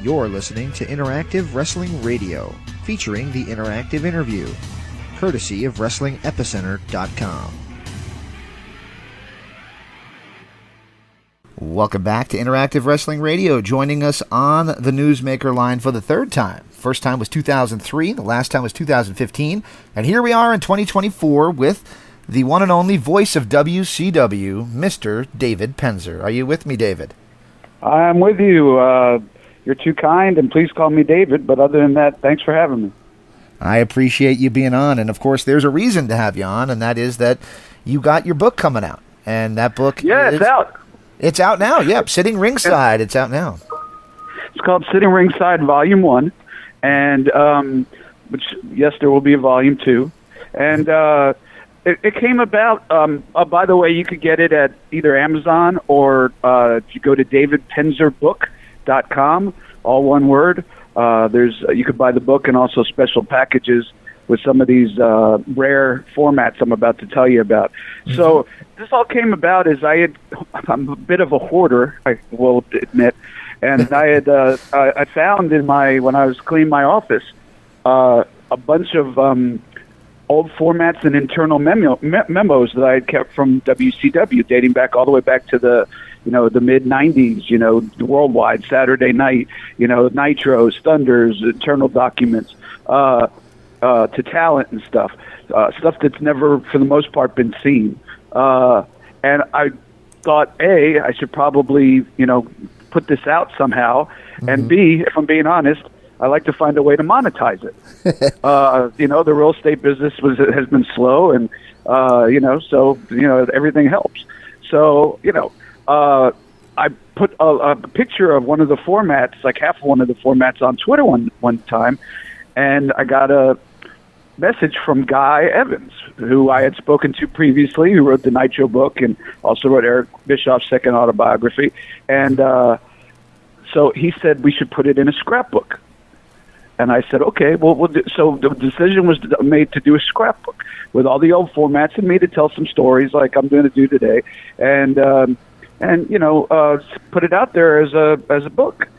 You're listening to Interactive Wrestling Radio, featuring the Interactive Interview, courtesy of WrestlingEpicenter.com. Welcome back to Interactive Wrestling Radio. Joining us on the Newsmaker line for the third time. First time was 2003, the last time was 2015, and here we are in 2024 with the one and only voice of WCW, Mr. David Penzer. Are you with me, David? I'm with you. You're too kind, and please call me David, but other than that, thanks for having me. I appreciate you being on, and of course, there's a reason to have you on, and that is that you got your book coming out, and that book... Yeah, it's out. It's out now, yep. Sitting Ringside, it's out now. It's called Sitting Ringside Volume 1, and, which, yes, there will be a Volume 2, and it came about, by the way, you could get it at either Amazon or if you go to davidpenzerbook.com, all one word. You could buy the book and also special packages with some of these rare formats I'm about to tell you about. Mm-hmm. So this all came about as I'm a bit of a hoarder, I will admit, and I found when I was cleaning my office a bunch of old formats and internal memos that I had kept from WCW, dating back all the way back to the mid-'90s, worldwide, Saturday night, Nitros, Thunders, internal documents, to talent and stuff that's never, for the most part, been seen. And I thought, A, I should probably, put this out somehow, mm-hmm. and B, if I'm being honest, I like to find a way to monetize it. The real estate business has been slow, and so everything helps. So I put a picture of one of the formats, like half of one of the formats, on Twitter one time, and I got a message from Guy Evans, who I had spoken to previously, who wrote the Nitro book and also wrote Eric Bischoff's second autobiography, and so he said we should put it in a scrapbook. And I said, okay, well, so the decision was made to do a scrapbook with all the old formats and me to tell some stories like I'm going to do today, and put it out there as a book.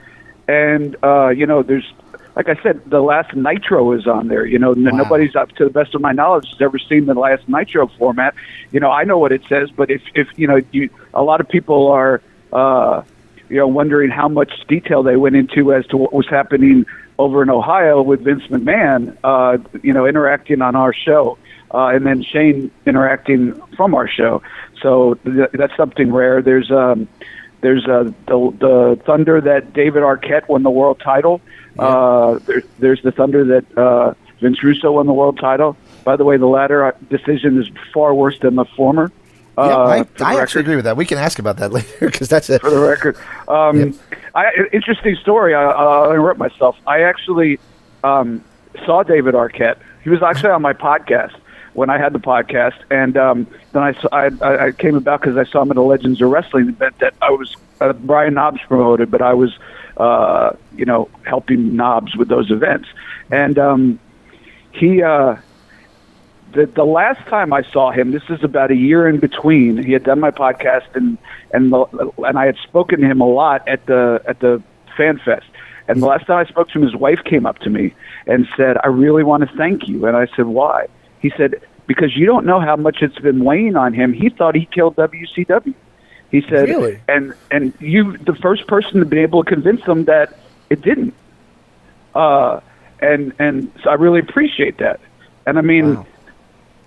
And there's, like I said, the last Nitro is on there. Wow. Nobody's, up to the best of my knowledge, has ever seen the last Nitro format. I know what it says, but if a lot of people are wondering how much detail they went into as to what was happening over in Ohio with Vince McMahon, interacting on our show, and then Shane interacting from our show. So that's something rare. There's the Thunder that David Arquette won the world title. Yeah. There's the Thunder that Vince Russo won the world title. By the way, the latter decision is far worse than the former. I actually agree with that. We can ask about that later, because that's it. For the record. Interesting story. I'll interrupt myself. I actually saw David Arquette. He was actually on my podcast when I had the podcast, and then I came about because I saw him at a Legends of Wrestling event that I was Brian Knobbs promoted, but I was helping Knobbs with those events, and he. The last time I saw him, this is about a year in between. He had done my podcast, and I had spoken to him a lot at the Fan Fest. And the last time I spoke to him, his wife came up to me and said, "I really want to thank you." And I said, "Why?" He said, "Because you don't know how much it's been weighing on him. He thought he killed WCW." He said, "Really?" And you, the first person to be able to convince him that it didn't. And so I really appreciate that. And I mean. Wow.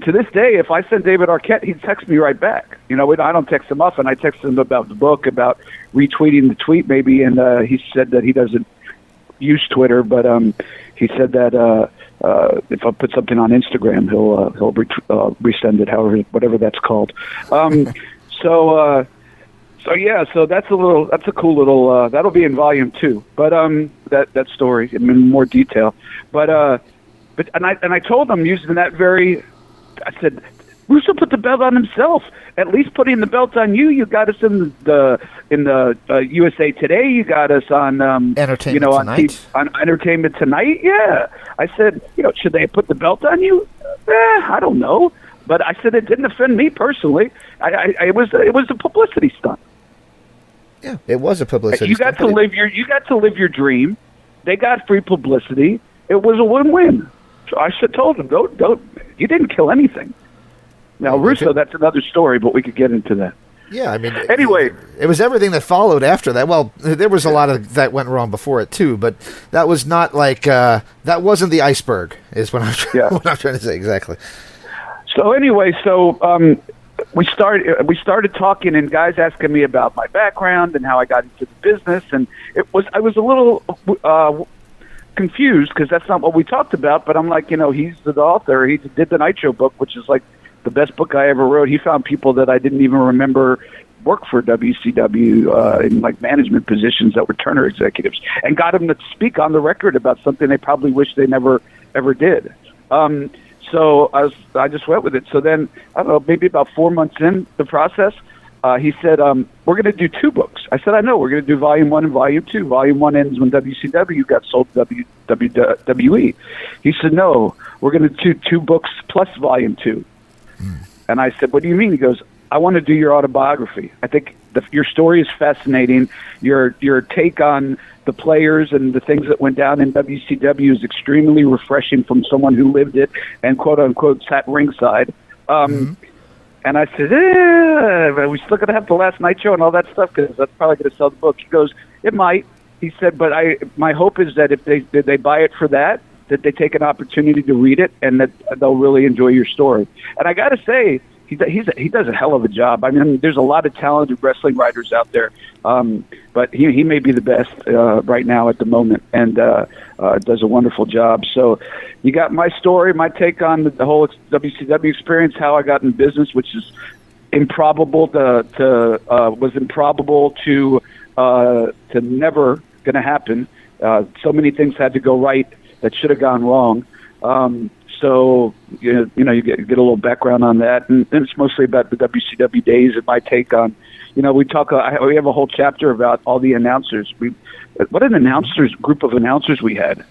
To this day, if I send David Arquette, he'd text me right back. I don't text him often. I text him about the book, about retweeting the tweet maybe, and he said that he doesn't use Twitter, but he said that if I put something on Instagram, he'll resend it, whatever that's called. So that's a cool little that'll be in volume 2. But that story in more detail. But I told him using that very. I said, Russo put the belt on himself. At least putting the belt on you. You got us in the USA Today. You got us on Entertainment Tonight. On Entertainment Tonight. Yeah. I said, should they put the belt on you? I don't know. But I said it didn't offend me personally. It was a publicity stunt. Yeah, it was a publicity. You got to live your dream. they got free publicity. It was a win-win. So I told them, don't. You didn't kill anything. Now, Russo, that's another story, but we could get into that. Yeah, I mean, anyway, it was everything that followed after that. Well, there was a lot of that went wrong before it too, but that was not like that wasn't the iceberg. Is what I'm trying to say exactly. So anyway, we started talking, and guys asking me about my background and how I got into the business, and I was a little confused because that's not what we talked about. But I'm like, he's the author. He did the Nitro book, which is like the best book I ever wrote. He found people that I didn't even remember work for WCW in like management positions that were Turner executives, and got them to speak on the record about something they probably wish they never ever did. So I just went with it. So then, I don't know, maybe about 4 months in the process, he said, we're going to do 2 books. I said, I know, we're going to do Volume 1 and Volume 2. Volume 1 ends when WCW got sold to WWE. He said, no, we're going to do 2 books plus Volume 2. And I said, what do you mean? He goes, I want to do your autobiography. I think your story is fascinating. Your take on the players and the things that went down in WCW is extremely refreshing from someone who lived it and quote-unquote sat ringside. And I said, are we still going to have the last Nitro and all that stuff? Because that's probably going to sell the book. He goes, it might. He said, but my hope is that if they buy it for that they take an opportunity to read it and that they'll really enjoy your story. And I got to say, he does a hell of a job. I mean, there's a lot of talented wrestling writers out there, but he may be the best right now at the moment, and does a wonderful job. So you got my story, my take on the whole WCW experience, how I got in business, which is improbable was improbable to never going to happen. So many things had to go right that should have gone wrong. So you get a little background on that, and it's mostly about the WCW days and my take on. We have a whole chapter about all the announcers. What an group of announcers we had.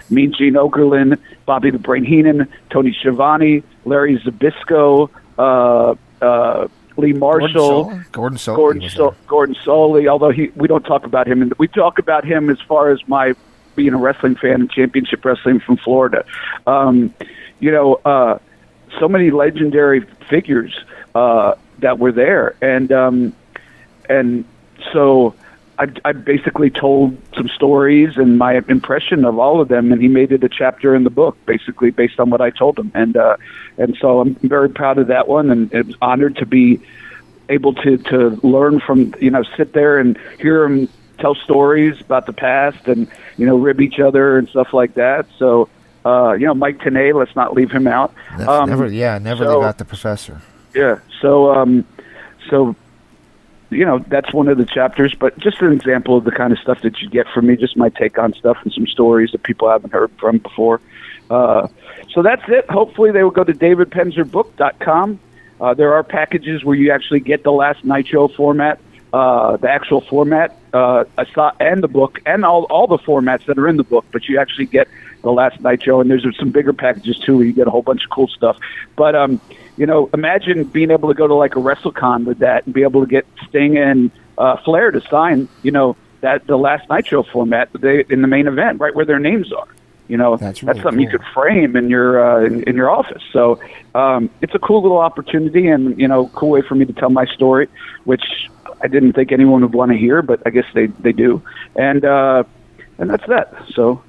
Mean Gene Okerlund, Bobby the Brain Heenan, Tony Schiavone, Larry Zbyszko, Lee Marshall, Gordon Solie. Although we don't talk about him, we talk about him as far as my being a wrestling fan and championship wrestling from Florida. So many legendary figures that were there, and so I basically told some stories and my impression of all of them, and he made it a chapter in the book, basically based on what I told him, and so I'm very proud of that one, and it was honored to be able to learn from, sit there and hear him tell stories about the past and, rib each other and stuff like that. So, Mike Tenay, let's not leave him out. Never leave out the professor. Yeah. So, that's one of the chapters, but just an example of the kind of stuff that you get from me, just my take on stuff and some stories that people haven't heard from before. So that's it. Hopefully they will go to davidpenzerbook.com. There are packages where you actually get the last Nitro format, the actual format, and the book, and all the formats that are in the book, but you actually get the last Nitro, and there's some bigger packages too where you get a whole bunch of cool stuff. But imagine being able to go to like a WrestleCon with that and be able to get Sting and Flair to sign, that the last Nitro format in the main event, right where their names are. That's something cool. You could frame in your office. So it's a cool little opportunity, and cool way for me to tell my story, which I didn't think anyone would want to hear, but I guess they do, and that's that. So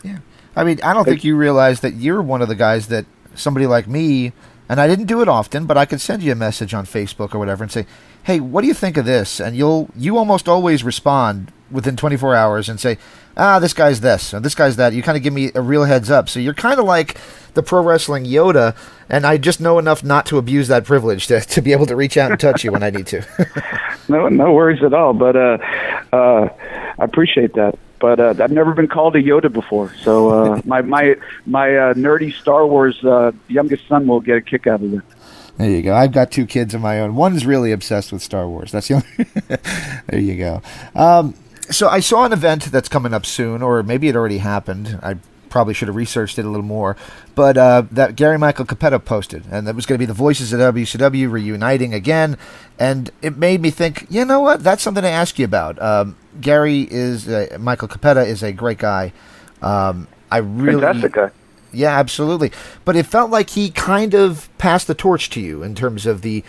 yeah, I mean, I don't think you realize that you're one of the guys that somebody like me, and I didn't do it often, but I could send you a message on Facebook or whatever and say, hey, what do you think of this? And you almost always respond within 24 hours and say, this guy's this, or this guy's that. You kind of give me a real heads up. So you're kind of like the pro wrestling Yoda, and I just know enough not to abuse that privilege to be able to reach out and touch you when I need to. No worries at all, but I appreciate that. But I've never been called a Yoda before, so my nerdy Star Wars youngest son will get a kick out of it. There you go. I've got 2 kids of my own. One's really obsessed with Star Wars. That's the only. There you go. So I saw an event that's coming up soon, or maybe it already happened. probably should have researched it a little more, but that Gary Michael Capetta posted, and that was going to be the voices of WCW reuniting again, and it made me think, you know what, that's something to ask you about. Michael Capetta is a great guy. Fantastic guy. Yeah, absolutely. But it felt like he kind of passed the torch to you in terms of the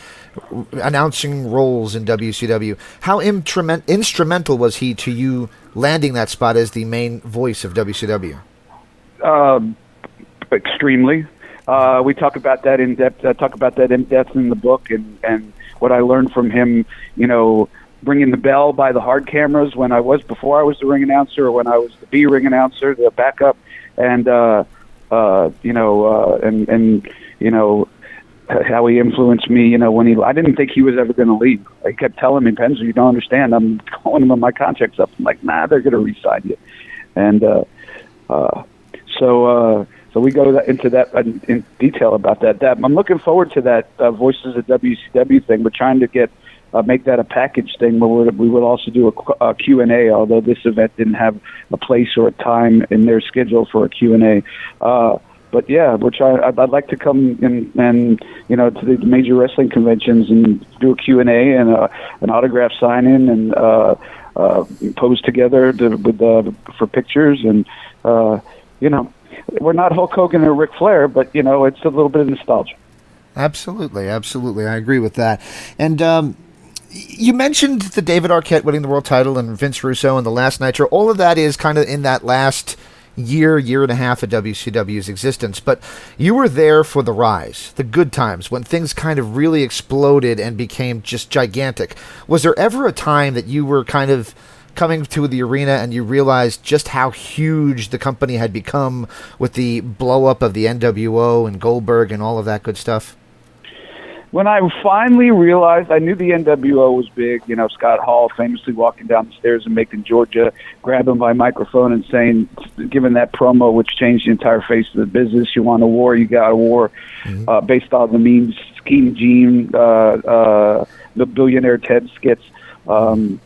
announcing roles in WCW. How instrumental was he to you landing that spot as the main voice of WCW? Extremely. We talk about that in depth. I talk about that in depth in the book, and what I learned from him. Ringing the bell by the hard cameras before I was the ring announcer, or when I was the B ring announcer, the backup, and how he influenced me. I didn't think he was ever going to leave. He kept telling me, Penzer, you don't understand. I'm calling him when my contract's up. I'm like, nah, they're going to re-sign you. And so we go into that in detail about that. I'm looking forward to that Voices of WCW thing. We're trying to make that a package thing where we would also do a Q&A, although this event didn't have a place or a time in their schedule for a Q&A. But yeah, we're trying. I'd like to come in and to the major wrestling conventions and do a Q&A and an autograph sign-in and pose together for pictures. And we're not Hulk Hogan or Ric Flair, but it's a little bit of nostalgia. Absolutely, I agree with that. And you mentioned the David Arquette winning the world title and Vince Russo and the last Nitro. All of that is kind of in that last year and a half of WCW's existence. But you were there for the rise, the good times, when things kind of really exploded and became just gigantic. Was there ever a time that you were kind of coming to the arena and you realized just how huge the company had become with the blow-up of the NWO and Goldberg and all of that good stuff? When I finally realized, I knew the NWO was big. Scott Hall famously walking down the stairs in Macon, Georgia, grabbing my microphone and saying, giving that promo, which changed the entire face of the business, you want a war, you got a war, based on the memes, Scheme Gene, the Billionaire Ted skits. But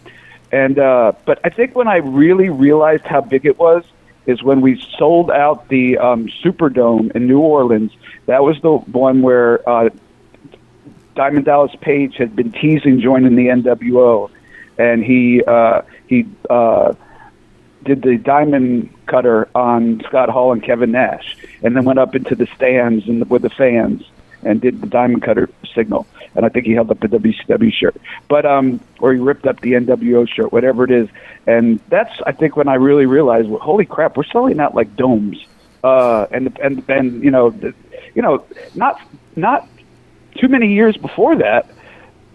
I think when I really realized how big it was is when we sold out the Superdome in New Orleans. That was the one where Diamond Dallas Page had been teasing joining the NWO, and he did the diamond cutter on Scott Hall and Kevin Nash, and then went up into the stands with the fans and did the diamond cutter signal. And I think he held up the WCW shirt, or he ripped up the NWO shirt, whatever it is. And that's, I think, when I really realized, well, holy crap, we're selling out like domes, not too many years before that,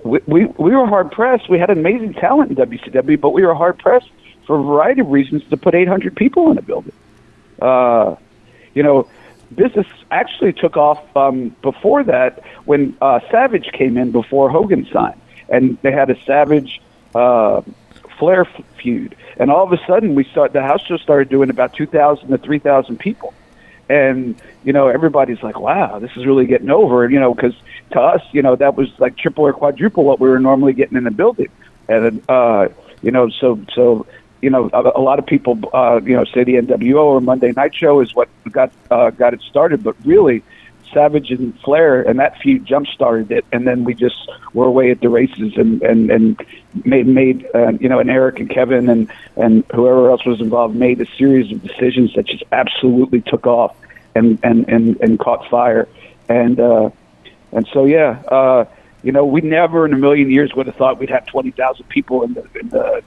we were hard pressed. We had amazing talent in WCW, but we were hard pressed for a variety of reasons to put 800 people in a building. Business actually took off before that when Savage came in before Hogan signed, and they had a Savage Flair feud, and all of a sudden the house show started doing about 2,000 to 3,000 people. And, everybody's like, wow, this is really getting over, because to us, that was like triple or quadruple what we were normally getting in the building. And, a lot of people, say the NWO or Monday Night Show is what got it started. But really, Savage and Flair and that feud jump-started it. And then we just were away at the races and made and Eric and Kevin and whoever else was involved made a series of decisions that just absolutely took off and caught fire. And so, we never in a million years would have thought we'd have 20,000 people in the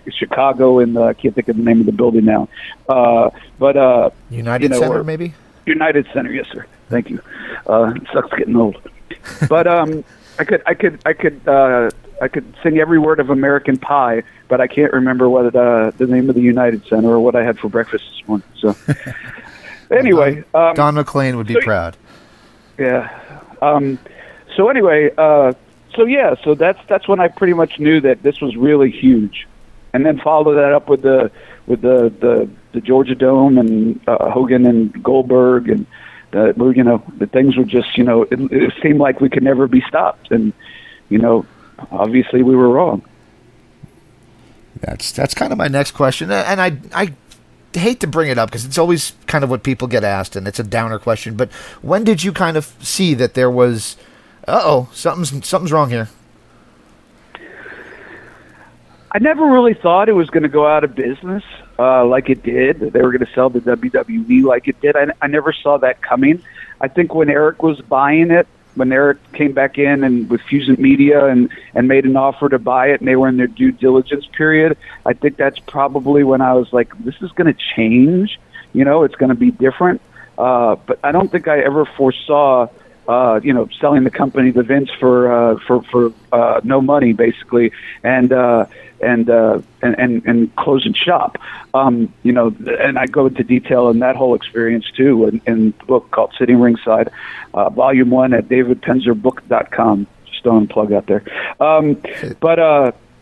Chicago, and I can't think of the name of the building now. But United Center, maybe? United Center, yes, sir. Thank you. It sucks getting old. But I could sing every word of American Pie, but I can't remember what the name of the United Center or what I had for breakfast this morning. So anyway, Don McLean would be proud. Yeah. So that's when I pretty much knew that this was really huge, and then follow that up with the Georgia Dome and Hogan and Goldberg, and the things were just it seemed like we could never be stopped, and obviously we were wrong. That's kind of my next question, and I hate to bring it up because it's always kind of what people get asked, and it's a downer question. But when did you kind of see that there was, something's wrong here? I never really thought it was going to go out of business like it did. They were going to sell the WWE like it did. I never saw that coming. I think when Eric was buying it, when Eric came back in and with Fusion Media and made an offer to buy it, and they were in their due diligence period, I think that's probably when I was like, this is going to change. It's going to be different. But I don't think I ever foresaw, selling the company to Vince for no money, basically, and closing shop. And I go into detail in that whole experience too in the book called Sitting Ringside, Volume 1 at davidpenzerbook.com. Just throwing a plug out there.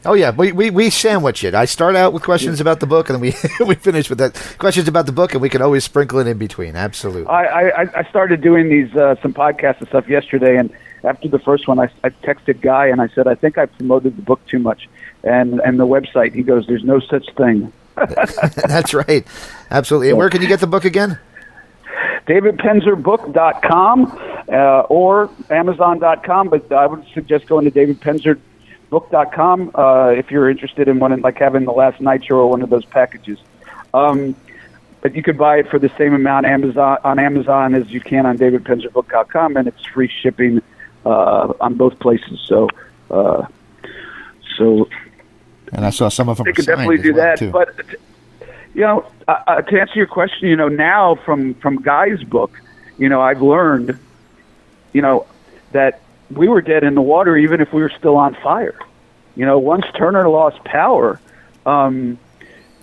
Oh yeah, we sandwich it. I start out with questions about the book, and then we finish with that questions about the book, and we can always sprinkle it in between. Absolutely. I started doing these some podcasts and stuff yesterday, and after the first one, I texted Guy and I said, I think I promoted the book too much, and the website. He goes, there's no such thing. That's right, absolutely. And where can you get the book again? davidpenzerbook.com or Amazon.com, but I would suggest going to davidpenzerbook.com if you're interested in having the last Nitro or one of those packages. But you could buy it for the same amount on Amazon as you can on davidpenzerbook.com, and it's free shipping on both places. So. And I saw some of them. They could definitely do that, too. But to answer your question, now from Guy's book, I've learned, that we were dead in the water even if we were still on fire. Once Turner lost power, they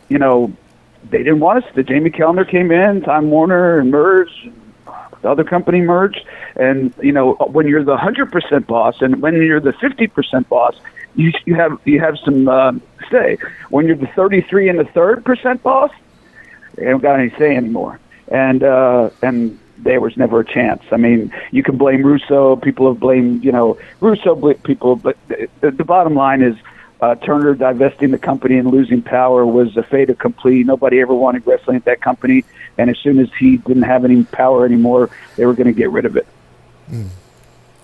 didn't want us. The Jamie Kellner came in, Time Warner and merged, the other company merged, and when you're the 100% boss and when you're the 50% boss, you have some say. When you're the 33 and the 3% boss, they don't got any say anymore, and there was never a chance. I mean, you can blame Russo. People have blamed Russo people, but the bottom line is Turner divesting the company and losing power was a fait accompli. Nobody ever wanted wrestling at that company, and as soon as he didn't have any power anymore, they were going to get rid of it.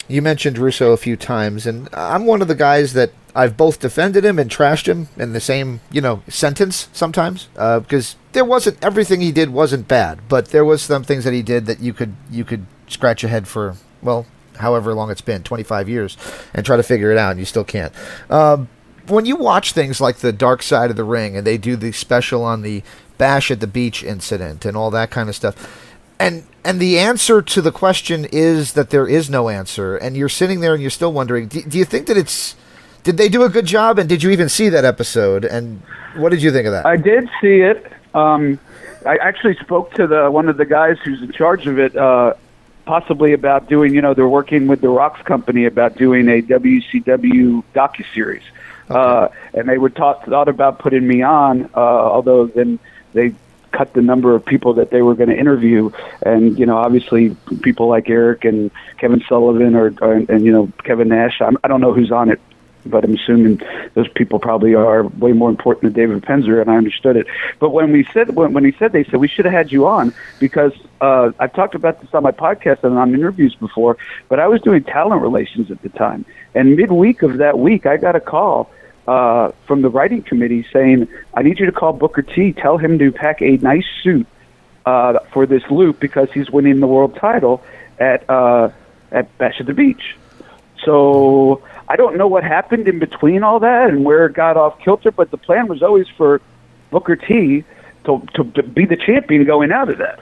You mentioned Russo a few times, and I'm one of the guys that I've both defended him and trashed him in the same, sentence sometimes, because there wasn't, everything he did wasn't bad, but there was some things that he did that you could scratch your head for, well, however long it's been, 25 years, and try to figure it out, and you still can't. When you watch things like the Dark Side of the Ring, and they do the special on the Bash at the Beach incident and all that kind of stuff, and the answer to the question is that there is no answer, and you're sitting there and you're still wondering, do you think that did they do a good job, and did you even see that episode, and what did you think of that? I did see it. I actually spoke to one of the guys who's in charge of it, possibly about doing, they're working with the Rocks company about doing a WCW docuseries. Okay. And they thought about putting me on, although then they cut the number of people that they were going to interview, and obviously people like Eric and Kevin Sullivan and Kevin Nash. I don't know who's on it, but I'm assuming those people probably are way more important than David Penzer, and I understood it. But when he said they said we should have had you on because I've talked about this on my podcast and on interviews before, but I was doing talent relations at the time, and midweek of that week I got a call from the writing committee saying, I need you to call Booker T, tell him to pack a nice suit for this loop because he's winning the world title at Bash at the Beach. So I don't know what happened in between all that and where it got off kilter, but the plan was always for Booker T to be the champion going out of that.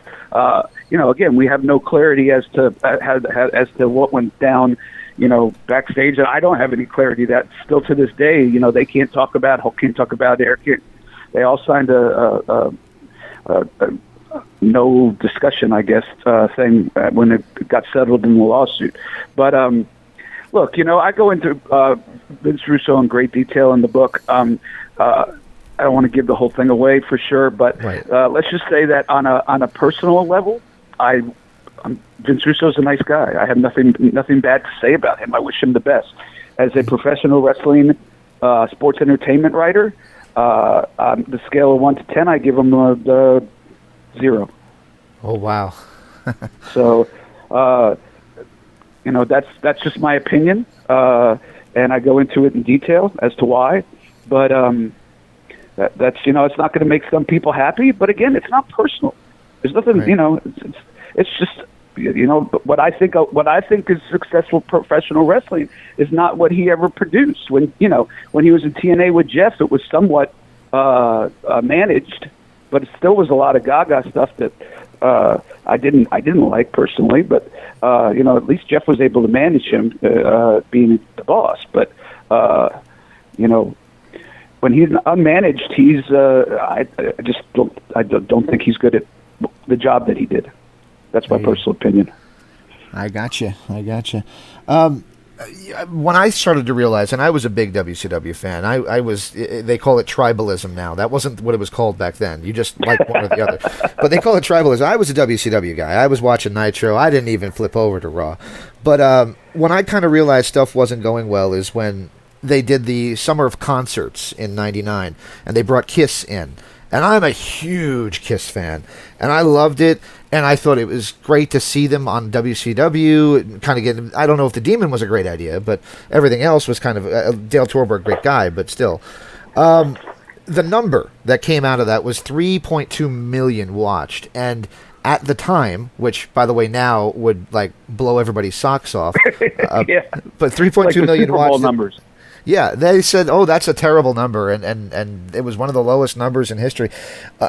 Again, we have no clarity as to what went down backstage, and I don't have any clarity that still to this day, they can't talk about Hulk, can't talk about Eric. They all signed a no discussion, I guess, thing when it got settled in the lawsuit. But look, I go into Vince Russo in great detail in the book. I don't want to give the whole thing away for sure, but right. Let's just say that on a personal level, Vince Russo's a nice guy. I have nothing bad to say about him. I wish him the best. As a professional wrestling sports entertainment writer, On the scale of 1 to 10, I give him a 0. Oh, wow. So, that's just my opinion, and I go into it in detail as to why. But that's it's not going to make some people happy. But again, it's not personal. There's nothing, right. It's just what I think is successful professional wrestling is not what he ever produced. When he was in TNA with Jeff, it was somewhat managed, but it still was a lot of Gaga stuff that I didn't like personally. But at least Jeff was able to manage him, being the boss. But when he's unmanaged, he's I don't think he's good at the job that he did. That's my personal opinion. I gotcha. When I started to realize, and I was a big WCW fan, I was, they call it tribalism now. That wasn't what it was called back then. You just like one or the other. But they call it tribalism. I was a WCW guy. I was watching Nitro. I didn't even flip over to Raw. But when I kind of realized stuff wasn't going well is when they did the Summer of Concerts in '99, and they brought Kiss in. And I'm a huge Kiss fan, and I loved it, and I thought it was great to see them on WCW, kind of getting, I don't know if the Demon was a great idea, but everything else was kind of, Dale Torborg, great guy, but still. The number that came out of that was 3.2 million watched, and at the time, which, by the way, now would, blow everybody's socks off, yeah. But 3.2 million Super Bowl watched. numbers. Yeah, they said, oh, that's a terrible number, and it was one of the lowest numbers in history.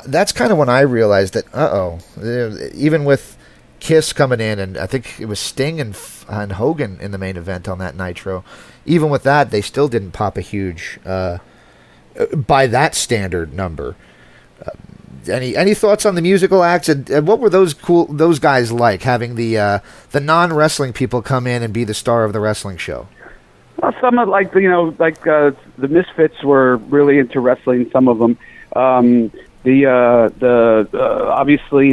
That's kind of when I realized that, even with Kiss coming in, and I think it was Sting and Hogan in the main event on that Nitro, even with that, they still didn't pop a huge, by that standard, number. Any thoughts on the musical acts, and what were those guys like, having the non-wrestling people come in and be the star of the wrestling show? Well, some of the Misfits were really into wrestling. Some of them, obviously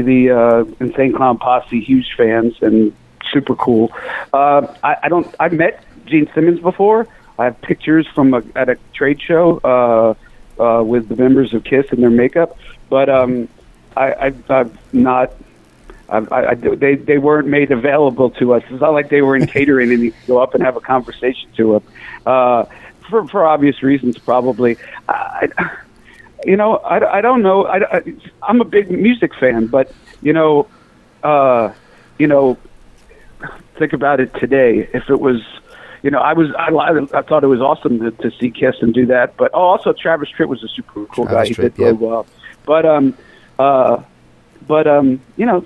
the Insane Clown Posse, huge fans and super cool. I've met Gene Simmons before. I have pictures from at a trade show with the members of Kiss in their makeup, but they weren't made available to us. It's not like they were in catering and you could go up and have a conversation to them. For obvious reasons, probably. I don't know. I'm a big music fan, but think about it today. If it was, I thought it was awesome to see Kiss and do that. But also Travis Tritt was a super cool guy. He did really well. But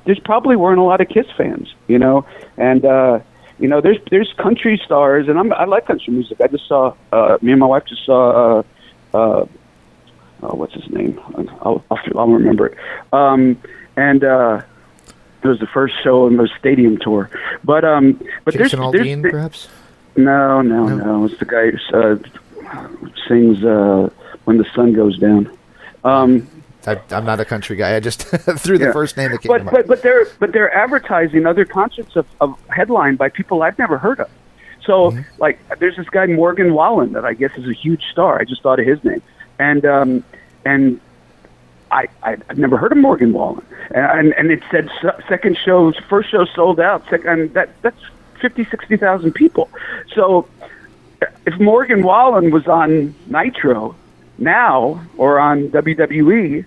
there's probably weren't a lot of Kiss fans, and there's country stars, and I like country music. I just saw, me and my wife just saw, what's his name? I'll remember it. It was the first show in the stadium tour. But Jason Aldean, perhaps? No. It's the guy who sings When the Sun Goes Down. I'm not a country guy. I just threw the first name that came to mind. But they're advertising other concerts of headlined by people I've never heard of. So there's this guy Morgan Wallen that I guess is a huge star. I just thought of his name, and I've never heard of Morgan Wallen, and it said first show sold out. That's 60,000 people. So if Morgan Wallen was on Nitro now or on WWE,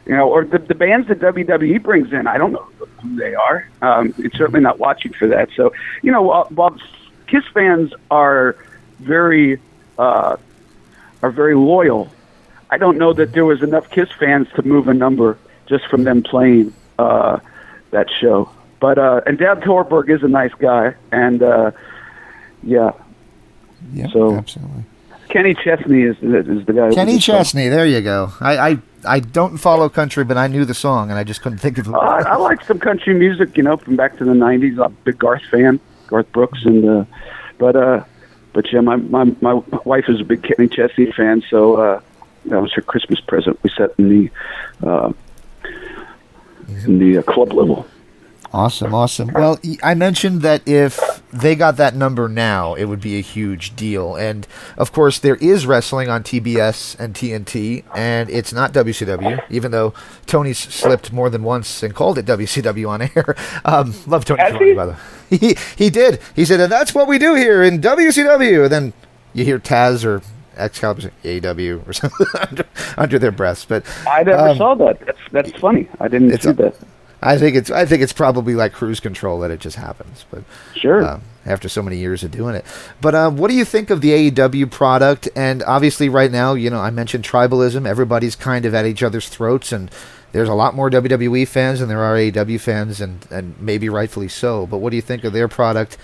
or the bands that WWE brings in, I don't know who they are. It's certainly not watching for that. So, while Kiss fans are very loyal, I don't know that there was enough Kiss fans to move a number just from them playing that show. But and Dad Torborg is a nice guy, and yeah, so absolutely. Kenny Chesney is the guy. Kenny Chesney, there you go. I don't follow country, but I knew the song, and I just couldn't think of it. I like some country music, from back to the '90s. I'm a big Garth fan, Garth Brooks, and but yeah, my wife is a big Kenny Chesney fan, so that was her Christmas present. We sat in the club level. Awesome. Well, I mentioned that if they got that number now, it would be a huge deal. And, of course, there is wrestling on TBS and TNT, and it's not WCW, even though Tony slipped more than once and called it WCW on air. Love Tony Schiavone, by the way. He did. He said, and that's what we do here in WCW. And then you hear Taz or Excalibur say AEW or something under their breaths. But I never saw that. That's funny. I didn't see that. I think it's probably like cruise control that it just happens, but sure. After so many years of doing it. But what do you think of the AEW product? And obviously, right now, I mentioned tribalism. Everybody's kind of at each other's throats, and there's a lot more WWE fans than there are AEW fans, and maybe rightfully so. But what do you think of their product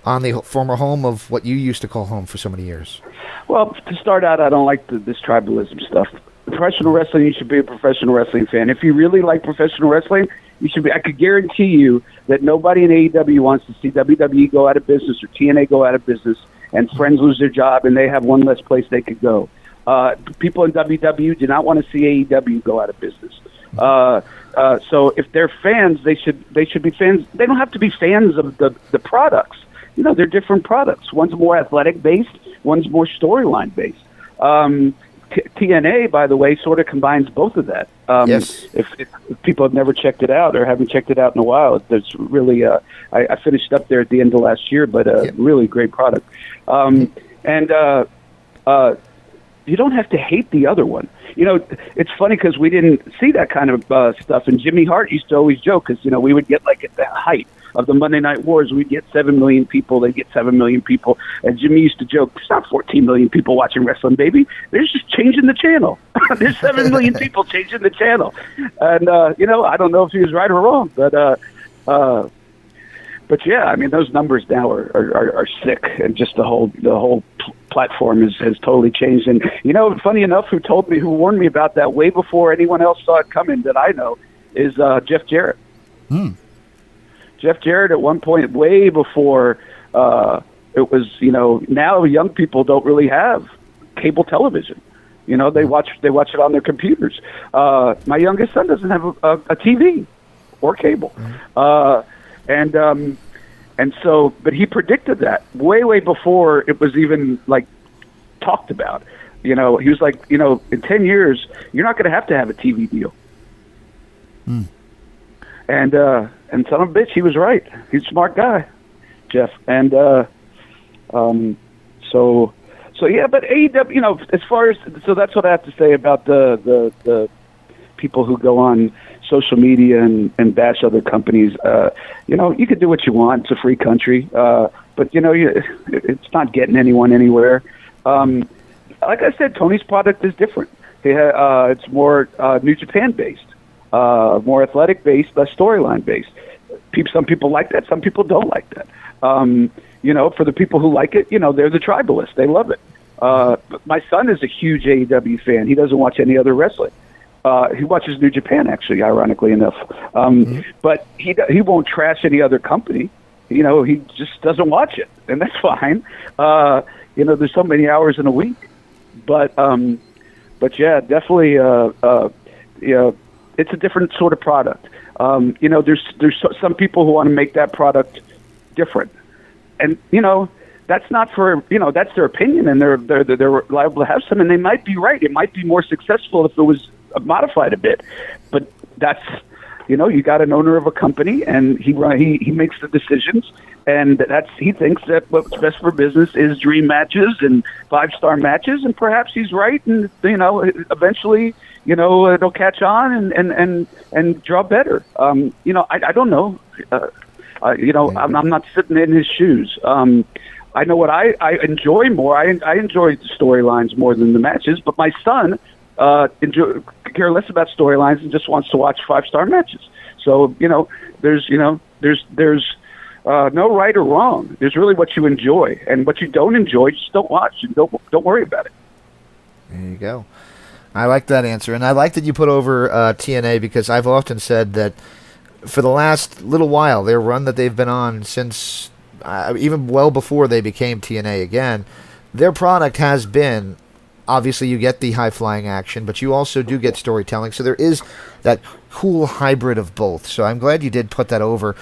on the former home of what you used to call home for so many years? Well, to start out, I don't like this tribalism stuff. Professional wrestling, you should be a professional wrestling fan. If you really like professional wrestling, you should be. I could guarantee you that nobody in AEW wants to see WWE go out of business or TNA go out of business and friends lose their job and they have one less place they could go. People in WW do not want to see AEW go out of business. So if they're fans, they should be fans. They don't have to be fans of the products. They're different products. One's more athletic based, one's more storyline based. TNA, by the way, sort of combines both of that. Yes. If people have never checked it out or haven't checked it out in a while, it's really. I finished up there at the end of last year, but really great product. And you don't have to hate the other one. It's funny because we didn't see that kind of stuff. And Jimmy Hart used to always joke because we would get like at the height of the Monday Night Wars, we'd get 7 million people. They'd get 7 million people. And Jimmy used to joke, it's not 14 million people watching wrestling, baby. They're just changing the channel. There's 7 million people changing the channel. And, I don't know if he was right or wrong. But yeah, I mean, those numbers now are sick. And just the whole platform has totally changed. And, funny enough, who warned me about that way before anyone else saw it coming that I know is Jeff Jarrett. Jeff Jarrett at one point, way before it was, now young people don't really have cable television. They watch it on their computers. My youngest son doesn't have a TV or cable. And so, but he predicted that way before it was even like talked about. He was like, in 10 years, you're not going to have a TV deal. And son of a bitch, he was right. He's a smart guy, Jeff. And so yeah. But AEW, as far as that's what I have to say about the people who go on social media and bash other companies. You can do what you want. It's a free country, but it's not getting anyone anywhere. Like I said, Tony's product is different. It's more New Japan based. More athletic based, less storyline based. Some people like that. Some people don't like that. For the people who like it, they're the tribalists. They love it. My son is a huge AEW fan. He doesn't watch any other wrestling. He watches New Japan, actually, ironically enough. But he won't trash any other company. He just doesn't watch it, and that's fine. There's so many hours in a week. But yeah, definitely. It's a different sort of product. There's some people who want to make that product different, and that's not for that's their opinion, and they're liable to have some, and they might be right. It might be more successful if it was modified a bit, but that's you got an owner of a company, and he makes the decisions, and he thinks that what's best for business is dream matches and 5-star matches, and perhaps he's right, and eventually. It'll catch on and draw better. I don't know. I'm not sitting in his shoes. I know what I enjoy more. I enjoy the storylines more than the matches, but my son care less about storylines and just wants to watch 5-star matches. So, there's no right or wrong. There's really what you enjoy, and what you don't enjoy, just don't watch and don't worry about it. There you go. I like that answer, and I like that you put over TNA because I've often said that for the last little while, their run that they've been on since even well before they became TNA again, their product has been, obviously you get the high-flying action, but you also do get storytelling, so there is that cool hybrid of both. So I'm glad you did put that over.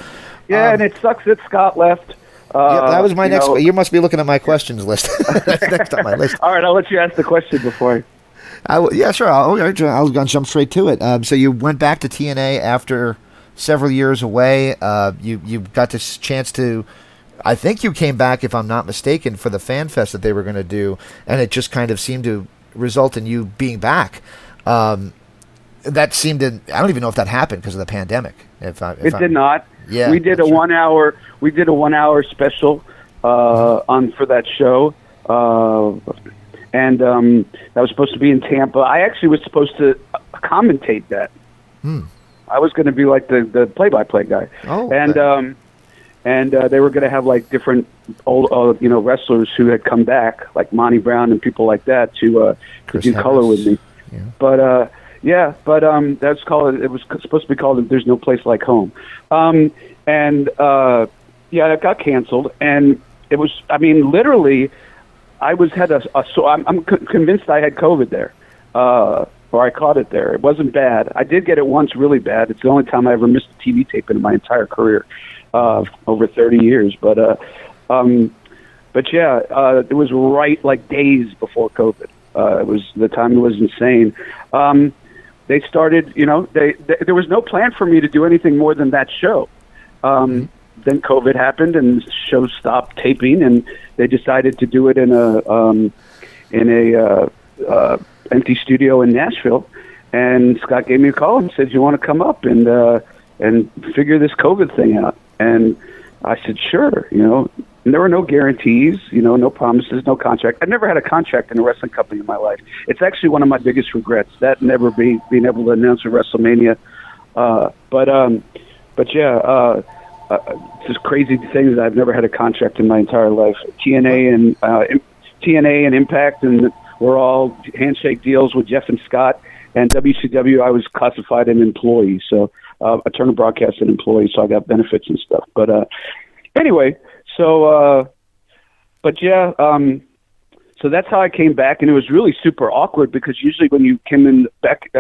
Yeah, and it sucks that Scott left. Yep, that was my next. You must be looking at my questions list. That's next on my list. All right, I'll let you ask the question before. Yeah, sure. I'll jump straight to it. So you went back to TNA after several years away. You got this chance to. I think you came back, if I'm not mistaken, for the Fan Fest that they were going to do, and it just kind of seemed to result in you being back. That seemed to. I don't even know if that happened because of the pandemic. It did not. Yeah, we did a 1 hour. We did a 1 hour special on for that show, and that was supposed to be in Tampa. I actually was supposed to commentate that. I was going to be like the play-by-play guy. Oh, and they were going to have like different old wrestlers who had come back, like Monty Brown and people like that, to do color with me. Yeah. But that's called. It was supposed to be called "There's No Place Like Home," it got canceled, and it was. I mean, literally, I I'm convinced I had COVID there, or I caught it there. It wasn't bad. I did get it once, really bad. It's the only time I ever missed a TV tape in my entire career, over 30 years. But it was right like days before COVID. It was the time. It was insane. They started, there was no plan for me to do anything more than that show. Then COVID happened and the show stopped taping, and they decided to do it in a empty studio in Nashville. And Scott gave me a call and said, "You want to come up and figure this COVID thing out?" And I said, "Sure." And there were no guarantees, no promises, no contract. I've never had a contract in a wrestling company in my life. It's actually one of my biggest regrets, that never being able to announce a WrestleMania. It's just crazy things that I've never had a contract in my entire life. TNA and Impact, and we're all handshake deals with Jeff and Scott. And WCW, I was classified an employee, so a Turner Broadcast an employee, so I got benefits and stuff. But anyway. So that's how I came back, and it was really super awkward because usually when you come back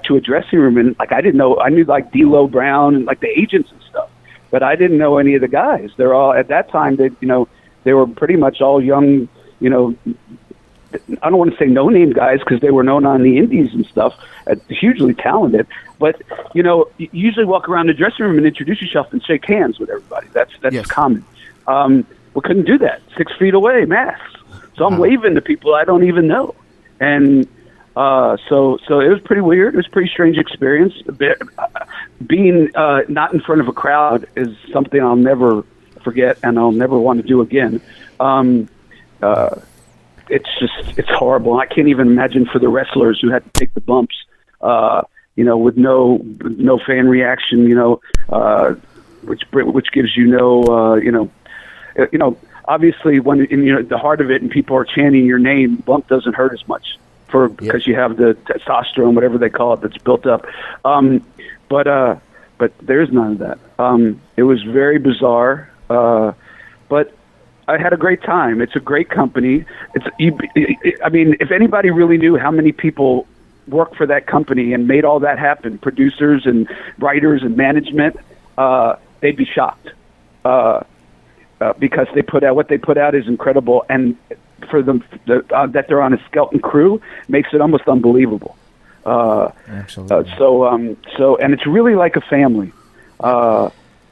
to a dressing room, and like I knew like D'Lo Brown and like the agents and stuff, but I didn't know any of the guys. They're all at that time. They were pretty much all young. I don't want to say no-name guys because they were known on the indies and stuff, hugely talented. But, you usually walk around the dressing room and introduce yourself and shake hands with everybody. That's yes. common. We couldn't do that. 6 feet away, masks. So I'm waving to people I don't even know. And so it was pretty weird. It was a pretty strange experience. Being not in front of a crowd is something I'll never forget and I'll never want to do again. It's horrible. I can't even imagine for the wrestlers who had to take the bumps, with no fan reaction, which gives obviously when in the heart of it and people are chanting your name, bump doesn't hurt as much because you have the testosterone, whatever they call it, that's built up. But there's none of that. It was very bizarre, but I had a great time. It's a great company. If anybody really knew how many people work for that company and made all that happen, producers and writers and management, they'd be shocked because what they put out is incredible, and for them that they're on a skeleton crew makes it almost unbelievable. Absolutely. And it's really like a family.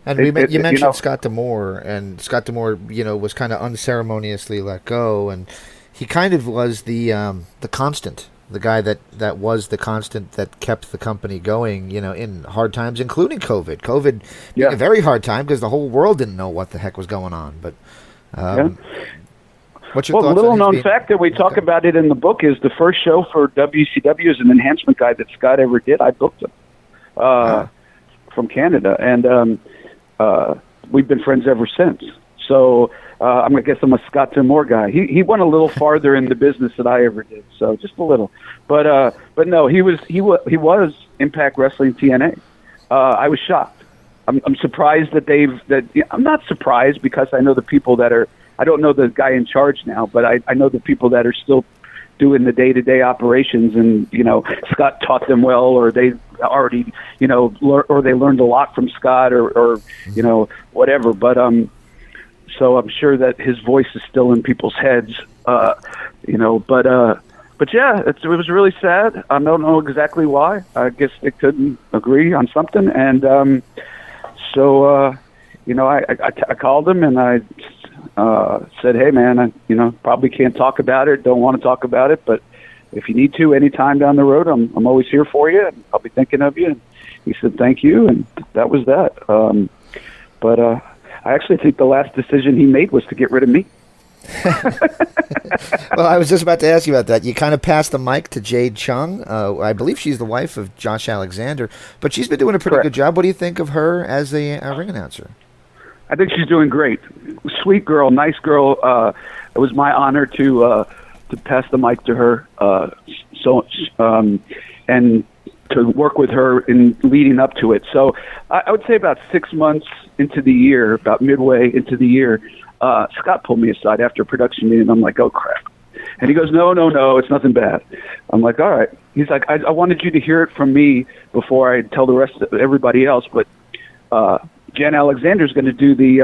And you mentioned Scott D'Amore, and Scott D'Amore, was kind of unceremoniously let go, and he kind of was the constant, the guy that was the constant that kept the company going, in hard times, including COVID. COVID being a very hard time because the whole world didn't know what the heck was going on. But what's your thoughts? The little known fact that we talk about it in the book is the first show for WCW as an enhancement guy that Scott ever did. I booked him from Canada, and we've been friends ever since. So I guess I'm a Scott D'Amore guy. He went a little farther in the business than I ever did, so just a little. But no, he was Impact Wrestling TNA. I was shocked. I'm surprised I'm not surprised because I know the people that are. I don't know the guy in charge now, but I know the people that are still doing the day-to-day operations, and Scott taught them well, or they already or they learned a lot from Scott, or whatever. But So I'm sure that his voice is still in people's heads, but yeah, it was really sad. I don't know exactly why. I guess they couldn't agree on something, and I called him and I said, "Hey, man, I probably can't talk about it. Don't want to talk about it, but if you need to, anytime down the road, I'm always here for you, and I'll be thinking of you." And he said, "Thank you," and that was that. But I actually think the last decision he made was to get rid of me. Well, I was just about to ask you about that. You kind of passed the mic to Jade Chung. I believe she's the wife of Josh Alexander, but she's been doing a pretty Correct. good job. What do you think of her as a ring announcer? I think she's doing great. Sweet girl, nice girl. It was my honor to pass the mic to her. And to work with her in leading up to it. So I would say about 6 months into the year, about midway into the year, Scott pulled me aside after a production meeting. I'm like, "Oh crap!" And he goes, "No, it's nothing bad." I'm like, "All right." He's like, I wanted you to hear it from me before I tell the rest of everybody else, but Jen Alexander's going to do the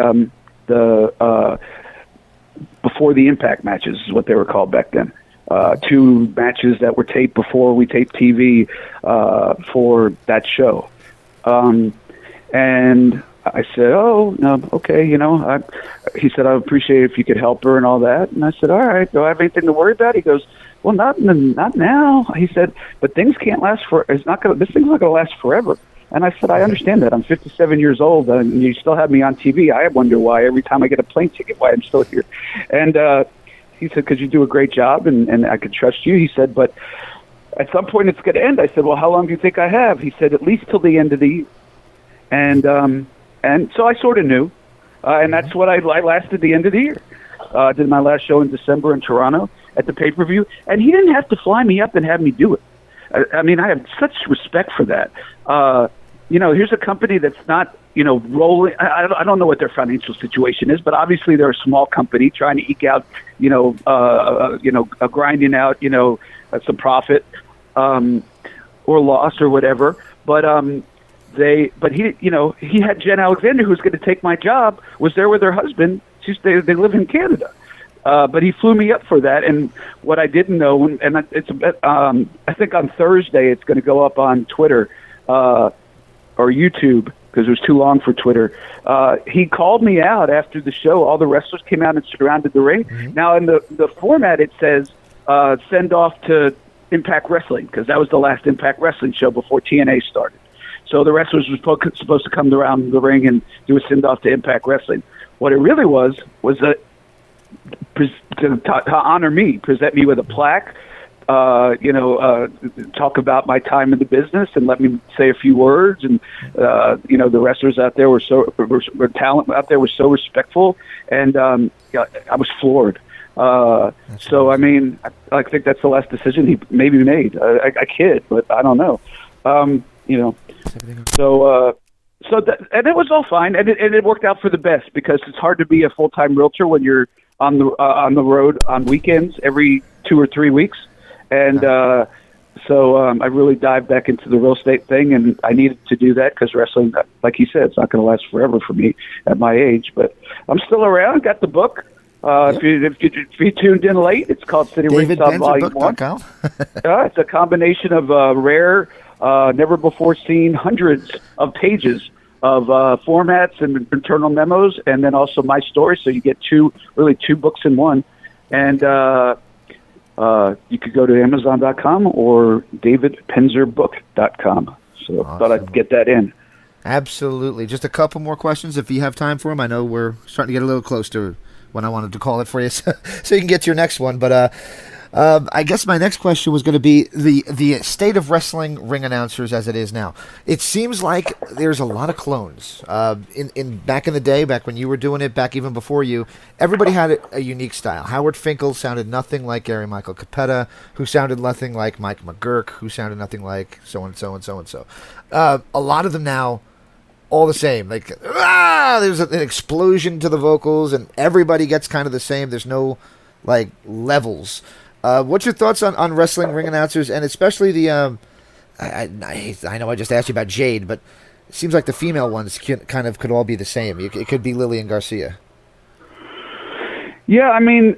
before the Impact matches is what they were called back then. 2 matches that were taped before we taped TV for that show. And I said, "Oh, no, okay, he said, "I appreciate it if you could help her and all that." And I said, "All right, do I have anything to worry about?" He goes, "Well, not now." He said, "But things can't last this thing's not going to last forever." And I said, "I understand that. I'm 57 years old, and you still have me on TV. I wonder why every time I get a plane ticket, why I'm still here." And he said, "Because you do a great job, and I could trust you." He said, "But at some point it's going to end." I said, "Well, how long do you think I have?" He said, "At least till the end of the year." And so I sort of knew, and that's what I lasted the end of the year. Did my last show in December in Toronto at the pay-per-view, and he didn't have to fly me up and have me do it. I mean, I have such respect for that. Here's a company that's not, rolling. I don't know what their financial situation is, but obviously they're a small company trying to eke out, grinding out, some profit or loss or whatever. But he had Jen Alexander, who's going to take my job, was there with her husband. They live in Canada. But he flew me up for that, and what I didn't know, and it's I think on Thursday it's going to go up on Twitter or YouTube because it was too long for Twitter. He called me out after the show. All the wrestlers came out and surrounded the ring. Mm-hmm. Now in the format it says send off to Impact Wrestling because that was the last Impact Wrestling show before TNA started. So the wrestlers were supposed to come around the ring and do a send off to Impact Wrestling. What it really was that to honor me, present me with a plaque, talk about my time in the business and let me say a few words. And, the wrestlers out there were talent out there was so respectful. And I was floored. So, I mean, I think that's the last decision he maybe made. I kid, but I don't know. And it was all fine. And it worked out for the best because it's hard to be a full-time realtor when you're on the road on weekends every 2 or 3 weeks. And so I really dived back into the real estate thing, and I needed to do that because wrestling, like you said, it's not going to last forever for me at my age. But I'm still around. Got the book. If you tuned in late, it's called City Ringside Volume 1. It's a combination of rare, never-before-seen hundreds of pages of formats and internal memos, and then also my story. So you get two books in one. And you could go to Amazon.com or DavidPenzerBook.com. So awesome. Thought I'd get that in. Absolutely. Just a couple more questions if you have time for them. I know we're starting to get a little close to when I wanted to call it for you, so you can get to your next one. But I guess my next question was going to be the state of wrestling ring announcers as it is now. It seems like there's a lot of clones. In back in the day, back when you were doing it, back even before you, everybody had a unique style. Howard Finkel sounded nothing like Gary Michael Capetta, who sounded nothing like Mike McGurk, who sounded nothing like so-and-so and so-and-so. A lot of them now, all the same. Like, there's an explosion to the vocals, and everybody gets kind of the same. There's no, levels. What's your thoughts on wrestling ring announcers, and especially the I know I just asked you about Jade, but it seems like the female ones could all be the same. It could be Lillian Garcia. Yeah, I mean,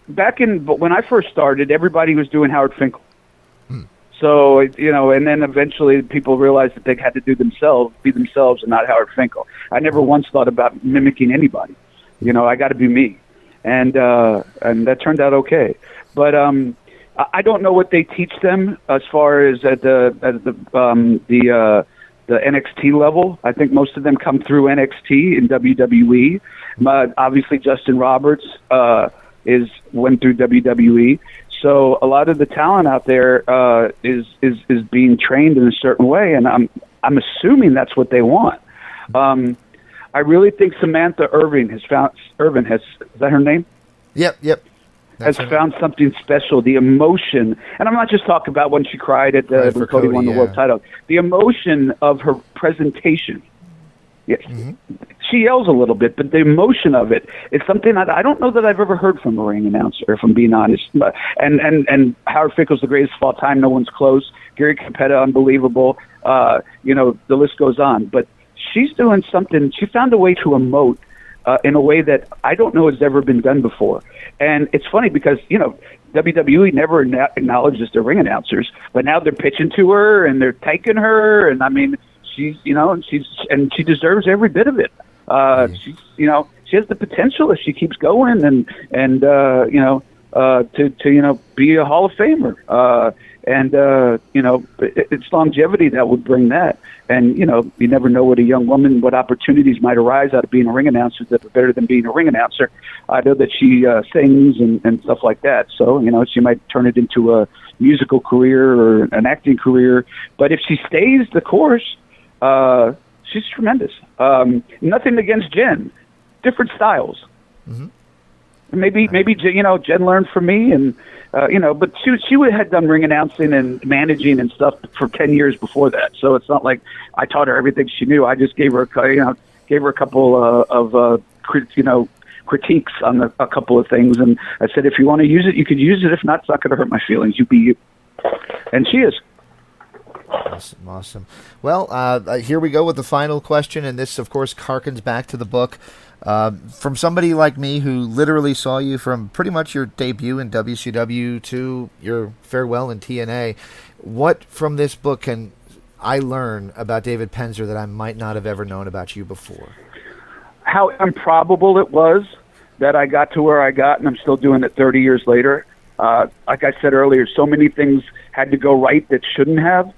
when I first started, everybody was doing Howard Finkel. So, and then eventually people realized that they had to be themselves and not Howard Finkel. I never once thought about mimicking anybody. I got to be me. And that turned out okay. But I don't know what they teach them as far as at the NXT level. I think most of them come through NXT in WWE. Obviously, Justin Roberts went through WWE. So a lot of the talent out there is being trained in a certain way, and I'm assuming that's what they want. I really think Samantha Irvin is that her name? Yep. Has found something special. The emotion, and I'm not just talking about when she cried at when Cody won the world title. The emotion of her presentation. Yes, she yells a little bit, but the emotion of it is something I don't know that I've ever heard from a ring announcer, if I'm being honest. And Howard Finkel's the greatest of all time. No one's close. Gary Capetta, unbelievable. The list goes on. But she's doing something. She found a way to emote in a way that I don't know has ever been done before. And it's funny because, WWE never acknowledges their ring announcers, but now they're pitching to her and they're taking her. And I mean, she deserves every bit of it. She has the potential if she keeps going and to be a Hall of Famer. It's longevity that would bring that. And, you never know what opportunities might arise out of being a ring announcer that are better than being a ring announcer. I know that she sings and stuff like that. So, she might turn it into a musical career or an acting career. But if she stays the course, she's tremendous. Nothing against Jen. Different styles. Mm-hmm. Maybe Jen learned from me, and but she had done ring announcing and managing and stuff for 10 years before that. So it's not like I taught her everything she knew. I just gave her a couple of critiques on a couple of things, and I said, if you want to use it, you could use it. If not, it's not going to hurt my feelings. You be you, and she is. Awesome. Well, here we go with the final question, and this, of course, harkens back to the book. From somebody like me who literally saw you from pretty much your debut in WCW to your farewell in TNA, what from this book can I learn about David Penzer that I might not have ever known about you before? How improbable it was that I got to where I got, and I'm still doing it 30 years later. Like I said earlier, so many things had to go right that shouldn't have.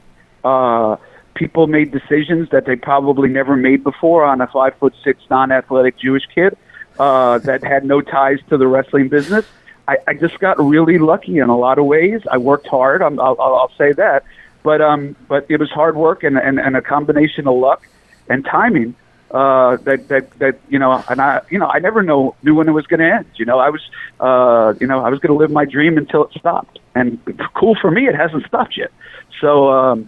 People made decisions that they probably never made before on a 5'6" non-athletic Jewish kid that had no ties to the wrestling business. I just got really lucky in a lot of ways. I worked hard. I'll say that, but it was hard work and a combination of luck and timing. I never knew when it was going to end. I was going to live my dream until it stopped. And cool for me, it hasn't stopped yet. So,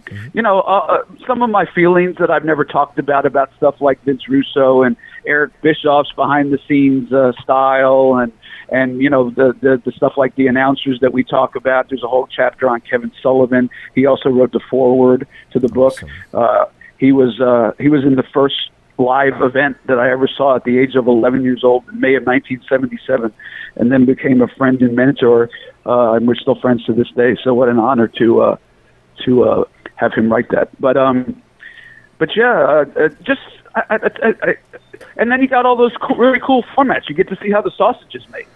some of my feelings that I've never talked about stuff like Vince Russo and Eric Bischoff's behind the scenes style and the stuff like the announcers that we talk about. There's a whole chapter on Kevin Sullivan. He also wrote the foreword to the book. Awesome. He was in the first live event that I ever saw at the age of 11 years old in May of 1977, and then became a friend and mentor, and we're still friends to this day. So what an honor to have him write that. And then you got all those really cool formats. You get to see how the sausage is made.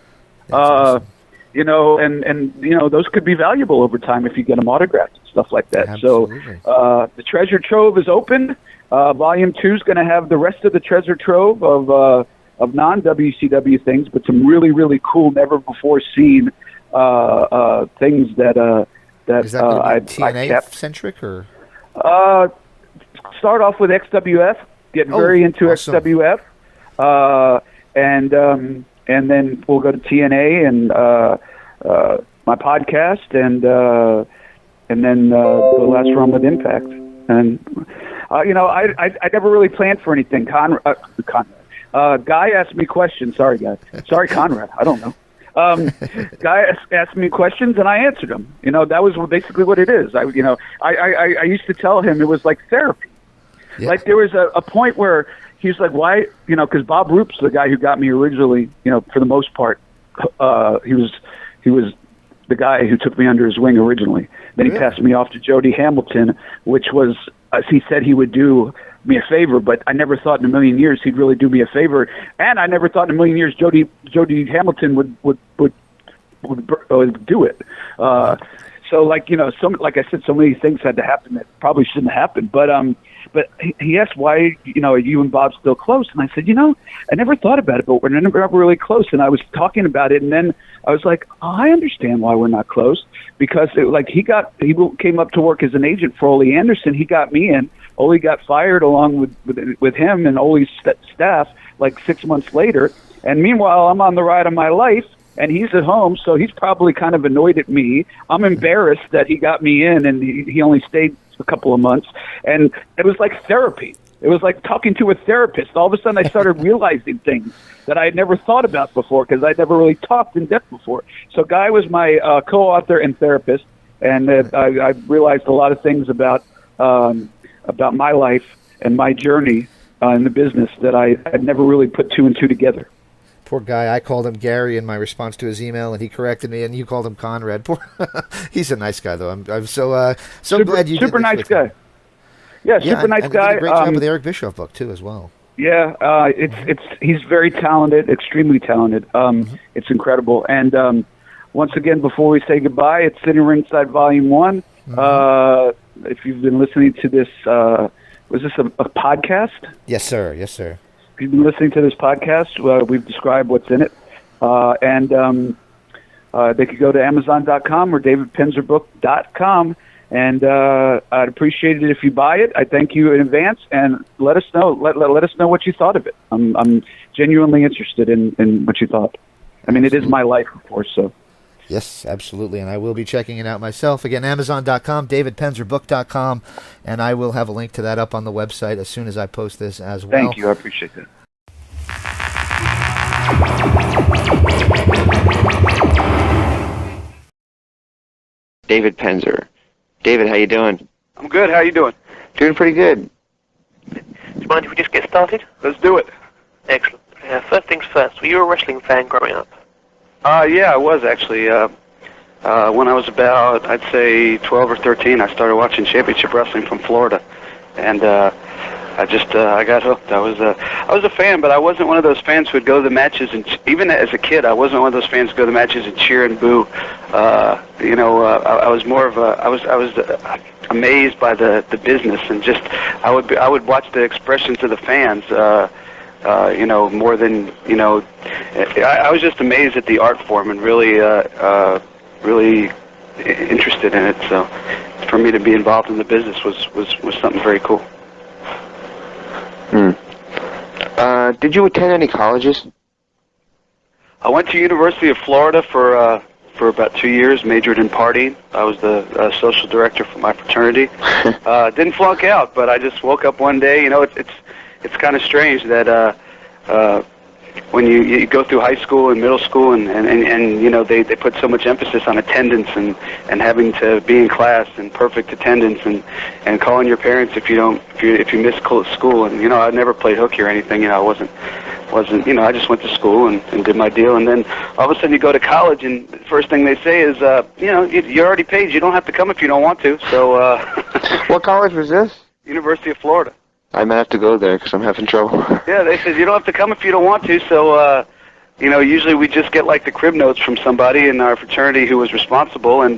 Awesome. Those could be valuable over time if you get them autographed and stuff like that. Absolutely. So the treasure trove is open. Volume 2 is going to have the rest of the treasure trove of non-WCW things, but some really, really cool, never before seen things that is that TNA centric or start off with XWF, get very into awesome. XWF, and then we'll go to TNA and my podcast, and then the last run with Impact. And I never really planned for anything. Conrad, Guy asked me questions. Sorry, guys. Sorry, Conrad. I don't know. Guy asked me questions and I answered them. That was basically what it is. I used to tell him it was like therapy. Yeah. Like there was a point where he was like, why, because Bob Roop's the guy who got me originally, for the most part, he was the guy who took me under his wing originally. Then he passed me off to Jody Hamilton, which was, he said he would do me a favor, but I never thought in a million years he'd really do me a favor, and I never thought in a million years Jody Hamilton would do it. So like I said, so many things had to happen that probably shouldn't happen. But he asked why are you and Bob still close, and I said I never thought about it, but we're never really close. And I was talking about it, and then I was like, I understand why we're not close, because he came up to work as an agent for Ole Anderson. He got me in. Ole got fired along with him and Ole's staff like 6 months later. And meanwhile, I'm on the ride of my life, and he's at home, so he's probably kind of annoyed at me. I'm embarrassed that he got me in, and he only stayed a couple of months. And it was like therapy. It was like talking to a therapist. All of a sudden, I started realizing things that I had never thought about before, because I'd never really talked in depth before. So Guy was my co-author and therapist, and I realized a lot of things about my life and my journey in the business that I had never really put two and two together. Poor Guy. I called him Gary in my response to his email, and he corrected me, and you called him Conrad. He's a nice guy, though. I'm so glad you did super this nice with guy. him. Yeah, super nice and guy. He did a great job with the Eric Bischoff book too, as well. Yeah, he's very talented, extremely talented. It's incredible. And once again, before we say goodbye, it's Sitting Ringside Volume 1. If you've been listening to this, was this a podcast? Yes, sir. Yes, sir. If you've been listening to this podcast, we've described what's in it. And they could go to Amazon.com or DavidPenzerBook.com. And I'd appreciate it if you buy it. I thank you in advance, and let us know. Let us know what you thought of it. I'm genuinely interested in what you thought. I mean, it is my life, of course. So. Yes, absolutely, and I will be checking it out myself. Again, Amazon.com, DavidPenzerBook.com, and I will have a link to that up on the website as soon as I post this as well. Thank you. I appreciate that. David Penzer. David, how you doing? I'm good. How you doing? Doing pretty good. Do you mind if we just get started? Let's do it. Excellent. First things first, were you a wrestling fan growing up? Yeah, I was actually. When I was about, I'd say 12 or 13, I started watching championship wrestling from Florida, and I got hooked. I was a fan, but I wasn't one of those fans who would go to the matches, and even as a kid, I wasn't one of those fans who go to the matches and cheer and boo. I was more of I was amazed by the business, and just I would watch the expressions of the fans. More than I was just amazed at the art form and really interested in it. So for me to be involved in the business was something very cool. Did you attend any colleges? I went to University of Florida for about 2 years, majored in partying. I was the social director for my fraternity. Didn't flunk out, but I just woke up one day. It's kind of strange that when you go through high school and middle school and they put so much emphasis on attendance and having to be in class and perfect attendance and calling your parents if you miss school. And I never played hooky or anything. I wasn't I just went to school and did my deal. And then all of a sudden you go to college, and the first thing they say is you're already paid, you don't have to come if you don't want to. So What college was this? University of Florida. I might have to go there because I'm having trouble. Yeah, they said you don't have to come if you don't want to. So, usually we just get like the crib notes from somebody in our fraternity who was responsible, and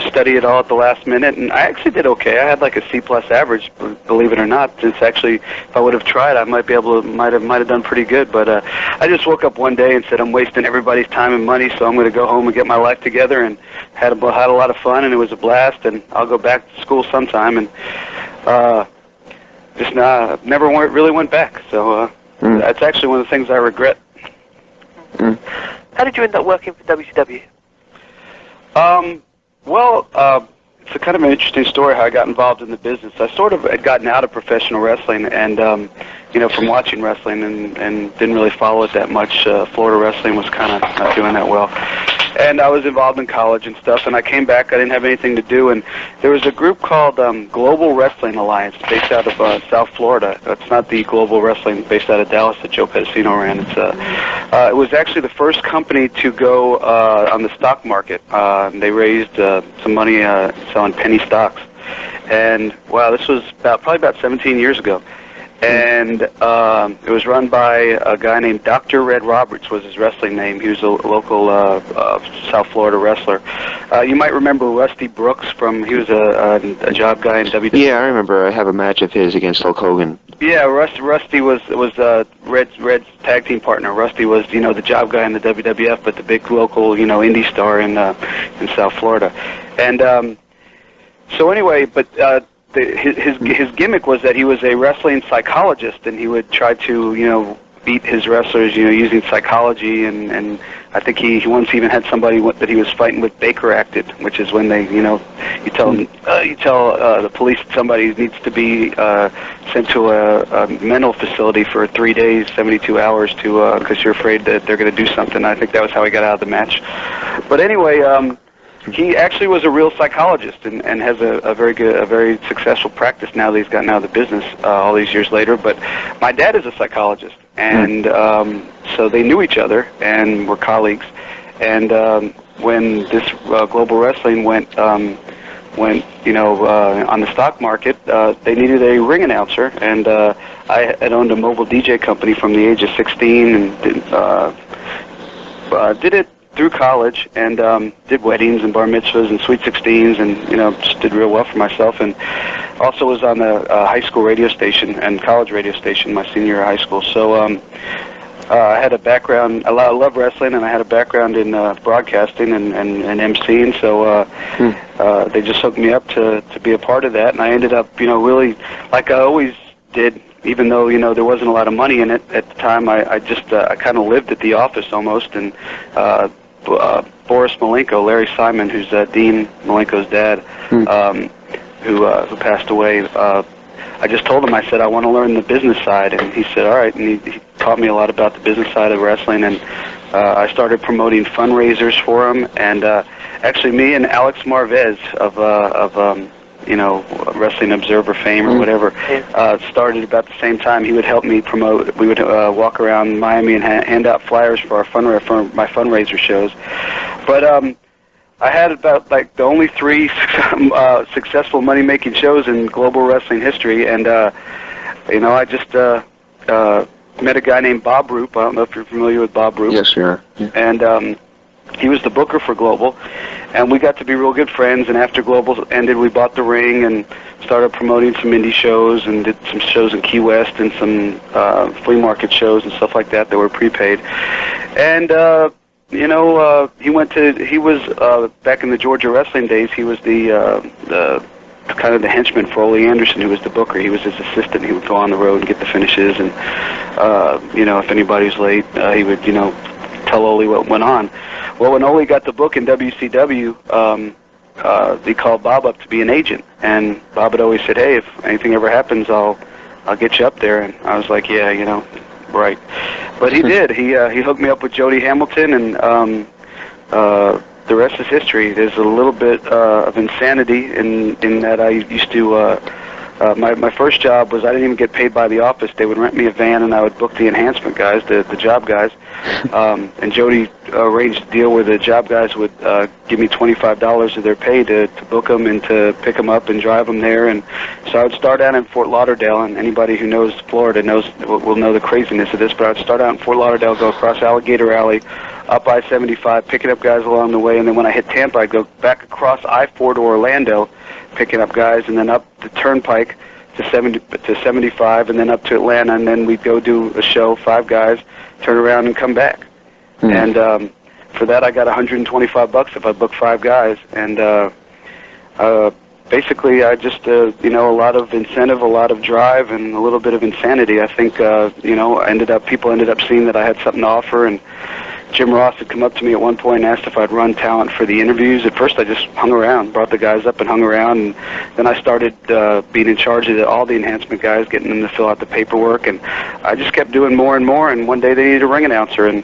study it all at the last minute. And I actually did okay. I had like a C+ average, believe it or not. It's actually, if I would have tried, I might have done pretty good. But I just woke up one day and said I'm wasting everybody's time and money, so I'm going to go home and get my life together. And had a lot of fun, and it was a blast. And I'll go back to school sometime. And just never really went back. So that's actually one of the things I regret. How did you end up working for WCW? It's a kind of an interesting story how I got involved in the business. I sort of had gotten out of professional wrestling and, from watching wrestling and didn't really follow it that much. Florida wrestling was kind of not doing that well. And I was involved in college and stuff, and I came back. I didn't have anything to do, and there was a group called Global Wrestling Alliance based out of South Florida. It's not the Global Wrestling based out of Dallas that Joe Pedicino ran. It's It was actually the first company to go on the stock market. They raised some money selling penny stocks. And, wow, this was probably about 17 years ago. And it was run by a guy named Dr. Red Roberts was his wrestling name. He was a local South Florida wrestler. You might remember Rusty Brooks he was a job guy in WWE. Yeah, I remember. I have a match of his against Hulk Hogan. Yeah, Rusty was Red's tag team partner. Rusty was, the job guy in the WWF, but the big local, indie star in South Florida. And so anyway, but his gimmick was that he was a wrestling psychologist, and he would try to, beat his wrestlers, using psychology, and I think he once even had somebody that he was fighting with Baker acted, which is when they, you tell the police that somebody needs to be sent to a mental facility for 3 days, 72 hours because you're afraid that they're going to do something. I think that was how he got out of the match. But anyway, he actually was a real psychologist and has a very successful practice now that he's gotten out of the business all these years later. But my dad is a psychologist, and so they knew each other and were colleagues. And when this global wrestling went on the stock market, they needed a ring announcer, and I had owned a mobile DJ company from the age of 16 and did it through college, and did weddings and bar mitzvahs and sweet 16s, and just did real well for myself. And also was on the high school radio station and college radio station my senior year of high school. So I had a background. I love wrestling, and I had a background in broadcasting and emceeing. So they just hooked me up to be a part of that, and I ended up really like I always did. Even though there wasn't a lot of money in it at the time, I kind of lived at the office almost. And Boris Malenko, Larry Simon, who's Dean Malenko's dad, who passed away. I just told him, I said, I want to learn the business side, and he said, all right. And he taught me a lot about the business side of wrestling, and I started promoting fundraisers for him. And actually, me and Alex Marvez of Wrestling Observer fame or whatever, started about the same time. He would help me promote. We would walk around Miami and hand out flyers for my fundraiser shows. But I had about the only 3 successful money-making shows in global wrestling history, and I just met a guy named Bob Roop. I don't know if you're familiar with Bob Roop. Yes, sir. Yeah. And he was the booker for Global, and we got to be real good friends. And after Global ended, we bought the ring and started promoting some indie shows and did some shows in Key West and some flea market shows and stuff like that were prepaid. And he was back in the Georgia wrestling days. He was the kind of the henchman for Ole Anderson, who was the booker. He was his assistant. He would go on the road and get the finishes, and if anybody's late, he would tell Ole what went on. Well, when Ole got the book in WCW, they called Bob up to be an agent, and Bob had always said, "Hey, if anything ever happens, I'll get you up there." And I was like, "Yeah, right." But he did. He hooked me up with Jody Hamilton, and the rest is history. There's a little bit of insanity in that I used to. My first job was I didn't even get paid by the office. They would rent me a van, and I would book the enhancement guys, the job guys. And Jody arranged a deal where the job guys would give me $25 of their pay to book them and to pick them up and drive them there. And so I would start out in Fort Lauderdale, and anybody who knows Florida will know the craziness of this. But I'd start out in Fort Lauderdale, go across Alligator Alley, up I-75, picking up guys along the way, and then when I hit Tampa, I'd go back across I-4 to Orlando, picking up guys, and then up the Turnpike to 75, and then up to Atlanta, and then we'd go do a show, 5 guys, turn around and come back. And for that, I got $125 if I booked 5 guys, and basically, I just a lot of incentive, a lot of drive, and a little bit of insanity. I think people ended up seeing that I had something to offer, and Jim Ross had come up to me at one point and asked if I'd run talent for the interviews. At first, I just hung around, brought the guys up and hung around, and then I started being in charge of all the enhancement guys, getting them to fill out the paperwork, and I just kept doing more and more, and one day they needed a ring announcer, and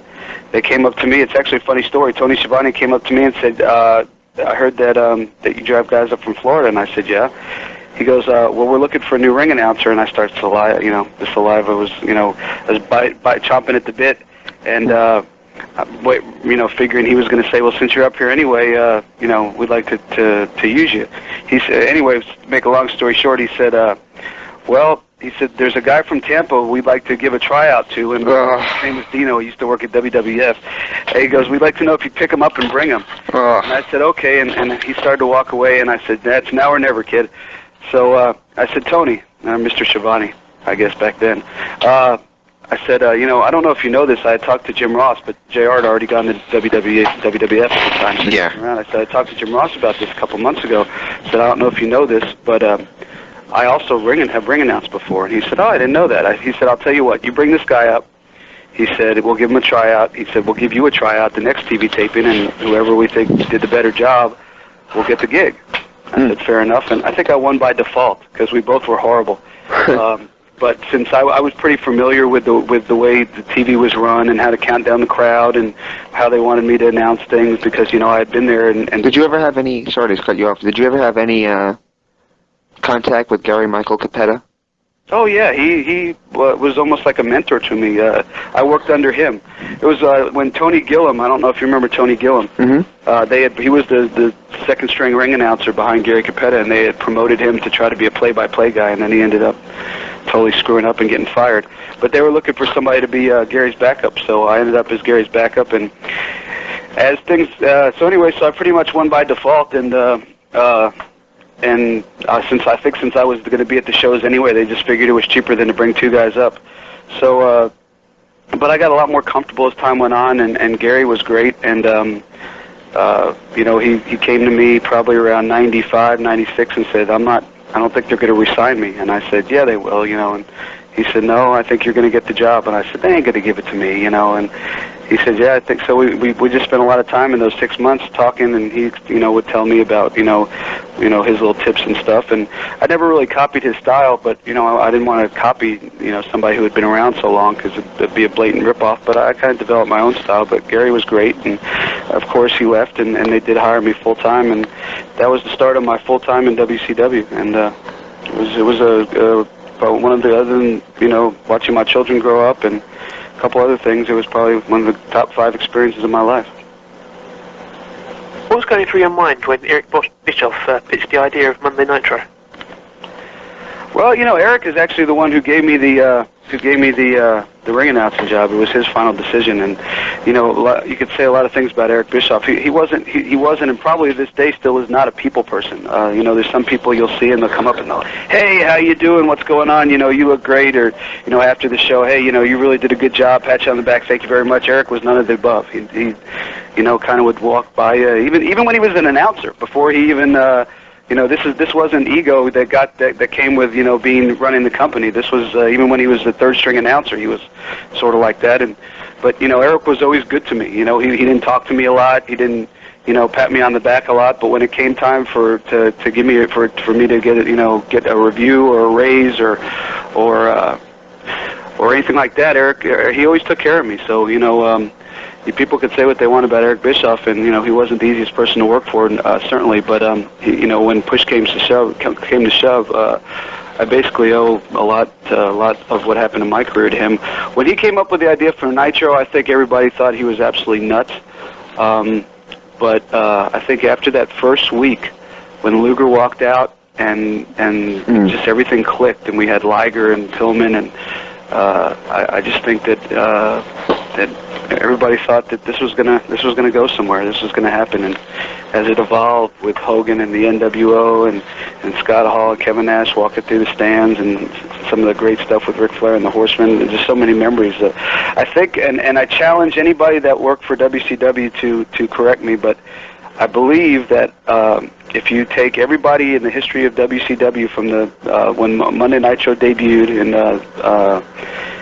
they came up to me. It's actually a funny story. Tony Schiavone came up to me and said, I heard that you drive guys up from Florida, and I said, yeah. He goes, well, we're looking for a new ring announcer, and I started saliva, the saliva was, I was chomping at the bit. And figuring he was going to say, well, since you're up here anyway, we'd like to use you. He said, anyway, to make a long story short, he said, he said, there's a guy from Tampa we'd like to give a tryout to, and his name is Dino. He used to work at WWF. And he goes, we'd like to know if you pick him up and bring him. And I said, okay, and he started to walk away, and I said, that's now or never, kid. So I said, Tony, Mr. Schiavone, I guess back then, I said, I don't know if you know this. I had talked to Jim Ross, but JR had already gone to WWF at the time. So yeah. I said, I talked to Jim Ross about this a couple months ago. I said, I don't know if you know this, but I also have ring announced before. And he said, oh, I didn't know that. He said, I'll tell you what, you bring this guy up. He said, we'll give him a tryout. He said, we'll give you a tryout the next TV taping, and whoever we think did the better job will get the gig. I said, fair enough. And I think I won by default because we both were horrible. But since I was pretty familiar with the way the TV was run and how to count down the crowd and how they wanted me to announce things, because I had been there. And did you ever have any? Sorry to cut you off. Did you ever have any contact with Gary Michael Capetta? Oh yeah, he was almost like a mentor to me. I worked under him. It was when Tony Gillum. I don't know if you remember Tony Gillum. Mm-hmm. He was the second string ring announcer behind Gary Capetta, and they had promoted him to try to be a play-by-play guy, and then he ended up totally screwing up and getting fired. But they were looking for somebody to be Gary's backup, so I ended up as Gary's backup. And as things, so I pretty much won by default, and since I was going to be at the shows anyway, they just figured it was cheaper than to bring two guys up. So, but I got a lot more comfortable as time went on, and Gary was great, and he came to me probably around 95, 96 and said, I don't think they're going to re-sign me. And I said, yeah, they will, and he said, no, I think you're going to get the job. And I said, they ain't going to give it to me, and he said, yeah, I think so. We just spent a lot of time in those 6 months talking, and he, would tell me about, his little tips and stuff. And I never really copied his style, but, I didn't want to copy, somebody who had been around so long, because it'd be a blatant ripoff. But I kind of developed my own style. But Gary was great, and of course he left, and they did hire me full time, and that was the start of my full time in WCW. And it was one of the other than watching my children grow up and a couple other things, it was probably one of the top 5 experiences of my life. What was going through your mind when Eric Bischoff pitched the idea of Monday Nitro? Well, Eric is actually the one who gave me the ring announcing job. It was his final decision, and you could say a lot of things about Eric Bischoff. He wasn't, and probably to this day still is not a people person. There's some people you'll see and they'll come up and they'll, hey, how you doing? What's going on? You look great, or after the show, hey, you really did a good job. Pat you on the back, thank you very much. Eric was none of the above. He kind of would walk by, even when he was an announcer, before he even. This wasn't ego that came with running the company. This was even when he was the third string announcer, he was sort of like that. But Eric was always good to me. He didn't talk to me a lot. He didn't pat me on the back a lot. But when it came time for me to get a review or a raise or anything like that, Eric, he always took care of me. So people could say what they want about Eric Bischoff, and he wasn't the easiest person to work for, certainly. But when push came to shove, I basically owe a lot of what happened in my career to him. When he came up with the idea for Nitro, I think everybody thought he was absolutely nuts. But I think after that first week, when Luger walked out and just everything clicked, and we had Liger and Pillman, and I just think that everybody thought that this was gonna go somewhere. This was gonna happen, and as it evolved with Hogan and the NWO and Scott Hall and Kevin Nash walking through the stands, and some of the great stuff with Ric Flair and the Horsemen, and just so many memories. I think, and I challenge anybody that worked for WCW to correct me, but I believe that if you take everybody in the history of WCW from the when Monday Nitro debuted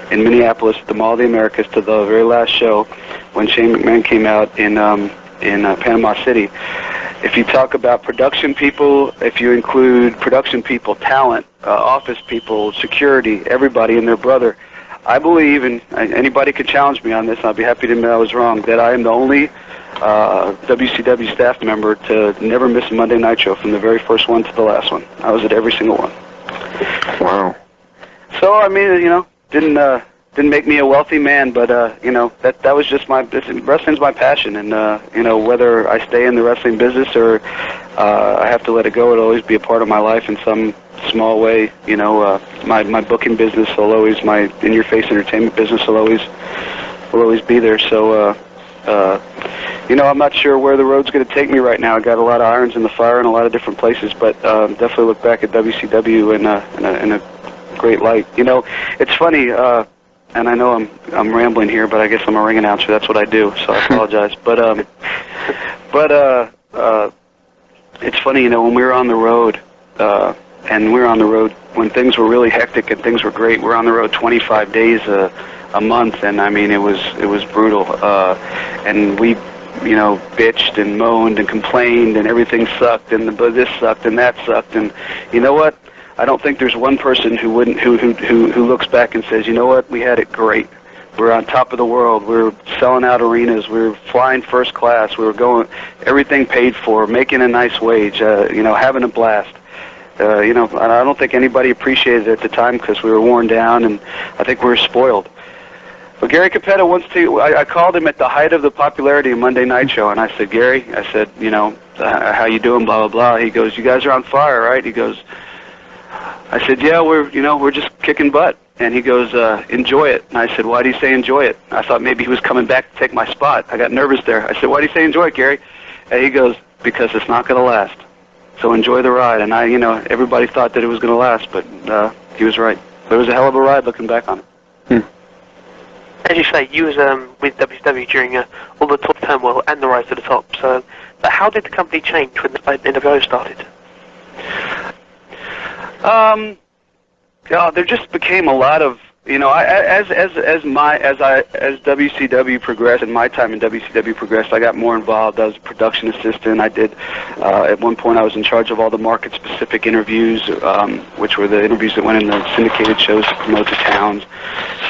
in Minneapolis at the Mall of the Americas to the very last show when Shane McMahon came out in Panama City, if you talk about production people, if you include production people, talent, office people, security, everybody and their brother, I believe, and anybody could challenge me on this, and I'd be happy to admit I was wrong, that I am the only WCW staff member to never miss a Monday Nitro from the very first one to the last one. I was at every single one. Wow. So, I mean, didn't make me a wealthy man, but that was just wrestling's my passion, and whether I stay in the wrestling business or I have to let it go, it'll always be a part of my life in some small way. My booking business will always, my in-your-face entertainment business will always be there. So I'm not sure where the road's going to take me right now. I got a lot of irons in the fire in a lot of different places, but definitely look back at WCW in a great light. It's funny, and I know I'm rambling here, but I guess I'm a ring announcer. That's what I do, so I apologize. But it's funny, when we were on the road, and we were on the road when things were really hectic and things were great. We're on the road 25 days a month, and I mean it was brutal. And we bitched and moaned and complained, and everything sucked, and this sucked and that sucked. And you know what? I don't think there's one person who looks back and says, you know what, we had it great. We're on top of the world. We're selling out arenas. We're flying first class. We were going, everything paid for, making a nice wage, having a blast. I don't think anybody appreciated it at the time because we were worn down, and I think we were spoiled. But Gary Capetta I called him at the height of the popularity of Monday Night Show, and I said, Gary, how you doing, blah, blah, blah. He goes, you guys are on fire, right? He goes, I said, yeah, we're just kicking butt. And he goes, enjoy it. And I said, why do you say enjoy it? I thought maybe he was coming back to take my spot. I got nervous there. I said, why do you say enjoy it, Gary? And he goes, because it's not going to last. So enjoy the ride. And everybody thought that it was going to last, but he was right. But it was a hell of a ride looking back on it. As you say, you was with WCW during all the top turmoil and the rise to the top. So, but how did the company change when the NWO started? There just became a lot of as WCW progressed and my time in WCW progressed, I got more involved. I was a production assistant. I did at one point I was in charge of all the market specific interviews, which were the interviews that went in the syndicated shows to promote the towns.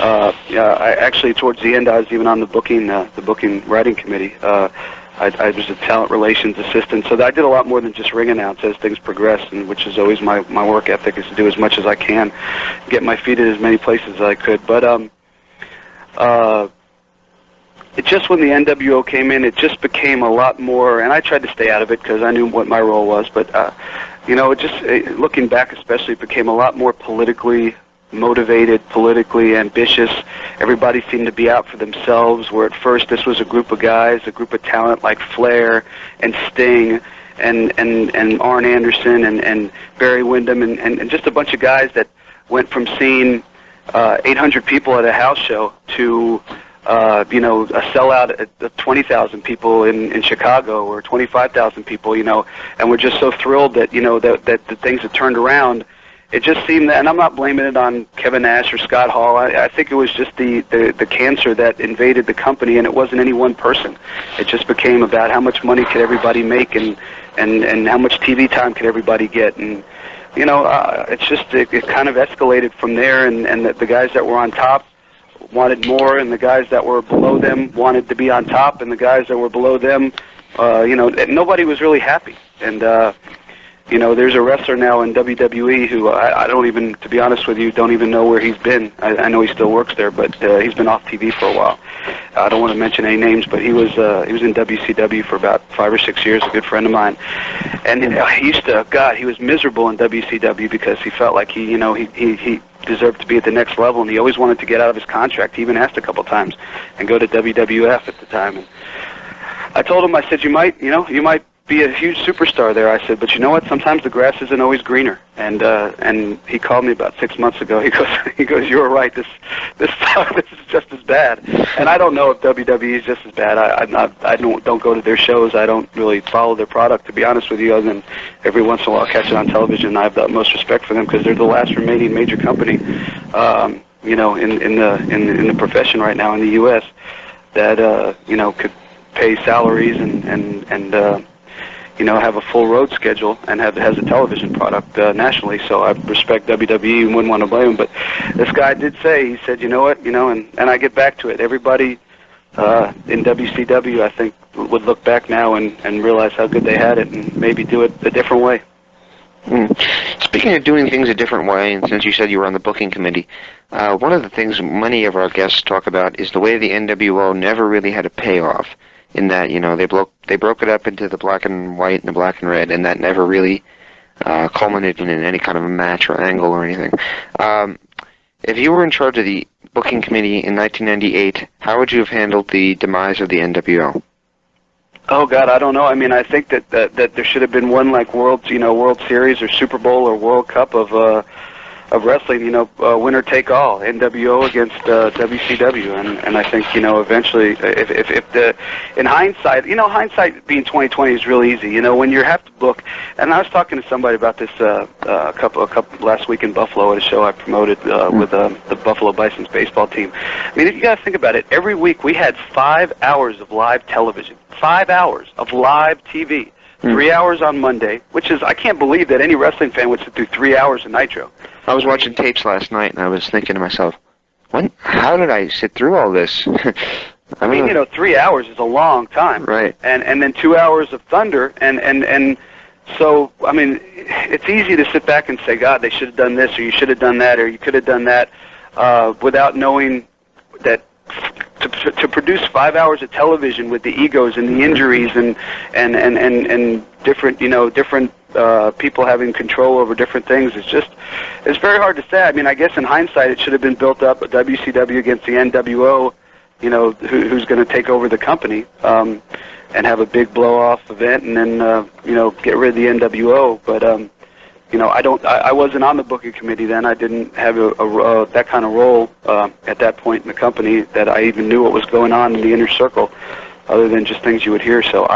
I actually towards the end I was even on the booking writing committee. I was a talent relations assistant, so I did a lot more than just ring announce as things progressed, and which is always my work ethic, is to do as much as I can, get my feet in as many places as I could. But it just, when the NWO came in, it just became a lot more, and I tried to stay out of it because I knew what my role was, but looking back especially, it became a lot more politically motivated, politically ambitious. Everybody seemed to be out for themselves, where at first this was a group of guys, a group of talent like Flair and Sting and Arn Anderson and Barry Windham and just a bunch of guys that went from seeing 800 people at a house show to a sellout at 20,000 people in Chicago, or 25,000 people, and we're just so thrilled that that the things had turned around. It just seemed that, and I'm not blaming it on Kevin Nash or Scott Hall. I think it was just the cancer that invaded the company, and it wasn't any one person. It just became about how much money could everybody make, and how much TV time could everybody get, and it's just it kind of escalated from there, and the guys that were on top wanted more, and the guys that were below them wanted to be on top, and the guys that were below them, nobody was really happy, and. There's a wrestler now in WWE who I don't even, to be honest with you, don't even know where he's been. I know he still works there, but he's been off TV for a while. I don't want to mention any names, but he was in WCW for about 5 or 6 years, a good friend of mine. And he was miserable in WCW because he felt like he deserved to be at the next level, and he always wanted to get out of his contract. He even asked a couple times and go to WWF at the time. And I told him, I said, you might be a huge superstar there. I said, but you know what? Sometimes the grass isn't always greener. And he called me about 6 months ago. He goes, you were right. This is just as bad. And I don't know if WWE is just as bad. I don't go to their shows. I don't really follow their product, to be honest with you, other than every once in a while catch it on television. I have the utmost respect for them because they're the last remaining major company, in the profession right now in the U.S. that could pay salaries and have a full road schedule and has a television product nationally. So I respect WWE and wouldn't want to blame him. But this guy did say, he said, you know what, and I get back to it. Everybody in WCW, I think, would look back now and realize how good they had it and maybe do it a different way. Speaking of doing things a different way, and since you said you were on the booking committee, one of the things many of our guests talk about is the way the NWO never really had a payoff. In that, they broke it up into the black and white and the black and red, and that never really culminated in any kind of a match or angle or anything. If you were in charge of the booking committee in 1998, how would you have handled the demise of the NWO? Oh God, I don't know. I mean, I think that there should have been one like World Series or Super Bowl or World Cup of wrestling. Winner take all. NWO against WCW, and I think eventually, if in hindsight being 2020 is real easy. When you have to book, and I was talking to somebody about this a couple last week in Buffalo at a show I promoted with the Buffalo Bison's baseball team. I mean, you got to think about it. Every week we had 5 hours of live television. 5 hours of live TV. 3 hours on Monday, which is, I can't believe that any wrestling fan would sit through 3 hours of Nitro. I was watching tapes last night, and I was thinking to myself, how did I sit through all this? I mean, 3 hours is a long time. Right. And then 2 hours of Thunder, and so, I mean, it's easy to sit back and say, God, they should have done this, or you should have done that, or you could have done that, without knowing that to produce 5 hours of television with the egos and the injuries and different people having control over different things, it's very hard to say. I mean, I guess in hindsight it should have been built up, WCW against the NWO, who's going to take over the company, and have a big blow-off event, and then get rid of the NWO. But I wasn't on the booking committee then. I didn't have that kind of role at that point in the company that I even knew what was going on in the inner circle, other than just things you would hear. So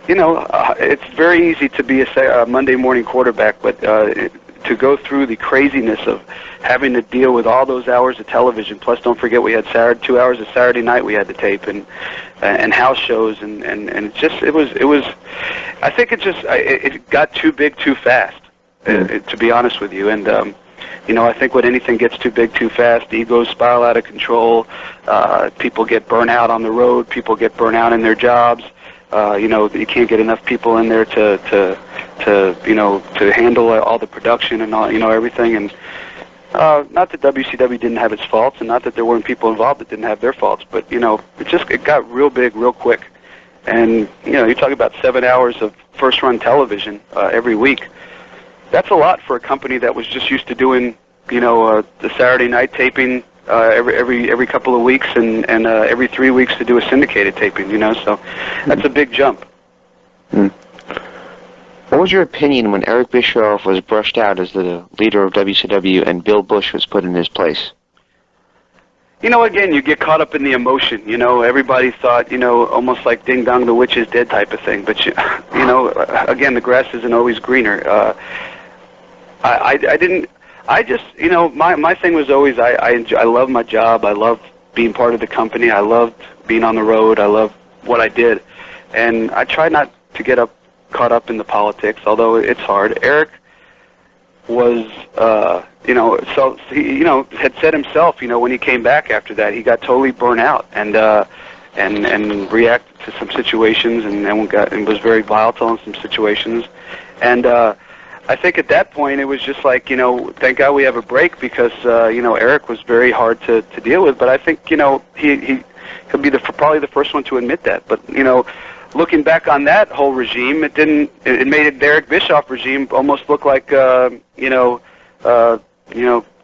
it's very easy to be a Monday morning quarterback, but to go through the craziness of having to deal with all those hours of television, plus don't forget we had 2 hours of Saturday night we had to tape, and house shows, and it was I think it got too big too fast. To be honest with you, and I think when anything gets too big too fast, egos spiral out of control. People get burnt out on the road. People get burnt out in their jobs. You can't get enough people in there to handle all the production and all everything. And not that WCW didn't have its faults, and not that there weren't people involved that didn't have their faults, but it got real big real quick. And you talk about 7 hours of first run television every week. That's a lot for a company that was just used to doing, the Saturday night taping every couple of weeks, and every 3 weeks to do a syndicated taping. So that's a big jump. What was your opinion when Eric Bischoff was brushed out as the leader of WCW and Bill Bush was put in his place? Again, you get caught up in the emotion. Everybody thought, almost like Ding Dong, the witch is dead type of thing. But again, the grass isn't always greener. My thing was always I love my job. I love being part of the company. I loved being on the road. I loved what I did, and I tried not to get caught up in the politics, although it's hard. Eric was, so he, had said himself, when he came back after that, he got totally burnt out and reacted to some situations and was very volatile in some situations, and. I think at that point it was just like, thank God we have a break because, Eric was very hard to deal with. But I think, he'll be probably the first one to admit that. But, looking back on that whole regime, it made the Eric Bischoff regime almost look like, the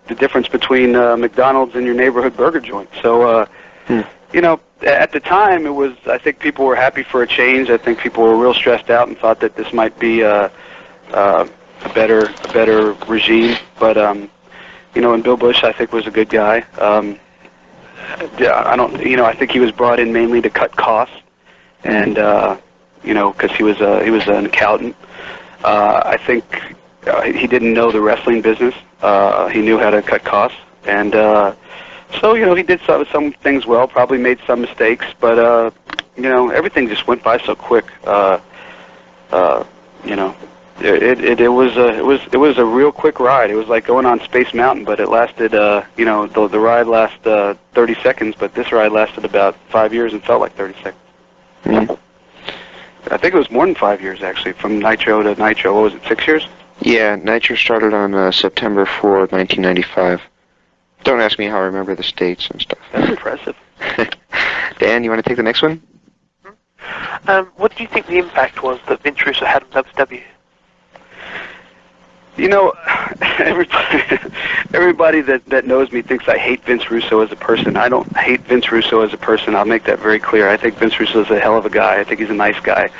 difference between McDonald's and your neighborhood burger joint. So, at the time I think people were happy for a change. I think people were real stressed out and thought that this might be, a better regime, but and Bill Bush I think was a good guy. I think he was brought in mainly to cut costs, and because he was an accountant. I think he didn't know the wrestling business. He knew how to cut costs, and so he did some things well. Probably made some mistakes, but everything just went by so quick. It was a real quick ride. It was like going on Space Mountain, but it lasted, the ride lasted 30 seconds, but this ride lasted about 5 years and felt like 30 seconds. Mm-hmm. I think it was more than 5 years, actually, from Nitro to Nitro. What was it, 6 years? Yeah, Nitro started on September 4, 1995. Don't ask me how I remember the states and stuff. That's impressive. Dan, you want to take the next one? What do you think the impact was that Vince Russo had on WCW? You know, everybody that knows me thinks I hate Vince Russo as a person. I don't hate Vince Russo as a person. I'll make that very clear. I think Vince Russo is a hell of a guy. I think he's a nice guy.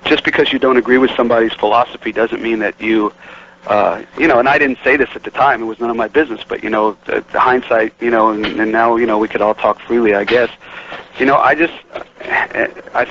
Just because you don't agree with somebody's philosophy doesn't mean that you know, and I didn't say this at the time. It was none of my business. But, you know, the hindsight, you know, and now, you know, we could all talk freely, I guess. You know, I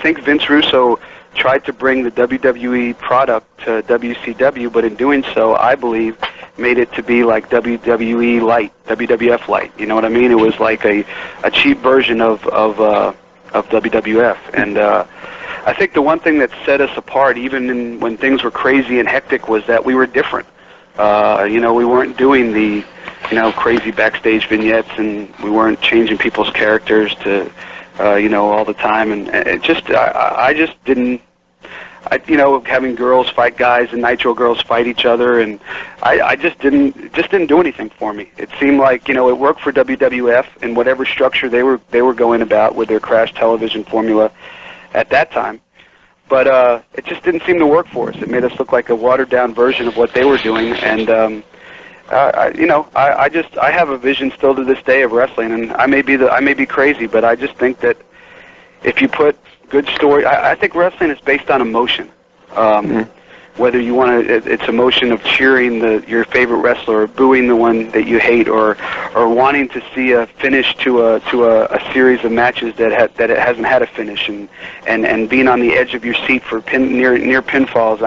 think Vince Russo tried to bring the WWE product to WCW, but in doing so, I believe, made it to be like WWE Light, WWF Light. You know what I mean? It was like a cheap version of WWF. And I think the one thing that set us apart, even when things were crazy and hectic, was that we were different. You know, we weren't doing the, you know, crazy backstage vignettes, and we weren't changing people's characters to, you know, all the time. And it just, I just didn't, you know, having girls fight guys and Nitro girls fight each other, and I just didn't do anything for me. It seemed like, you know, it worked for WWF and whatever structure they were going about with their crash television formula at that time, but it just didn't seem to work for us. It made us look like a watered-down version of what they were doing, and you know, I have a vision still to this day of wrestling, and I may be crazy, but I just think that if you put good story, I think wrestling is based on emotion. Whether you want to, it's emotion of cheering your favorite wrestler, or booing the one that you hate, or wanting to see a finish to a series of matches that it hasn't had a finish, and being on the edge of your seat for near pinfalls.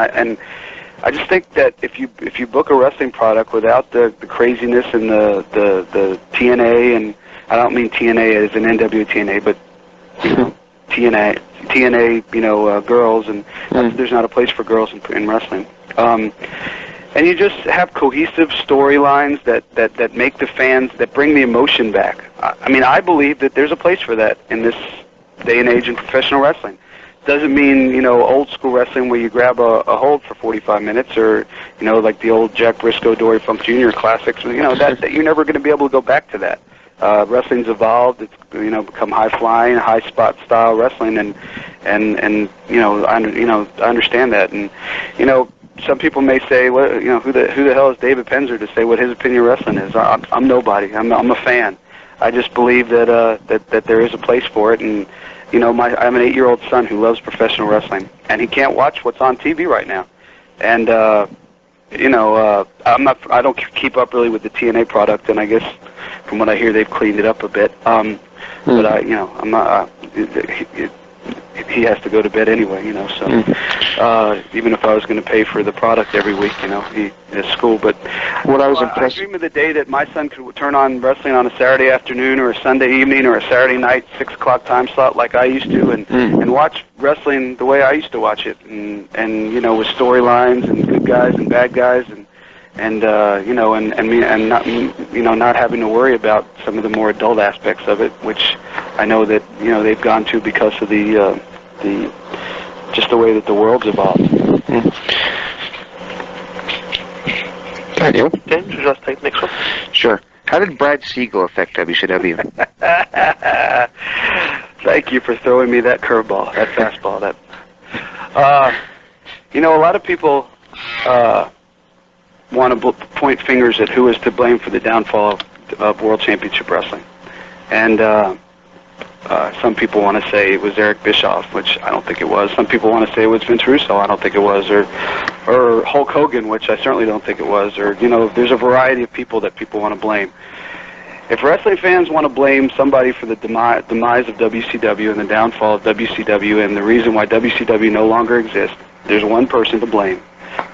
I just think that if you book a wrestling product without the craziness and the TNA, and I don't mean TNA as an NWTNA, but you know, TNA, you know, girls, and there's not a place for girls in wrestling. And you just have cohesive storylines that make the fans, that bring the emotion back. I mean, I believe that there's a place for that in this day and age in professional wrestling. Doesn't mean, you know, old school wrestling where you grab a hold for 45 minutes, or, you know, like the old Jack Briscoe, Dory Funk Jr. classics. You know, that you're never going to be able to go back to that. Wrestling's evolved. It's, you know, become high flying, high spot style wrestling, and you know, I understand that. And, you know, some people may say, well, you know, who the hell is David Penzer to say what his opinion of wrestling is? I'm nobody. I'm a fan. I just believe that there is a place for it, and, you know, I have an 8-year-old son who loves professional wrestling, and he can't watch what's on TV right now. And you know, I don't keep up really with the TNA product, and I guess from what I hear, they've cleaned it up a bit. But you know, I'm not. He has to go to bed anyway, you know. So even if I was going to pay for the product every week, you know, at school. But what I was impressed. I dream of the day that my son could turn on wrestling on a Saturday afternoon or a Sunday evening or a Saturday night 6 o'clock time slot like I used to, and watch wrestling the way I used to watch it, and you know, with storylines and good guys and bad guys, and you know, and not, you know, not having to worry about some of the more adult aspects of it, which I know that, you know, they've gone to because of the just the way that the world's evolved. Daniel? James, would you like to take the next one? Sure. How did Brad Siegel affect WCW? Thank you for throwing me that curveball, that fastball. You know, a lot of people want to point fingers at who is to blame for the downfall of World Championship Wrestling. And some people want to say it was Eric Bischoff, which I don't think it was. Some people want to say it was Vince Russo. I don't think it was. Or Hulk Hogan, which I certainly don't think it was. Or, you know, there's a variety of people that people want to blame. If wrestling fans want to blame somebody for the demise of WCW and the downfall of WCW and the reason why WCW no longer exists, there's one person to blame.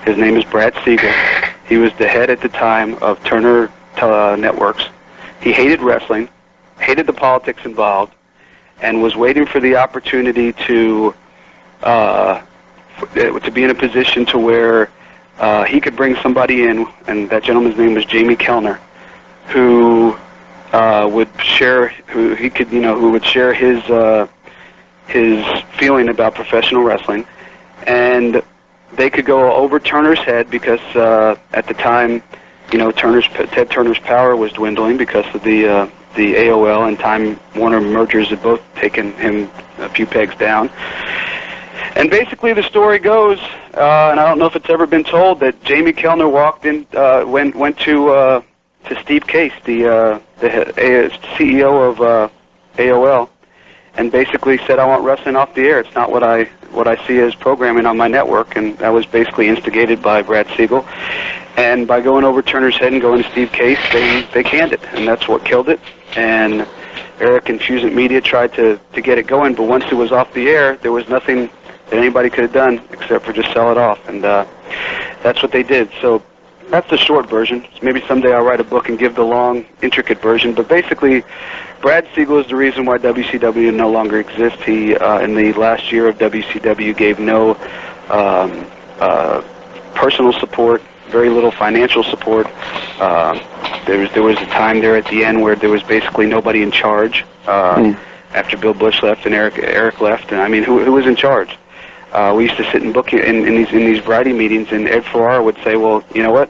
His name is Brad Siegel. He was the head at the time of Turner Networks. He hated wrestling, hated the politics involved, and was waiting for the opportunity to be in a position to where he could bring somebody in, and that gentleman's name was Jamie Kellner, who would share his feeling about professional wrestling, and they could go over Turner's head because at the time, you know, Ted Turner's power was dwindling because of the AOL and Time Warner mergers had both taken him a few pegs down. And basically, the story goes, and I don't know if it's ever been told, that Jamie Kellner walked in, went to Steve Case, the CEO of AOL, and basically said, "I want wrestling off the air. It's not what I see as programming on my network." And that was basically instigated by Brad Siegel. And by going over Turner's head and going to Steve Case, they canned it, and that's what killed it. And Eric and Fusant Media tried to get it going, but once it was off the air, there was nothing that anybody could have done except for just sell it off, and that's what they did. So that's the short version. Maybe someday I'll write a book and give the long, intricate version, but basically, Brad Siegel is the reason why WCW no longer exists. He, in the last year of WCW, gave no personal support, very little financial support. There was a time there at the end where there was basically nobody in charge after Bill Bush left and Eric left. And I mean, who was in charge? We used to sit and book in these variety meetings, and Ed Ferrara would say, "Well, you know what?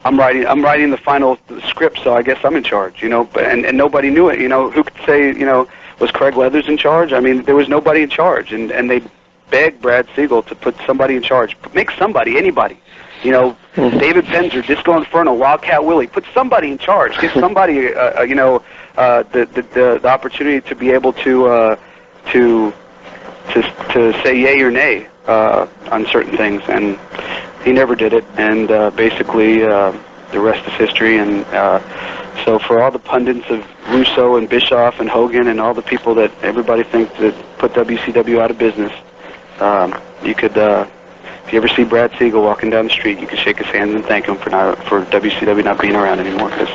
I'm writing the final script, so I guess I'm in charge." You know, and nobody knew it. You know, who could say? You know, was Craig Leathers in charge? I mean, there was nobody in charge, and they begged Brad Siegel to put somebody in charge, make somebody, anybody. You know, David Penzer, Disco Inferno, Wildcat Willie, put somebody in charge. Give somebody, you know, the opportunity to be able to say yay or nay on certain things, and he never did it. And basically, the rest is history. And so, for all the pundits of Russo and Bischoff and Hogan and all the people that everybody thinks that put WCW out of business, you could. If you ever see Brad Siegel walking down the street, you can shake his hand and thank him for WCW not being around anymore, because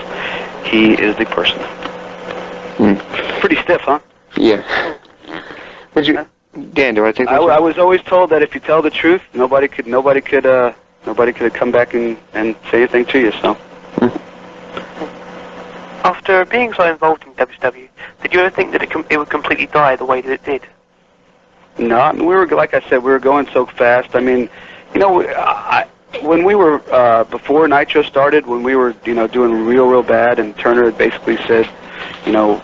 he is the person. Pretty stiff, huh? Yeah. Dan, do I take that? I was always told that if you tell the truth, nobody could come back and say anything to you. So. After being so involved in WCW, did you ever think that it would completely die the way that it did? No, I mean, we were, like I said, we were going so fast. I mean, you know, when we were before Nitro started, when we were, you know, doing real bad, and Turner had basically said, you know,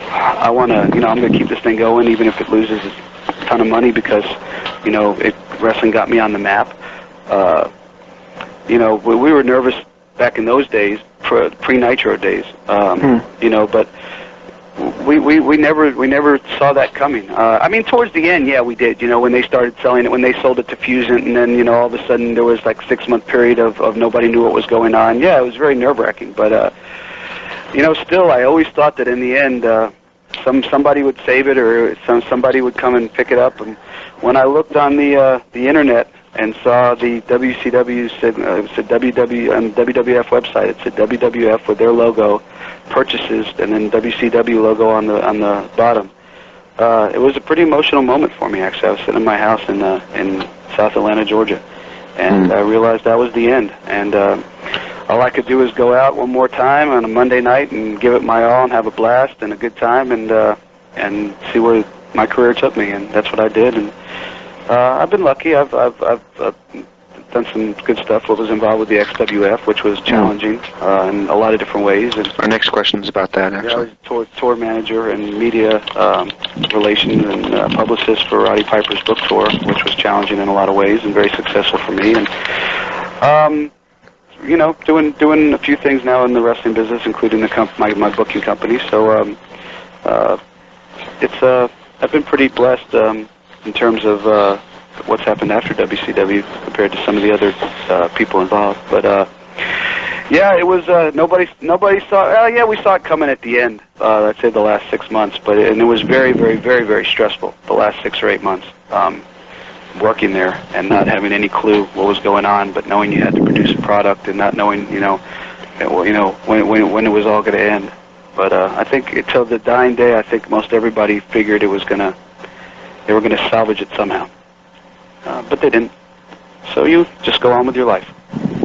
I want to, you know, I'm going to keep this thing going even if it loses a ton of money, because, you know, wrestling got me on the map. You know, we were nervous back in those days, pre-Nitro days. You know, but we never saw that coming. I mean, towards the end, yeah, we did. You know, when they started selling it, when they sold it to Fusant, and then, you know, all of a sudden there was like 6-month period of nobody knew what was going on. Yeah, it was very nerve-wracking. But you know, still, I always thought that in the end, somebody would save it, or somebody would come and pick it up. And when I looked on the internet and saw the WCW said on WWF website, it said WWF with their logo, purchases, and then WCW logo on the bottom. It was a pretty emotional moment for me, actually. I was sitting in my house in South Atlanta, Georgia, and I realized that was the end. And all I could do was go out one more time on a Monday night and give it my all and have a blast and a good time, and see where my career took me. And that's what I did. And I've been lucky. I've done some good stuff. I was involved with the XWF, which was challenging in a lot of different ways. And our next question is about that, actually. Yeah, I was tour manager and media relations and publicist for Roddy Piper's book tour, which was challenging in a lot of ways and very successful for me. And you know, doing a few things now in the wrestling business, including my booking company. So I've been pretty blessed in terms of what's happened after WCW compared to some of the other people involved. But yeah, it was nobody saw. Yeah, we saw it coming at the end. I'd say the last 6 months, and it was very stressful the last 6 or 8 months. Working there and not having any clue what was going on, but knowing you had to produce a product and not knowing, when it was all going to end. But I think until the dying day, I think most everybody figured they were going to salvage it somehow. But they didn't. So you just go on with your life.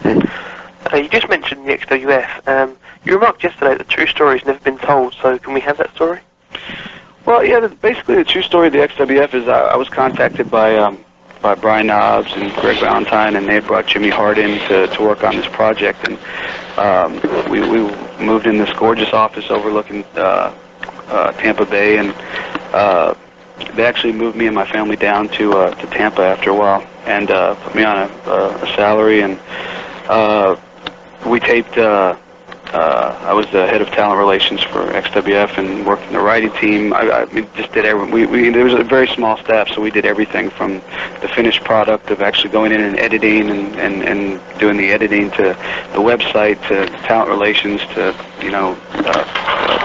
You just mentioned the XWF. You remarked yesterday that the true story has never been told, so can we have that story? Well, yeah, basically the true story of the XWF is I was contacted by by Brian Knobs and Greg Valentine, and they had brought Jimmy Hart in to work on this project. And we moved in this gorgeous office overlooking Tampa Bay, and they actually moved me and my family down to Tampa after a while, and put me on a salary, and we taped. I was the head of talent relations for XWF and worked in the writing team. I just did there was a very small staff, so we did everything from the finished product of actually going in and editing and doing the editing to the website to talent relations to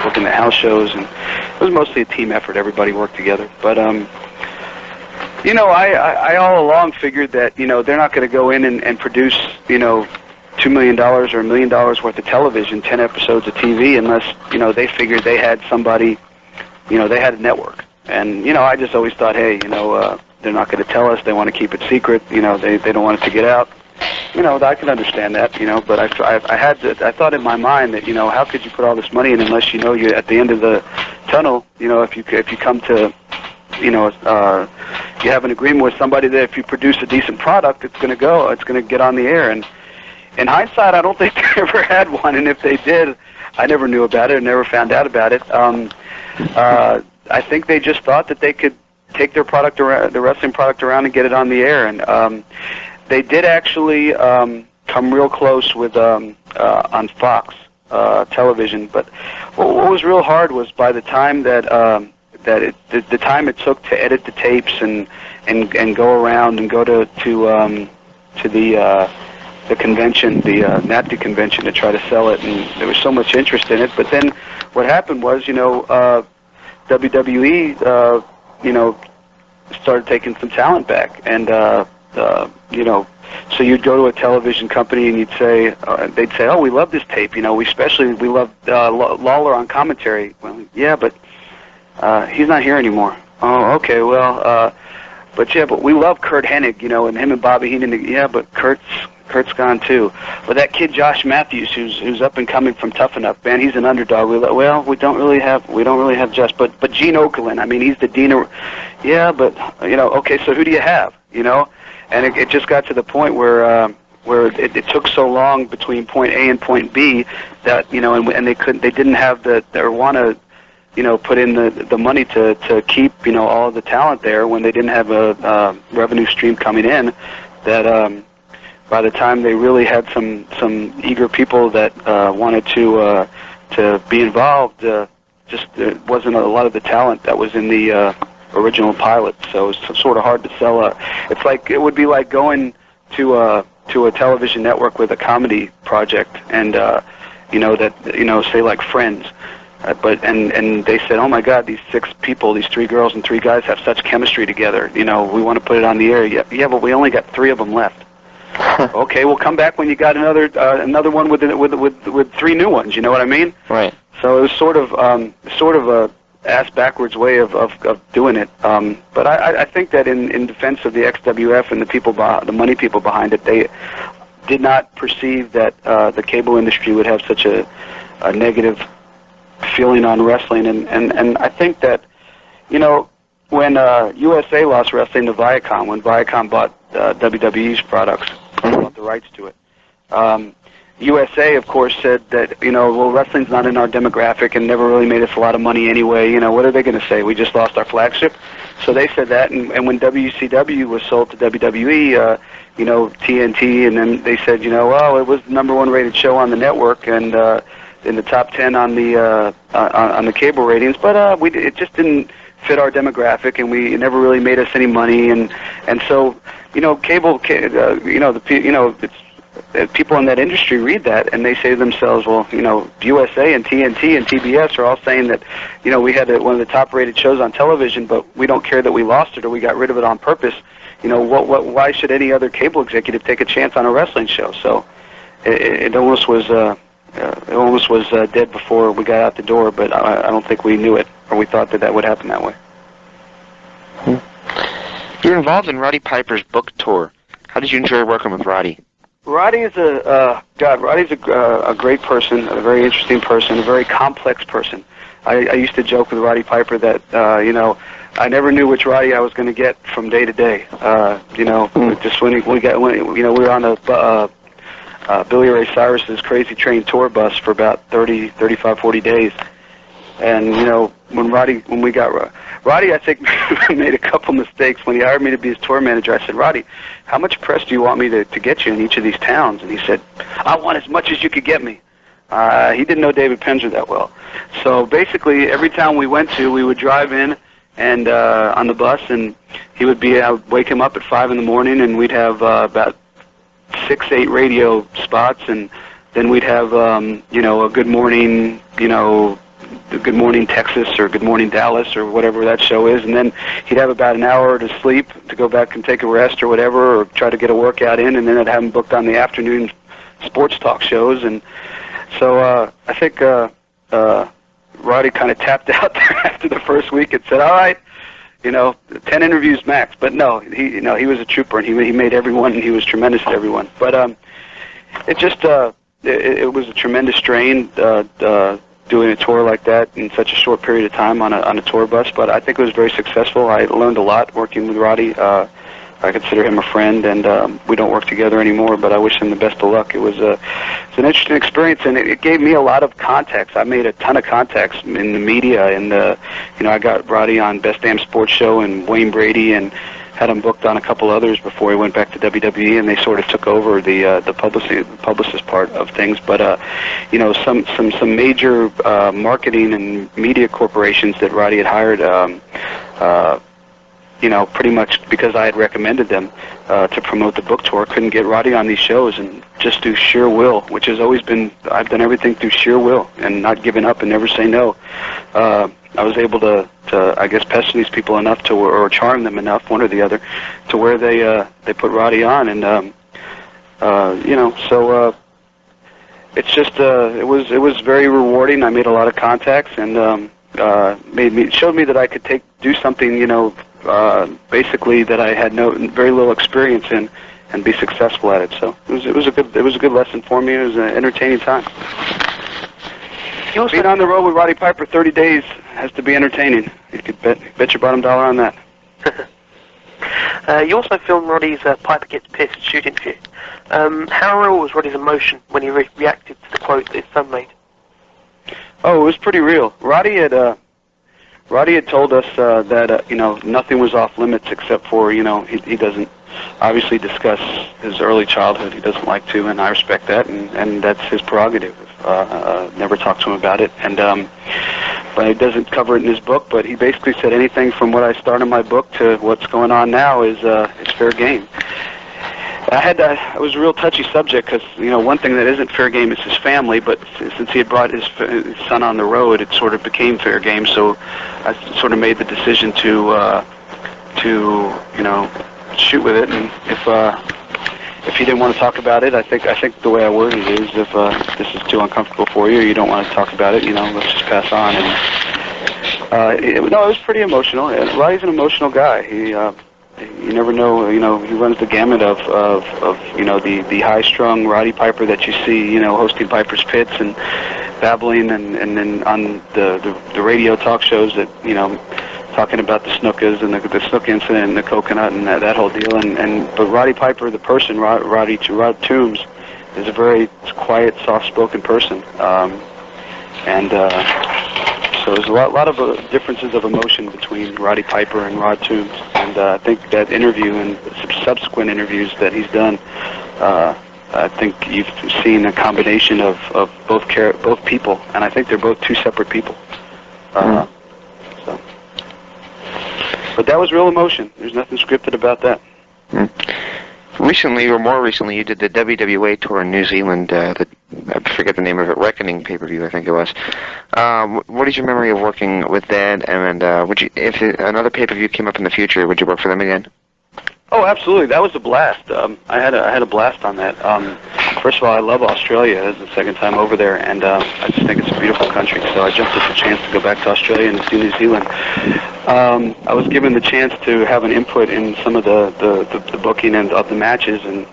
booking the house shows, and it was mostly a team effort. Everybody worked together, but I all along figured that they're not going to go in and produce $2 million or $1 million worth of television, 10 episodes of TV, unless, they figured they had somebody, they had a network. And, I just always thought, hey, they're not going to tell us. They want to keep it secret. They don't want it to get out. I can understand that, but I thought in my mind that, how could you put all this money in unless you at the end of the tunnel, if you come to, you have an agreement with somebody that if you produce a decent product, it's going to get on the air. And in hindsight, I don't think they ever had one, and if they did, I never knew about it and never found out about it. I think they just thought that they could take their product around, the wrestling product around, and get it on the air. And they did actually come real close with on Fox television. But what was real hard was by the time that the time it took to edit the tapes and go around and go to the convention, the NATDA convention, to try to sell it, and there was so much interest in it. But then what happened was, WWE, started taking some talent back, and so you'd go to a television company and they'd say, oh, we love this tape, we love Lawler on commentary. Well, yeah, but he's not here anymore. Oh, okay, well, but we love Kurt Hennig, and him and Bobby Heenan. Yeah, but Kurt's gone too. Well, that kid Josh Matthews, who's up and coming from Tough Enough, man, he's an underdog. We don't really have Josh, but Gene Okerlund. I mean, he's the dean of. Yeah, but okay, so who do you have? And it just got to the point where it took so long between point A and point B that and they didn't have or want to put in the money to keep all of the talent there when they didn't have a revenue stream coming in. That by the time they really had some eager people that wanted to be involved, just there wasn't a lot of the talent that was in the original pilot. So it's sort of hard to sell. It would be like going to a television network with a comedy project, and say like Friends. But they said, oh my God, these 6 people, these 3 girls and 3 guys have such chemistry together. We want to put it on the air. Yeah, but we only got 3 of them left. Okay, we'll come back when you got another one with 3 new ones. You know what I mean? Right. So it was sort of a ass backwards way of doing it. But I think that in defense of the XWF and the money people behind it, they did not perceive that the cable industry would have such a negative feeling on wrestling, and I think that when USA lost wrestling to Viacom, when Viacom bought WWE's products, bought the rights to it, USA of course said that wrestling's not in our demographic and never really made us a lot of money anyway. What are they going to say? We just lost our flagship. So they said that, and when WCW was sold to WWE, TNT, and then they said, well, it was the #1 rated show on the network and in the top 10 on the cable ratings, but it just didn't fit our demographic, and it never really made us any money, and so cable, it's people in that industry read that and they say to themselves, well, USA and TNT and TBS are all saying that we had one of the top rated shows on television, but we don't care that we lost it or we got rid of it on purpose. Why should any other cable executive take a chance on a wrestling show? So it almost was dead before we got out the door, but I don't think we knew it, or we thought that would happen that way. You're involved in Roddy Piper's book tour. How did you enjoy working with Roddy? Roddy is Roddy's a great person, a very interesting person, a very complex person. I used to joke with Roddy Piper that I never knew which Roddy I was going to get from day to day. Just when we were on a Billy Ray Cyrus's Crazy Train tour bus for about 30, 35, 40 days. And, when we got Roddy, I think, made a couple mistakes. When he hired me to be his tour manager, I said, Roddy, how much press do you want me to get you in each of these towns? And he said, I want as much as you could get me. He didn't know David Penzer that well. So basically, every town we went to, we would drive in and on the bus, and I would wake him up at 5 in the morning, and we'd have about 6, 8 radio spots, and then we'd have, a Good Morning, Good Morning Texas or Good Morning Dallas or whatever that show is, and then he'd have about an hour to sleep, to go back and take a rest or whatever, or try to get a workout in, and then I'd have him booked on the afternoon sports talk shows. And so I think Roddy kind of tapped out there after the first week and said, all right, 10 interviews max. But no, he was a trooper, and he made everyone, and he was tremendous to everyone. But it just it was a tremendous strain doing a tour like that in such a short period of time on a tour bus. But I think it was very successful. I learned a lot working with Roddy. I consider him a friend, and we don't work together anymore, but I wish him the best of luck. It's an interesting experience, and it gave me a lot of contacts. I made a ton of contacts in the media, and I got Roddy on Best Damn Sports Show and Wayne Brady, and had him booked on a couple others before he went back to WWE, and they sort of took over the publicist part of things. But some major marketing and media corporations that Roddy had hired, pretty much because I had recommended them to promote the book tour, couldn't get Roddy on these shows, and just through sheer will, which has always been, I've done everything through sheer will and not giving up and never say no. I was able to I guess, pester these people enough or charm them enough, one or the other, to where they put Roddy on, and so it's just it was very rewarding. I made a lot of contacts, and showed me that I could do something, basically that I had very little experience in, and be successful at it. So it was a good lesson for me. It was an entertaining time. Being on the road with Roddy Piper 30 days has to be entertaining. You could bet your bottom dollar on that. You also filmed Roddy's Piper Gets Pissed shoot interview. How real was Roddy's emotion when he reacted to the quote that his son made? Oh, it was pretty real. Roddy had told us that nothing was off limits except for he doesn't obviously discuss his early childhood. He doesn't like to, and I respect that, and that's his prerogative. Never talk to him about it, and but he doesn't cover it in his book. But he basically said anything from what I started my book to what's going on now is fair game. It was a real touchy subject because one thing that isn't fair game is his family. But since he had brought his son on the road, it sort of became fair game. So I sort of made the decision to shoot with it. And if he didn't want to talk about it, I think the way I worded it is if this is too uncomfortable for you, or you don't want to talk about it, let's just pass on. And it was pretty emotional. Roddy's an emotional guy. You never know, he runs the gamut of the high-strung Roddy Piper that you see, hosting Piper's Pits and babbling, and then on the radio talk shows that, talking about the snookas and the snook incident and the coconut and that whole deal. But Roddy Piper, the person, Rod Toombs, is a very quiet, soft-spoken person. So there's a lot of differences of emotion between Roddy Piper and Rod Toombs, and I think that interview and subsequent interviews that he's done, I think you've seen a combination of both people, and I think they're both two separate people. But that was real emotion. There's nothing scripted about that. Recently, or more recently, you did the WWA tour in New Zealand. I forget the name of it. Reckoning pay-per-view, I think it was. What is your memory of working with that? And would you, if another pay-per-view came up in the future, would you work for them again? Oh, absolutely. That was a blast. I had a blast on that. First of all, I love Australia. It's the second time over there, and I just think it's a beautiful country. So I jumped at the chance to go back to Australia and see New Zealand. I was given the chance to have an input in some of the booking of the matches, and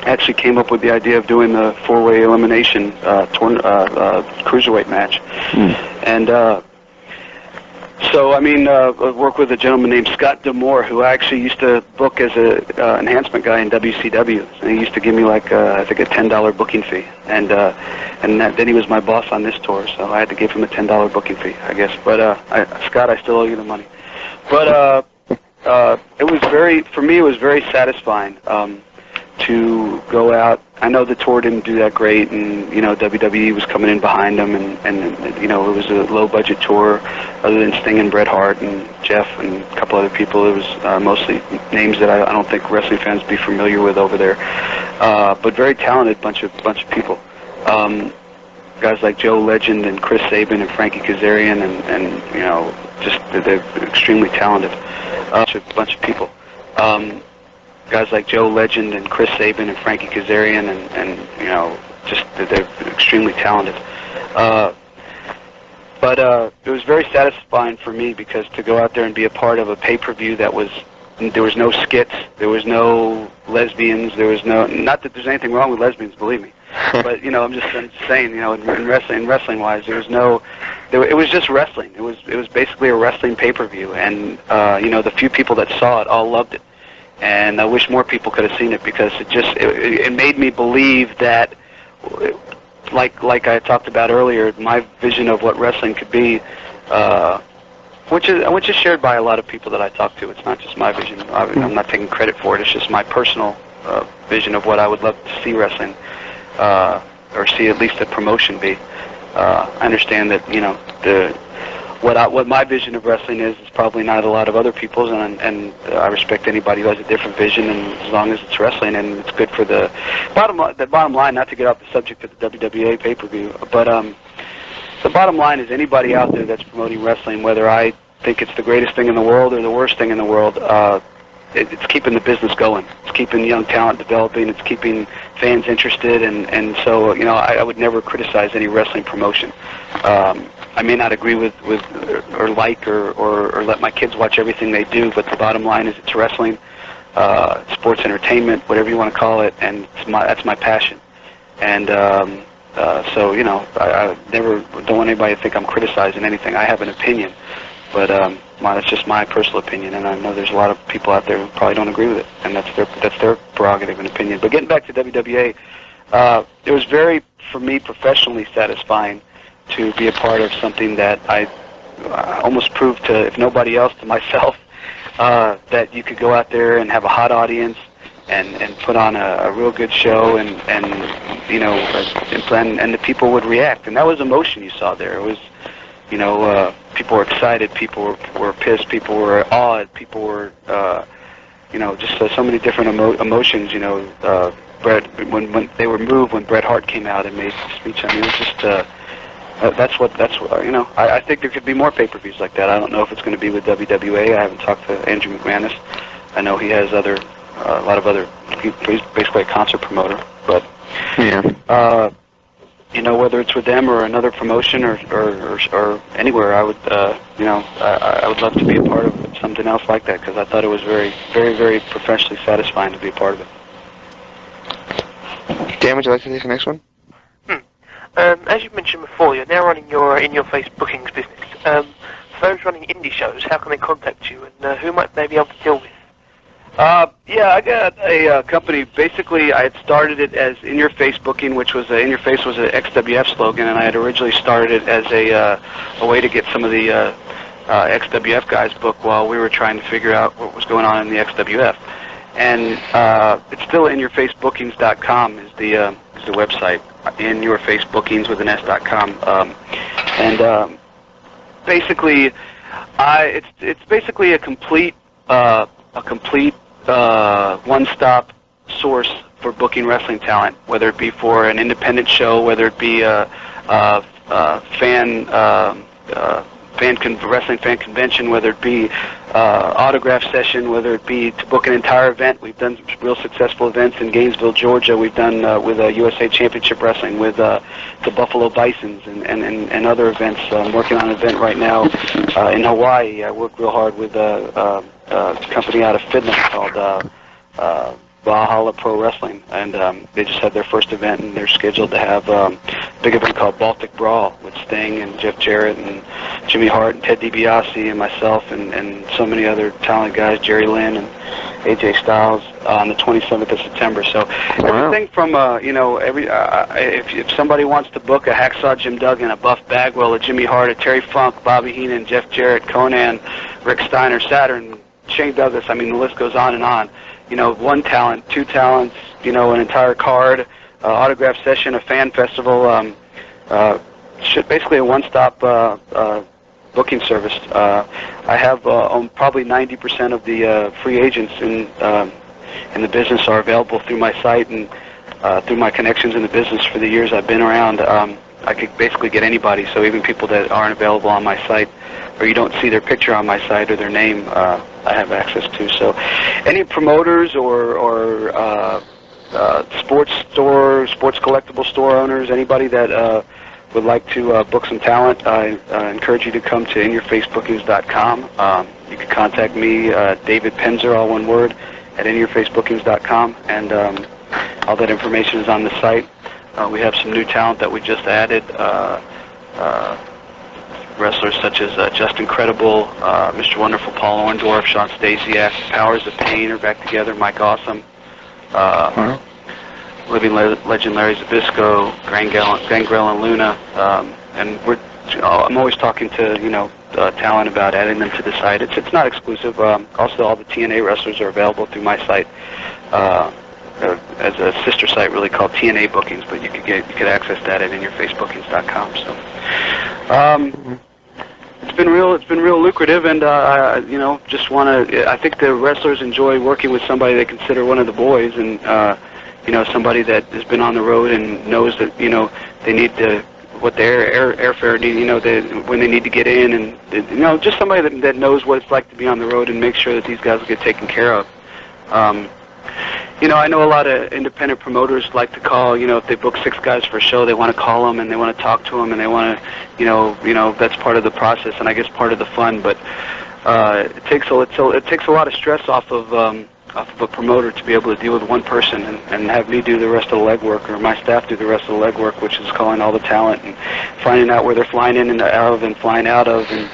actually came up with the idea of doing the four-way elimination cruiserweight match. And So, I mean, I work with a gentleman named Scott Demore, who I actually used to book as a enhancement guy in WCW. And he used to give me like I think a $10 booking fee, and then he was my boss on this tour, so I had to give him a $10 booking fee, I guess. But Scott, I still owe you the money. But it was for me, it was very satisfying to go out. I know the tour didn't do that great, and you know WWE was coming in behind them, and you know it was a low-budget tour. Other than Sting and Bret Hart and Jeff and a couple other people, it was mostly names that I don't think wrestling fans would be familiar with over there. But very talented bunch of people. Guys like Joe Legend and Chris Sabin and Frankie Kazarian, and you know just they're extremely talented. Bunch of people. Guys like Joe Legend and Chris Sabin and Frankie Kazarian, and you know, just they're extremely talented. But it was very satisfying for me because to go out there and be a part of a pay-per-view there was no skits, there was no lesbians, there was no, not that there's anything wrong with lesbians, believe me, but you know, I'm just saying, you know, in wrestling-wise, it was just wrestling. It was basically a wrestling pay-per-view, and you know, the few people that saw it all loved it. And I wish more people could have seen it because it made me believe that, like I talked about earlier, my vision of what wrestling could be, which is shared by a lot of people that I talk to. It's not just my vision. I'm not taking credit for it. It's just my personal vision of what I would love to see wrestling, or see at least a promotion be. I understand that, you know, what my vision of wrestling is probably not a lot of other people's, and I respect anybody who has a different vision, and as long as it's wrestling and it's good for the bottom line, not to get off the subject of the WWA pay-per-view, but the bottom line is anybody out there that's promoting wrestling, whether I think it's the greatest thing in the world or the worst thing in the world, it's keeping the business going. It's keeping young talent developing. It's keeping fans interested, and so, you know, I would never criticize any wrestling promotion. I may not agree with or like or let my kids watch everything they do, but the bottom line is it's wrestling, sports entertainment, whatever you want to call it, and that's my passion. And so, you know, I never don't want anybody to think I'm criticizing anything. I have an opinion, but that's just my personal opinion, and I know there's a lot of people out there who probably don't agree with it, and that's their prerogative and opinion. But getting back to WWA, it was very, for me, professionally satisfying to be a part of something that I almost proved to, if nobody else, to myself, that you could go out there and have a hot audience and put on a real good show, and you know, and the people would react, and that was emotion you saw there. It was, you know, people were excited, people were pissed, people were awed, people were, you know, just so many different emotions. You know, when they were moved when Bret Hart came out and made his speech. I mean, it was just. That's what you know. I think there could be more pay-per-views like that. I don't know if it's going to be with WWA. I haven't talked to Andrew McManus. I know he has a lot of other. He's basically a concert promoter. But yeah, you know, whether it's with them or another promotion or anywhere, I would you know, I would love to be a part of something else like that because I thought it was very, very, very professionally satisfying to be a part of it. Dan, would you like to take the next one? As you mentioned before, you're now running your in-your-face bookings business. For those running indie shows, how can they contact you, and who might they be able to deal with? Yeah, I got a company. Basically, I had started it as in-your-face booking, which was in-your-face was an XWF slogan, and I had originally started it as a way to get some of the XWF guys booked while we were trying to figure out what was going on in the XWF. And it's still inyourfacebookings.com is the website. InYourFaceBookings with an S.com. And basically, it's basically a complete one-stop source for booking wrestling talent, whether it be for an independent show, whether it be a wrestling fan convention, whether it be autograph session, whether it be to book an entire event. We've done real successful events in Gainesville, Georgia. We've done with USA Championship Wrestling, with the Buffalo Bisons, and other events. I'm working on an event right now in Hawaii. I work real hard with a company out of Finland called Valhalla Pro Wrestling, and they just had their first event, and they're scheduled to have a big event called Baltic Brawl with Sting and Jeff Jarrett and Jimmy Hart and Ted DiBiase and myself and so many other talented guys, Jerry Lynn and AJ Styles, on the 27th of September. So everything from if somebody wants to book a Hacksaw Jim Duggan, a Buff Bagwell, a Jimmy Hart, a Terry Funk, Bobby Heenan, Jeff Jarrett, Conan, Rick Steiner, Saturn, Shane Douglas, I mean, the list goes on and on. One talent, two talents, an entire card, autograph session, a fan festival, basically a one-stop booking service. I have probably 90% of the free agents in the business are available through my site and through my connections in the business for the years I've been around. I could basically get anybody, so even people that aren't available on my site, or you don't see their picture on my site or their name, I have access to. So any promoters or sports collectible store owners, anybody that would like to book some talent, I encourage you to come to inyourfacebookings.com. You can contact me, David Penzer, all one word, at inyourfacebookings.com, and all that information is on the site. We have some new talent that we just added. Wrestlers such as Justin Credible, Mr. Wonderful Paul Orndorff, Sean Stasiak, Powers of Pain are back together, Mike Awesome, Living Legend Larry Zbyszko, Gangrel and Luna, and I'm always talking to talent about adding them to the site. It's not exclusive. Also, all the TNA wrestlers are available through my site as a sister site, really, called TNA Bookings. But you could access that at inyourfacebookings.com. So. It's been real lucrative, and just want to. I think the wrestlers enjoy working with somebody they consider one of the boys, and somebody that has been on the road and knows that they need to what their airfare need. When they need to get in, and just somebody that knows what it's like to be on the road and make sure that these guys will get taken care of. I know a lot of independent promoters like to call, if they book 6 guys for a show, they want to call them and they want to talk to them and they want to, that's part of the process and I guess part of the fun. But it takes a lot of stress off of a promoter to be able to deal with one person and have me do the rest of the legwork, or my staff do the rest of the legwork, which is calling all the talent and finding out where they're flying in and out of and flying out of, and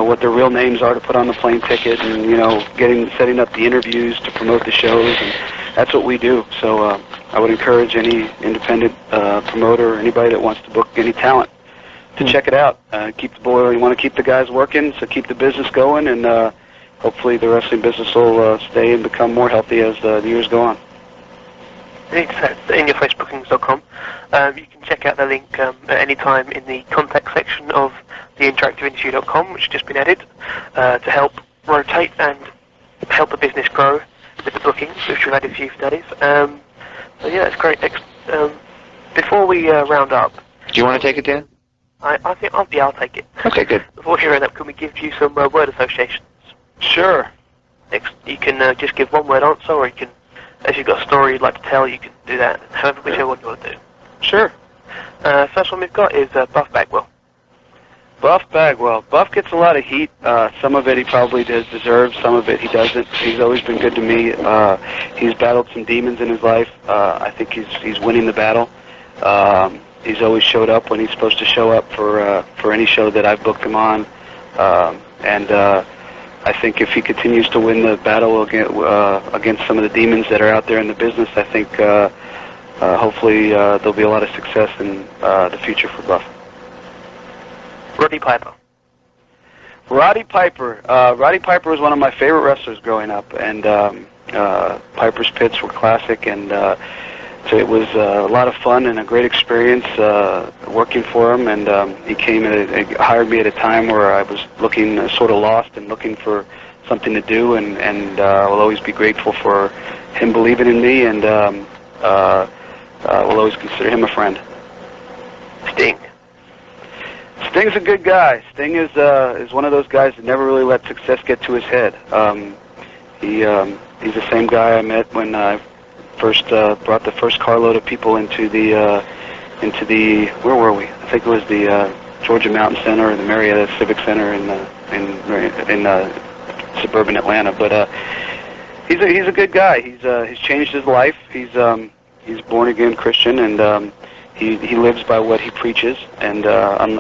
what their real names are to put on the plane ticket, and setting up the interviews to promote the shows, and that's what we do. So I would encourage any independent promoter or anybody that wants to book any talent to check it out. You want to keep the guys working, so keep the business going, and hopefully the wrestling business will stay and become more healthy as the years go on. It's at inyourfacebookings.com. You can check out the link at any time in the contact section of theinteractiveindustry.com, which has just been added to help rotate and help the business grow with the bookings, which we've added a few studies. So yeah, it's great. Before we round up... Do you want to take it, Dan? I think I'll take it. Okay, good. Before we round up, can we give you some word associations? Sure. You can just give one word answer, or you can, if you've got a story you'd like to tell, you can do that, whichever one you want to do. Sure. First one we've got is Buff Bagwell. Buff Bagwell. Buff gets a lot of heat. Some of it he probably deserves, some of it he doesn't. He's always been good to me. He's battled some demons in his life. I think he's winning the battle. He's always showed up when he's supposed to show up for any show that I've booked him on. I think if he continues to win the battle against some of the demons that are out there in the business, I think hopefully there'll be a lot of success in the future for Buff. Roddy Piper. Roddy Piper. Roddy Piper was one of my favorite wrestlers growing up, and Piper's Pits were classic, and so it was a lot of fun and a great experience working for him. And he hired me at a time where I was looking sort of lost and looking for something to do, and will always be grateful for him believing in me, and will always consider him a friend. Sting. Sting's a good guy. Sting is one of those guys that never really let success get to his head. He's the same guy I met when I first brought the first carload of people into the where were we? I think it was the Georgia Mountain Center or the Marietta Civic Center in suburban Atlanta. But he's a good guy. He's changed his life. He's born again Christian, and he lives by what he preaches. And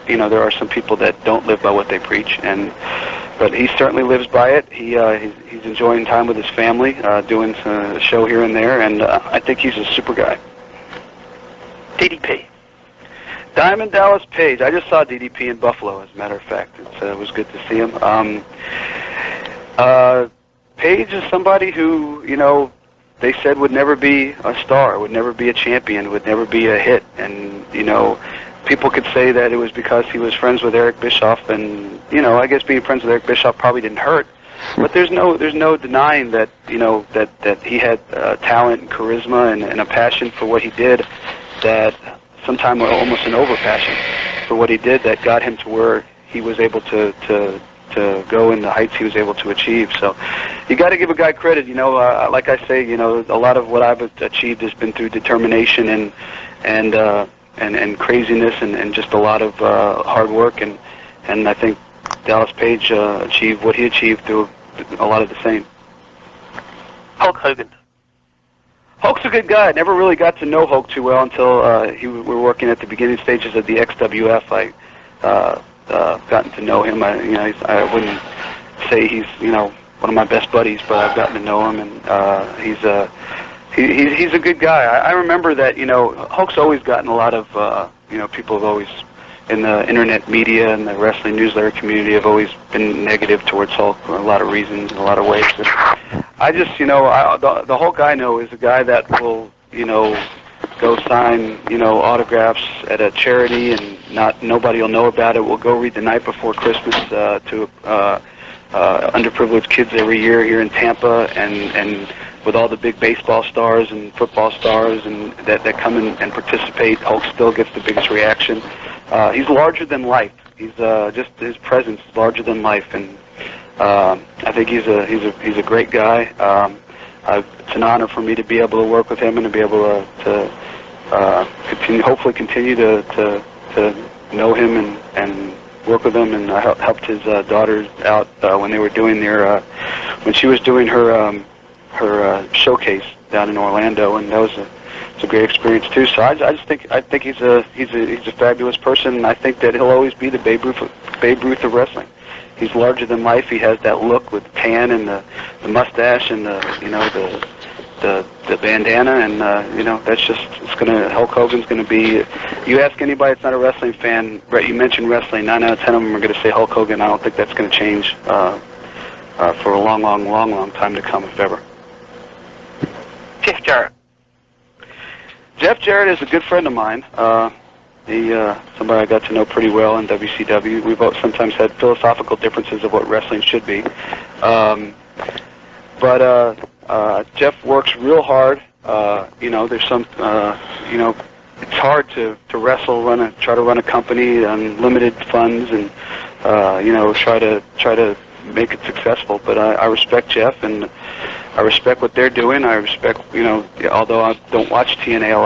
you know, there are some people that don't live by what they preach, but he certainly lives by it. He's enjoying time with his family, doing a show here and there, and I think he's a super guy. DDP. Diamond Dallas Page. I just saw DDP in Buffalo, as a matter of fact. It was good to see him. Page is somebody who, you know, they said would never be a star, would never be a champion, would never be a hit. And, you know, people could say that it was because he was friends with Eric Bischoff, and, you know, I guess being friends with Eric Bischoff probably didn't hurt. But there's no denying that, you know, that he had talent and charisma and a passion for what he did, that sometimes almost an over-passion for what he did, that got him to where he was able to go in the heights he was able to achieve. So you got to give a guy credit. You know, like I say, you know, a lot of what I've achieved has been through determination and craziness and just a lot of hard work, and I think Dallas Page achieved what he achieved through a lot of the same. Hulk Hogan. Hulk's a good guy. I never really got to know Hulk too well until we were working at the beginning stages of the XWF. I gotten to know him. I wouldn't say he's, you know, one of my best buddies, but I've gotten to know him, and he's a good guy. I remember that, you know, Hulk's always gotten a lot of, you know, people have always, in the internet media and the wrestling newsletter community, have always been negative towards Hulk for a lot of reasons, in a lot of ways. But I just, you know, the Hulk I know is a guy that will, you know, go sign, you know, autographs at a charity, and nobody will know about it. We'll go read The Night Before Christmas to underprivileged kids every year here in Tampa, and with all the big baseball stars and football stars and that come in and participate, Hulk still gets the biggest reaction. He's larger than life. He's just his presence is larger than life, and I think he's a great guy. It's an honor for me to be able to work with him and to be able to hopefully continue to know him and work with him. And I helped his daughter out when they were doing when she was doing her showcase down in Orlando, and that was it's a great experience too. So I think he's a fabulous person, and I think that he'll always be the Babe Ruth of wrestling. He's larger than life. He has that look with tan and the mustache and the bandana, and you know, that's just, Hulk Hogan's gonna be. You ask anybody that's not a wrestling fan, you mention wrestling, 9 out of 10 of them are gonna say Hulk Hogan. I don't think that's gonna change for a long time to come, if ever. Jeff Jarrett. Jeff Jarrett is a good friend of mine. He's somebody I got to know pretty well in WCW. We've sometimes had philosophical differences of what wrestling should be. But Jeff works real hard. You know, there's some, you know, it's hard to wrestle, try to run a company on limited funds, and you know, try to make it successful. But I respect Jeff, and I respect what they're doing. I respect, you know, although I don't watch TNA a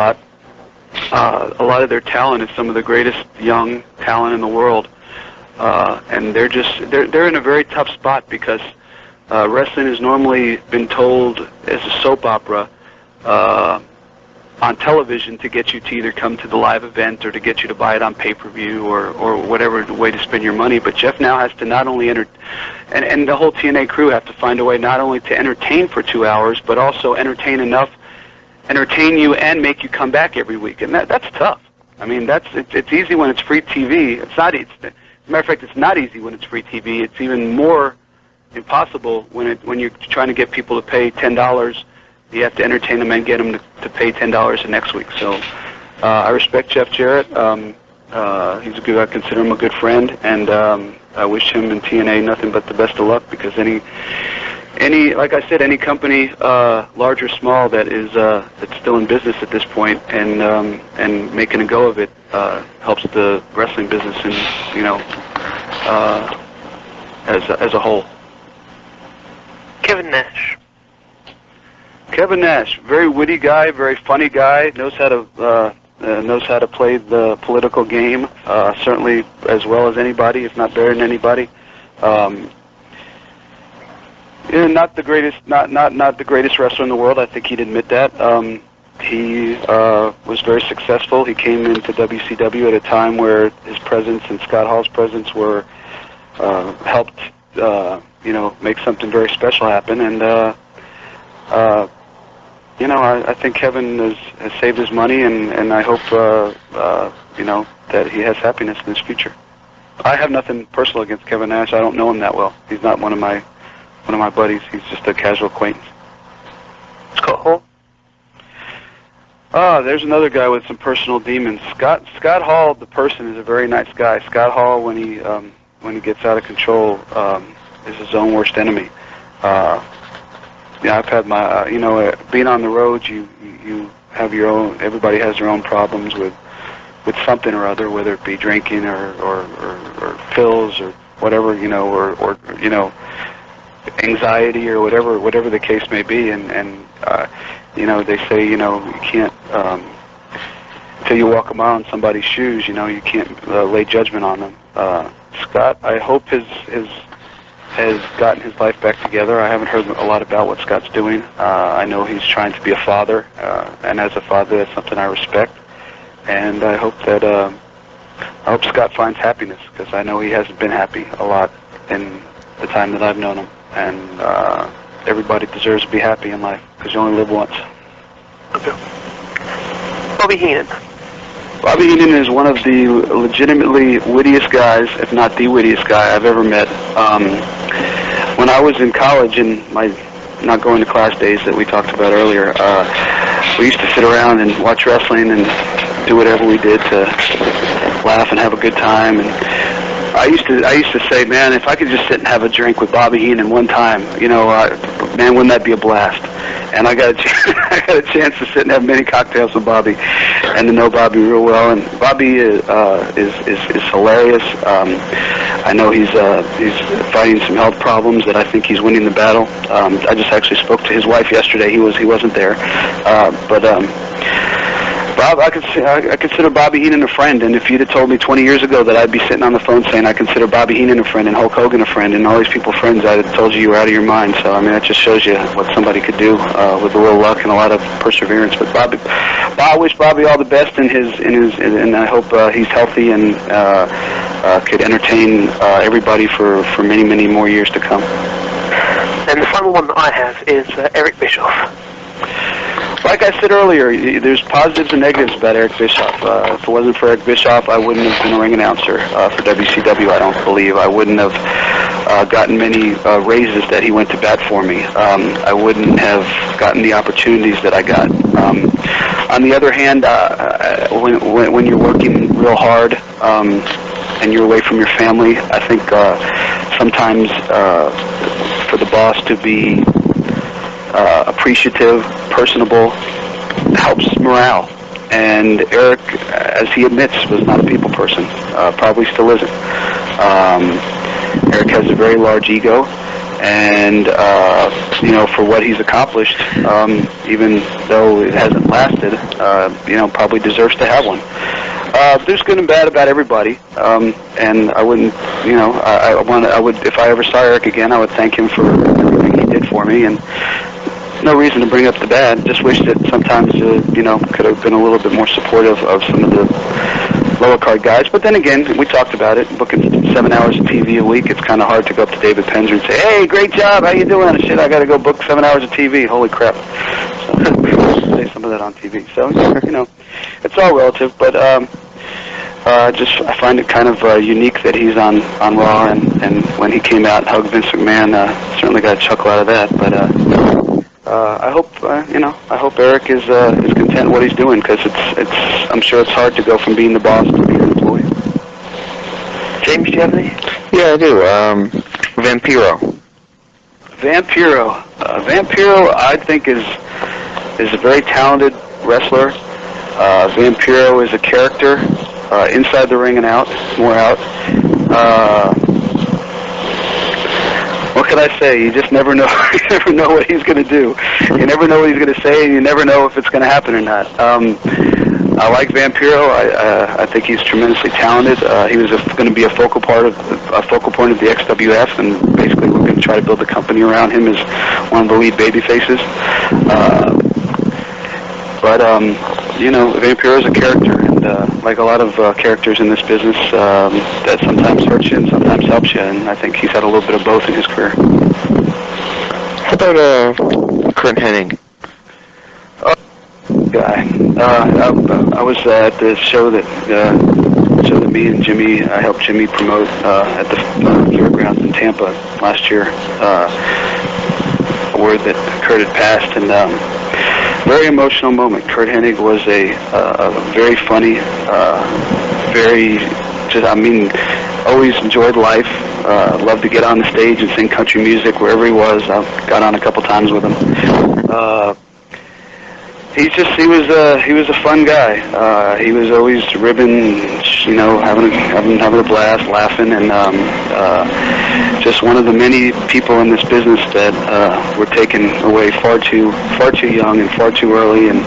lot of their talent is some of the greatest young talent in the world, and they're in a very tough spot because wrestling has normally been told as a soap opera on television to get you to either come to the live event or to get you to buy it on pay-per-view or whatever way to spend your money. But Jeff now has to not only and the whole TNA crew have to find a way not only to entertain for 2 hours, but also entertain you and make you come back every week, and that's tough. I mean, it's easy when it's free TV. It's not. As a matter of fact, it's not easy when it's free TV. It's even more impossible when you're trying to get people to pay $10. You have to entertain them and get them to pay $10 the next week. So I respect Jeff Jarrett. He's a good. I consider him a good friend, and I wish him and TNA nothing but the best of luck, because any like I said, any company, large or small, that's still in business at this point and making a go of it helps the wrestling business, and you know, as a whole. Kevin Nash. Kevin Nash, very witty guy, very funny guy, knows how to play the political game, certainly as well as anybody, if not better than anybody. Yeah, not the greatest, not the greatest wrestler in the world. I think he'd admit that. He was very successful. He came into WCW at a time where his presence and Scott Hall's presence were helped, make something very special happen. And I think Kevin has saved his money, and I hope that he has happiness in his future. I have nothing personal against Kevin Nash. I don't know him that well. He's not one of my buddies. He's just a casual acquaintance. Scott Hall? There's another guy with some personal demons. Scott Hall, the person, is a very nice guy. Scott Hall, when he gets out of control, is his own worst enemy. I've had my, being on the road, you have your own. Everybody has their own problems with something or other, whether it be drinking or pills or whatever, or anxiety or whatever the case may be, and they say, you can't until you walk a mile in somebody's shoes, you can't lay judgment on them. Scott, I hope has gotten his life back together. I haven't heard a lot about what Scott's doing. I know he's trying to be a father, and as a father, that's something I respect. And I hope Scott finds happiness, because I know he hasn't been happy a lot in the time that I've known him. And everybody deserves to be happy in life, because you only live once. Okay. Bobby Heenan. Bobby Heenan is one of the legitimately wittiest guys, if not the wittiest guy I've ever met. When I was in college, in my not going to class days that we talked about earlier, we used to sit around and watch wrestling and do whatever we did to laugh and have a good time. And I used to say, man, if I could just sit and have a drink with Bobby Heenan one time, man, wouldn't that be a blast? And I got a chance to sit and have many cocktails with Bobby, and to know Bobby real well. And Bobby is hilarious. I know he's fighting some health problems that I think he's winning the battle. I just actually spoke to his wife yesterday. He wasn't there, but Bob, I consider Bobby Heenan a friend, and if you'd have told me 20 years ago that I'd be sitting on the phone saying I consider Bobby Heenan a friend and Hulk Hogan a friend and all these people friends, I'd have told you were out of your mind. So, I mean, that just shows you what somebody could do with a little luck and a lot of perseverance. But I wish Bobby all the best in his, and I hope he's healthy and could entertain everybody for many, many more years to come. And the final one that I have is Eric Bischoff. Like I said earlier, there's positives and negatives about Eric Bischoff. If it wasn't for Eric Bischoff, I wouldn't have been a ring announcer for WCW, I don't believe. I wouldn't have gotten many raises that he went to bat for me. I wouldn't have gotten the opportunities that I got. On the other hand, when you're working real hard and you're away from your family, I think sometimes for the boss to be appreciative, personable, helps morale. And Eric, as he admits, was not a people person. Probably still isn't. Eric has a very large ego, and for what he's accomplished, even though it hasn't lasted, probably deserves to have one. There's good and bad about everybody, and I wouldn't, I would, if I ever saw Eric again, I would thank him for everything he did for me, and no reason to bring up the bad. Just wish that sometimes, could have been a little bit more supportive of some of the lower card guys. But then again, we talked about it, booking 7 hours of TV a week. It's kind of hard to go up to David Penzer and say, hey, great job, how you doing? And shit, I got to go book 7 hours of TV. Holy crap. So, say some of that on TV. So, it's all relative. But I find it kind of unique that he's on Raw, and when he came out and hugged Vince McMahon, certainly got a chuckle out of that. But I hope Eric is content in what he's doing, because I'm sure it's hard to go from being the boss to being an employee. James, do you have any? Yeah, I do. Vampiro. Vampiro, I think is a very talented wrestler. Vampiro is a character, inside the ring and out, more out. What can I say? You just never know. You never know what he's going to do. You never know what he's going to say, and you never know if it's going to happen or not. I like Vampiro. I think he's tremendously talented. He was going to be a focal point of the XWF, and basically we're going to try to build the company around him as one of the lead baby faces. But Vampiro is a character, and like a lot of characters in this business, that sometimes hurts you and sometimes helps you, and I think he's had a little bit of both in his career. How about Kurt Hennig? Guy. I was at the show that me and Jimmy, I helped Jimmy promote at the Fairgrounds in Tampa last year. Word that Kurt had passed, and very emotional moment. Kurt Hennig was a very funny, always enjoyed life. Loved to get on the stage and sing country music wherever he was. I got on a couple times with him. He was a fun guy. He was always ribbing, having a blast, laughing, and just one of the many people in this business that were taken away far too young and far too early, and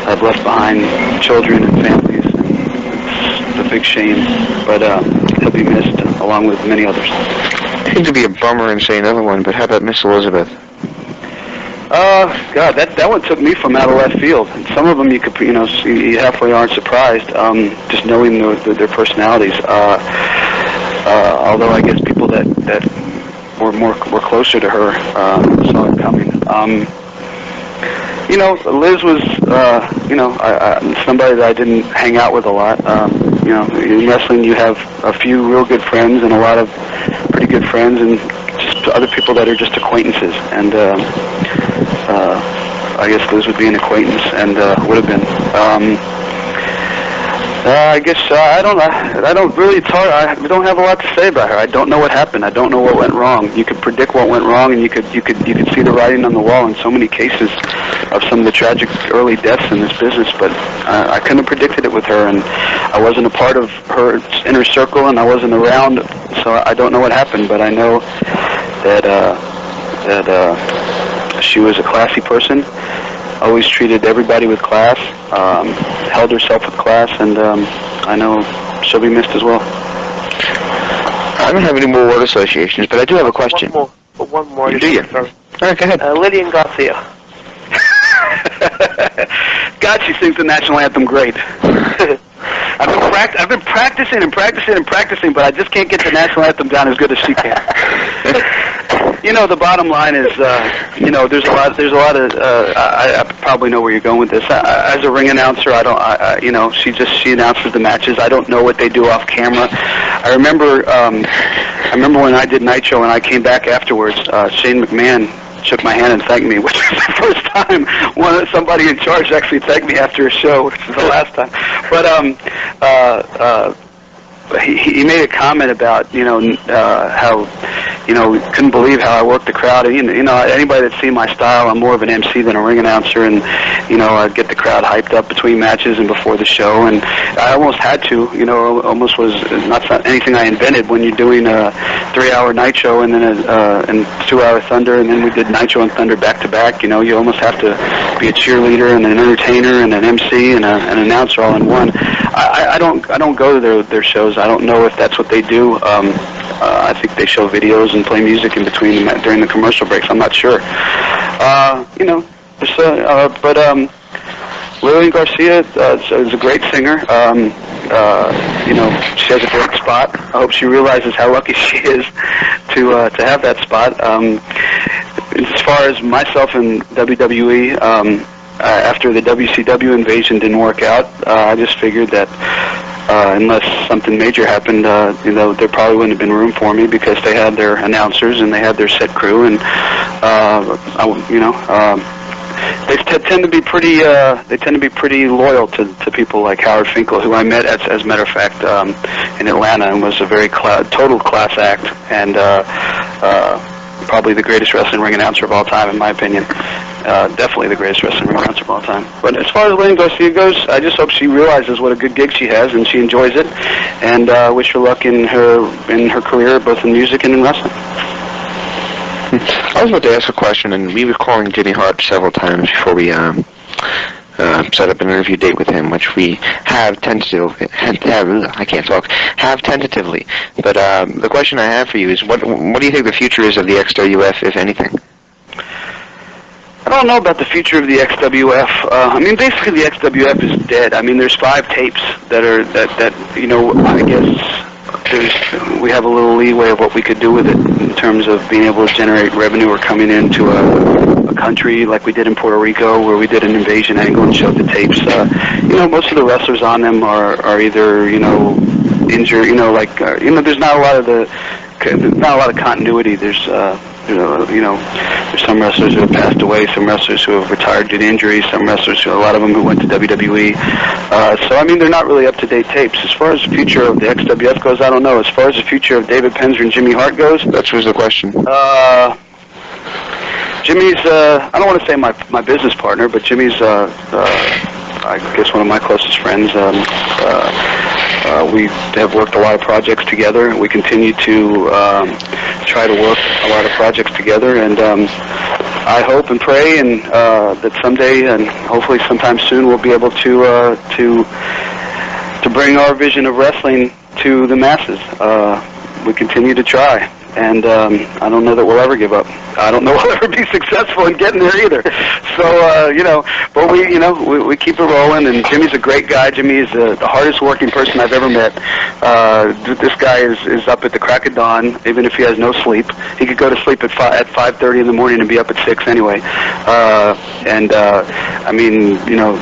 have left behind children and families. It's a big shame, but he'll be missed along with many others. I think it'd be a bummer and say another one, but how about Miss Elizabeth? God, that one took me from out of left field. And some of them you halfway aren't surprised, just knowing their personalities. Although I guess people that were closer to her saw it coming. Liz was somebody that I didn't hang out with a lot. In wrestling you have a few real good friends and a lot of pretty good friends, and just other people that are just acquaintances. And I guess Liz would be an acquaintance, and would have been. I guess I don't really talk. I don't have a lot to say about her. I don't know what happened. I don't know what went wrong. You could predict what went wrong, and you could see the writing on the wall in so many cases of some of the tragic early deaths in this business. But I couldn't have predicted it with her, and I wasn't a part of her inner circle, and I wasn't around, so I don't know what happened. But I know that she was a classy person. Always treated everybody with class, held herself with class, and I know she'll be missed as well. I don't have any more word associations, but I do have a question. One more. Do you? Sorry. All right, go ahead. Lillian Garcia. God, she sings the national anthem great. I've been practicing, but I just can't get the national anthem down as good as she can. The bottom line is, there's a lot of, I probably know where you're going with this. As a ring announcer, she announces the matches. I don't know what they do off camera. I remember when I did Nitro and I came back afterwards, Shane McMahon shook my hand and thanked me, which was the first time somebody in charge actually thanked me after a show, which is the last time. But he made a comment about how couldn't believe how I worked the crowd. And anybody that's seen my style, I'm more of an MC than a ring announcer, and I'd get the crowd hyped up between matches and before the show, and I almost had to. Almost was not anything I invented. When you're doing a 3-hour Nitro and then a 2-hour Thunder, and then we did Nitro and Thunder back to back. You almost have to be a cheerleader and an entertainer and an MC and an announcer all in one. I don't go to their shows. I don't know if that's what they do. I think they show videos and play music in between during the commercial breaks. I'm not sure. But Lillian Garcia is a great singer. She has a great spot. I hope she realizes how lucky she is to have that spot. As far as myself and WWE, after the WCW invasion didn't work out, I just figured that unless something major happened, there probably wouldn't have been room for me, because they had their announcers and they had their set crew, and they tend to be pretty loyal to people like Howard Finkel, who I met as a matter of fact in Atlanta, and was a very total class act, and probably the greatest wrestling ring announcer of all time, in my opinion. Definitely the greatest wrestling ring announcer of all time. But as far as Lillian Garcia goes, I just hope she realizes what a good gig she has and she enjoys it, and wish her luck in her career, both in music and in wrestling. I was about to ask a question, and we were calling Jimmy Hart several times before we set up an interview date with him, which we have tentatively. Have tentatively. But the question I have for you is, what do you think the future is of the XWF, if anything? I don't know about the future of the XWF. I mean, basically the XWF is dead. I mean, there's 5 tapes that you know, I guess we have a little leeway of what we could do with it in terms of being able to generate revenue or coming into a country like we did in Puerto Rico, where we did an invasion angle and showed the tapes. You know, most of the wrestlers on them are either, you know, injured. You know, like you know, there's not a lot of continuity. There's you know, there's some wrestlers who have passed away, some wrestlers who have retired due to injuries, some wrestlers, a lot of them who went to WWE. So, I mean, they're not really up-to-date tapes. As far as the future of the XWF goes, I don't know. As far as the future of David Penzer and Jimmy Hart goes... That was the question. Jimmy's, I don't want to say my business partner, but Jimmy's, I guess, one of my closest friends. We have worked a lot of projects together. We continue to try to work a lot of projects together, and I hope and pray and that someday, and hopefully sometime soon, we'll be able to bring our vision of wrestling to the masses. We continue to try, and I don't know that we'll ever give up. I don't know we'll ever be successful in getting there either. So, you know, but we keep it rolling, and Jimmy's a great guy. Jimmy is the hardest working person I've ever met. This guy is up at the crack of dawn, even if he has no sleep. He could go to sleep at 5:30 in the morning and be up at 6 anyway. I mean, you know,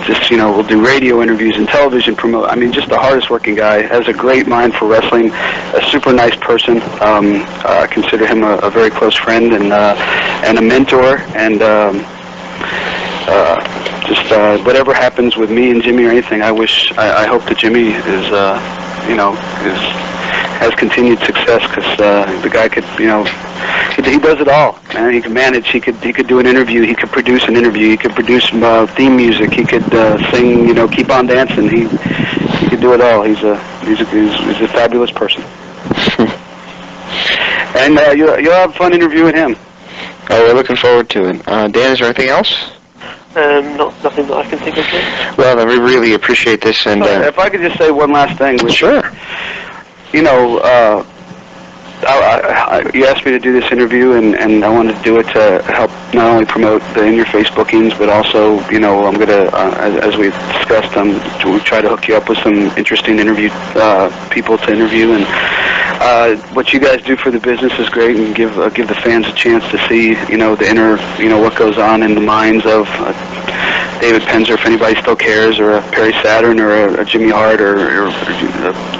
just, you know, we'll do radio interviews and television promote. I mean, just the hardest working guy. Has a great mind for wrestling. A super nice person. I consider him a very close friend and a mentor. And just whatever happens with me and Jimmy or anything, I hope that Jimmy is, you know, has continued success, because the guy could, you know, he does it all, man. He can manage. He could do an interview. He could produce an interview. He could produce theme music. He could sing. You know, keep on dancing. He could do it all. He's a fabulous person. And you'll have fun interviewing him. Oh, we're looking forward to it. Dan, is there anything else? Nothing that I can think of yet. Well, we really appreciate this. And if I could just say one last thing. Sure. You know, you asked me to do this interview, and I wanted to do it to help not only promote the in-your-face bookings, but also, you know, I'm going to, as we've discussed, we try to hook you up with some interesting people to interview. And what you guys do for the business is great, and give the fans a chance to see, you know, the inner, you know, what goes on in the minds of David Penzer, if anybody still cares, or a Perry Saturn, or a Jimmy Hart, or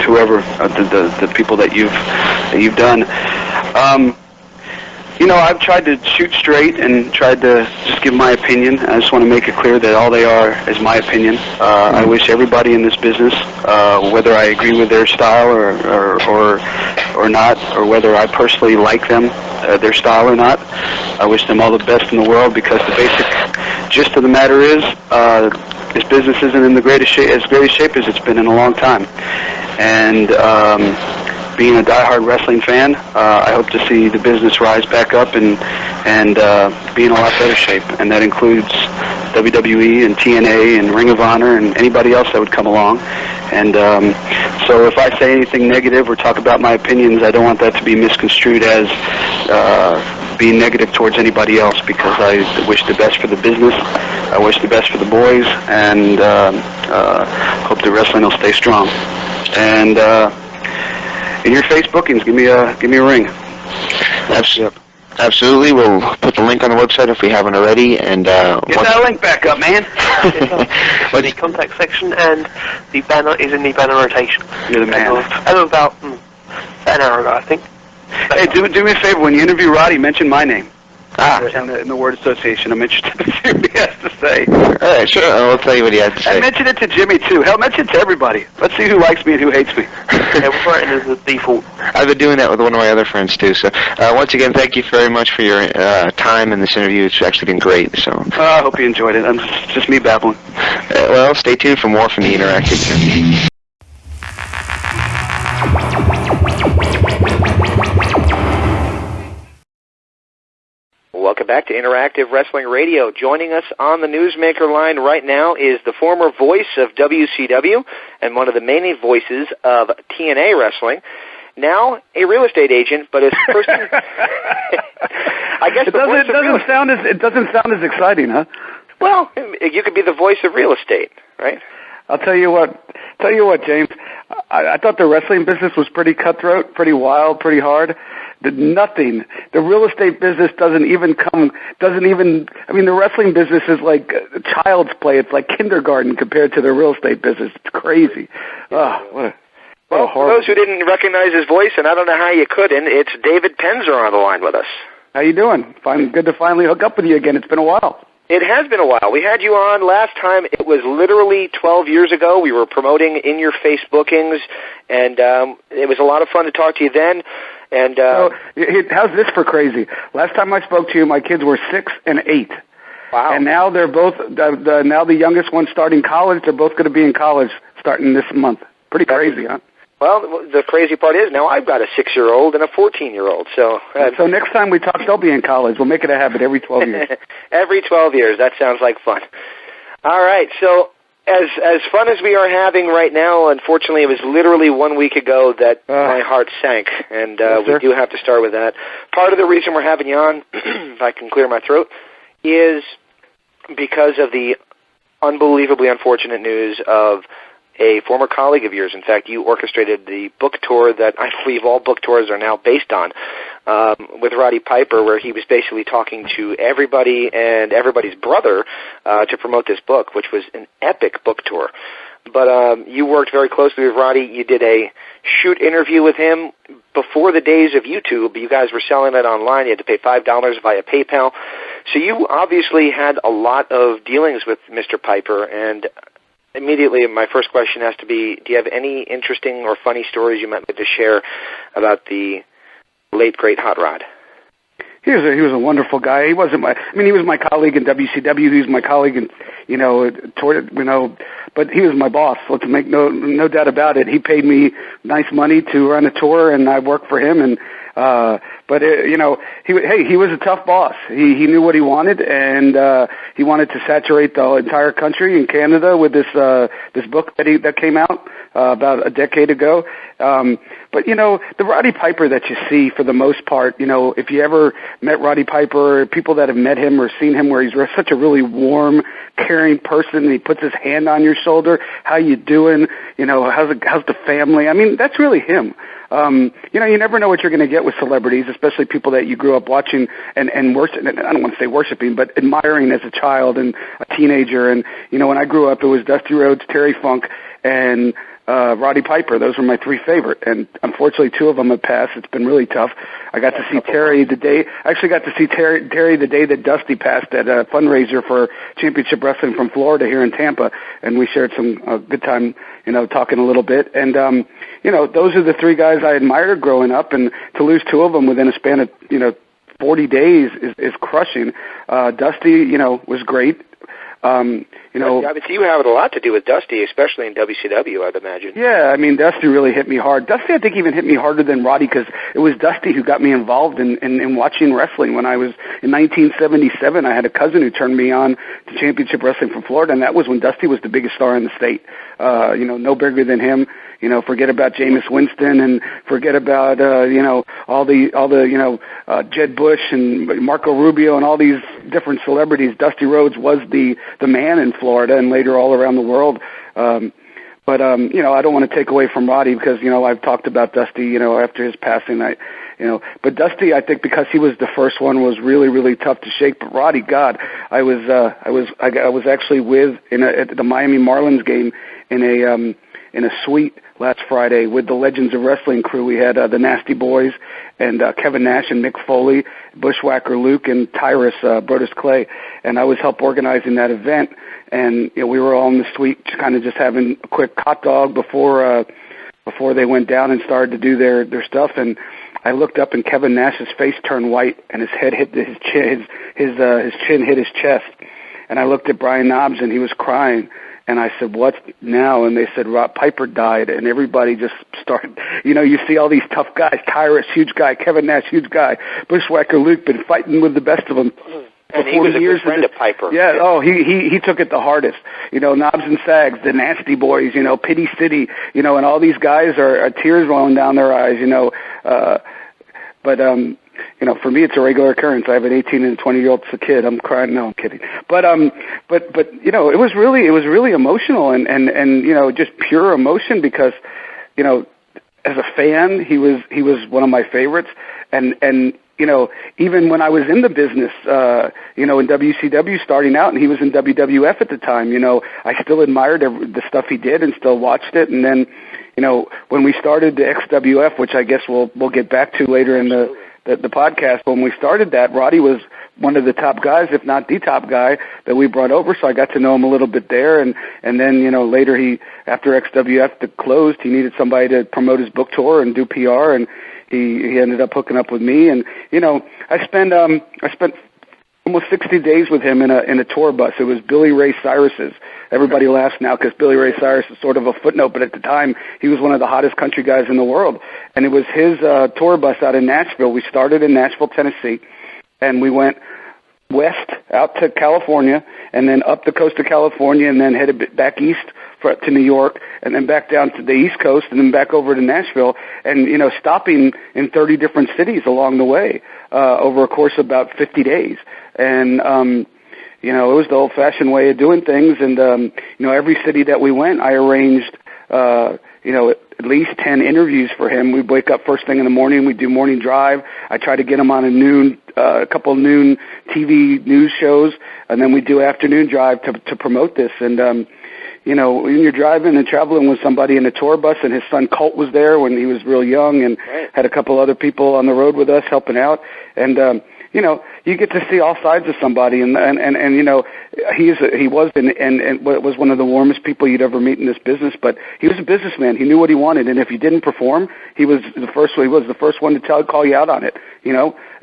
whoever, the people that you've done. You know, I've tried to shoot straight and tried to just give my opinion. I just want to make it clear that all they are is my opinion. I wish everybody in this business, whether I agree with their style or not, or whether I personally like them, their style or not, I wish them all the best in the world, because the basic gist of the matter is this business isn't in the greatest shape as it's been in a long time. And being a diehard wrestling fan, I hope to see the business rise back up and be in a lot better shape. And that includes WWE and TNA and Ring of Honor and anybody else that would come along. And so if I say anything negative or talk about my opinions, I don't want that to be misconstrued as being negative towards anybody else, because I wish the best for the business. I wish the best for the boys, and hope the wrestling will stay strong. And in your face bookings, give me a ring. Absolutely. We'll put the link on the website if we haven't already. And get that link back up, man. In the contact section, and the banner is in the banner rotation. You're the man. As of about an hour ago, I think. Hey, do me a favor. When you interview Roddy, mention my name. In the word association. I'm interested to see what he has to say. All right, sure. I'll tell you what he has to say. And mention it to Jimmy, too. Hell, mention it to everybody. Let's see who likes me and who hates me. Yeah, we'll write it as a default. I've been doing that with one of my other friends, too. So, once again, thank you very much for your time in this interview. It's actually been great. So, I hope you enjoyed it. It's just me babbling. Well, stay tuned for more from the Interactive. Welcome back. back to Interactive Wrestling Radio. Joining us on the Newsmaker line right now is the former voice of WCW and one of the main voices of TNA Wrestling, now a real estate agent, but his person... I guess it doesn't sound as exciting, huh? Well, you could be the voice of real estate, right? I'll tell you what, James. I thought the wrestling business was pretty cutthroat, pretty wild, pretty hard. The real estate business doesn't even, I mean, the wrestling business is like child's play. It's like kindergarten compared to the real estate business. It's crazy. Well, for those who didn't recognize his voice, and I don't know how you couldn't, it's David Penzer on the line with us. How you doing? Good to finally hook up with you again. It's been a while. It has been a while. We had you on last time. It was literally 12 years ago. We were promoting In Your Face bookings, and it was a lot of fun to talk to you then. And so, how's this for crazy? Last time I spoke to you, my kids were 6 and 8. Wow. And now they're both, now the youngest one's starting college. They're both going to be in college starting this month. Pretty crazy, huh? Well, the crazy part is now I've got a 6-year-old and a 14-year-old. So next time we talk, they'll be in college. We'll make it a habit every 12 years. Every 12 years. That sounds like fun. All right. So as fun as we are having right now, unfortunately, it was literally 1 week ago that my heart sank, and we do have to start with that. Part of the reason we're having you on, if I can clear my throat, is because of the unbelievably unfortunate news of a former colleague of yours. In fact, you orchestrated the book tour that I believe all book tours are now based on, with Roddy Piper, where he was basically talking to everybody and everybody's brother to promote this book, which was an epic book tour. But you worked very closely with Roddy. You did a shoot interview with him before the days of YouTube. You guys were selling it online. You had to pay $5 via PayPal. So you obviously had a lot of dealings with Mr. Piper, and immediately, my first question has to be, do you have any interesting or funny stories you might like to share about the late, great Hot Rod? He was a wonderful guy. He was my colleague in WCW. He was my colleague in, but he was my boss. Let's make no doubt about it. He paid me nice money to run a tour, and I worked for him. And he was a tough boss. He knew what he wanted, and he wanted to saturate the entire country and Canada with this book that came out about a decade ago. But the Roddy Piper that you see, for the most part, if you ever met Roddy Piper, people that have met him or seen him, where he's such a really warm, caring person, and he puts his hand on your shoulder, how you doing? How's the family? I mean, that's really him. You never know what you're going to get with celebrities, especially people that you grew up watching and worship. I don't want to say worshiping, but admiring as a child and a teenager. And when I grew up, it was Dusty Rhodes, Terry Funk, and Roddy Piper. Those were my three favorite, and unfortunately 2 of them have passed. It's been really tough. I got to see Terry the day the day that Dusty passed at a fundraiser for Championship Wrestling from Florida here in Tampa, and we shared some good time, talking a little bit. And those are the 3 guys I admired growing up, and to lose 2 of them within a span of 40 days is crushing. Dusty, was great. Obviously you have a lot to do with Dusty, especially in WCW, I'd imagine. Yeah, Dusty really hit me hard. Dusty, I think, even hit me harder than Roddy, because it was Dusty who got me involved in watching wrestling. When I was in 1977, I had a cousin who turned me on to Championship Wrestling from Florida, and that was when Dusty was the biggest star in the state. No bigger than him. Forget about Jameis Winston, and forget about all the Jed Bush and Marco Rubio and all these different celebrities. Dusty Rhodes was the man in Florida and later all around the world. But I don't want to take away from Roddy, because I've talked about Dusty after his passing. But Dusty, I think, because he was the first one, was really, really tough to shake. But Roddy, God, I was actually at the Miami Marlins game in a suite last Friday with the Legends of Wrestling crew. We had the Nasty Boys and Kevin Nash and Mick Foley, Bushwhacker Luke, and Tyrus Brodus Clay, and I was help organizing that event. And we were all in the suite, kind of just having a quick hot dog before they went down and started to do their stuff. And I looked up, and Kevin Nash's face turned white, and his head hit his chin. His chin hit his chest. And I looked at Brian Knobbs, and he was crying. And I said, "What now?" And they said, "Rod Piper died." And everybody just started, you see all these tough guys, Tyrus, huge guy, Kevin Nash, huge guy, Bushwhacker Luke, been fighting with the best of them And he was a good friend of Piper. Yeah, he took it the hardest. Knobs and Sags, the Nasty Boys, Pity City, and all these guys are tears rolling down their eyes, for me, it's a regular occurrence. I have an 18 and 20-year-old kid. I'm crying. No, I'm kidding. But it was really emotional and just pure emotion because, as a fan, he was one of my favorites. And even when I was in the business, in WCW starting out, and he was in WWF at the time, I still admired the stuff he did and still watched it. And then, when we started the XWF, which I guess we'll get back to later in the podcast, when we started that, Roddy was one of the top guys, if not the top guy that we brought over. So I got to know him a little bit there. And then, later after XWF closed, he needed somebody to promote his book tour and do PR. And he ended up hooking up with me. And, I spent almost 60 days with him in a tour bus. It was Billy Ray Cyrus's. Everybody laughs now because Billy Ray Cyrus is sort of a footnote, but at the time, he was one of the hottest country guys in the world. And it was his tour bus out in Nashville. We started in Nashville, Tennessee, and we went west out to California, and then up the coast of California, and then headed back east to New York, and then back down to the East Coast, and then back over to Nashville, and, stopping in 30 different cities along the way over a course of about 50 days. And, it was the old-fashioned way of doing things, and, every city that we went, I arranged, at least 10 interviews for him. We'd wake up first thing in the morning, we'd do morning drive. I try to get him on a couple noon TV news shows, and then we'd do afternoon drive to promote this. And, when you're driving and traveling with somebody in a tour bus, and his son Colt was there when he was real young, and had a couple other people on the road with us helping out, and you get to see all sides of somebody, and he was one of the warmest people you'd ever meet in this business. But he was a businessman. He knew what he wanted, and if you didn't perform, he was the first one to call you out on it.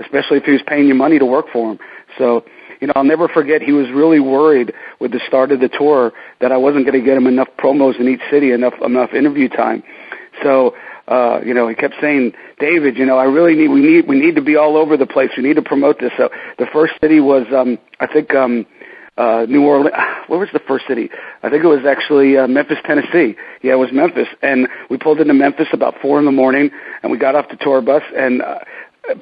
Especially if he was paying you money to work for him. So. I'll never forget, he was really worried with the start of the tour that I wasn't going to get him enough promos in each city, enough interview time. So, he kept saying, David, we need to be all over the place. We need to promote this. So the first city was, New Orleans. Where was the first city? I think it was actually Memphis, Tennessee. Yeah, it was Memphis. And we pulled into Memphis about 4 a.m, and we got off the tour bus, and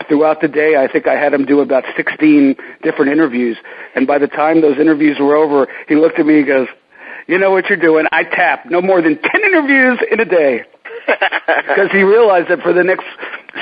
throughout the day, I think I had him do about 16 different interviews. And by the time those interviews were over, he looked at me and goes, you know what you're doing? I tap no more than 10 interviews in a day. Because he realized that for the next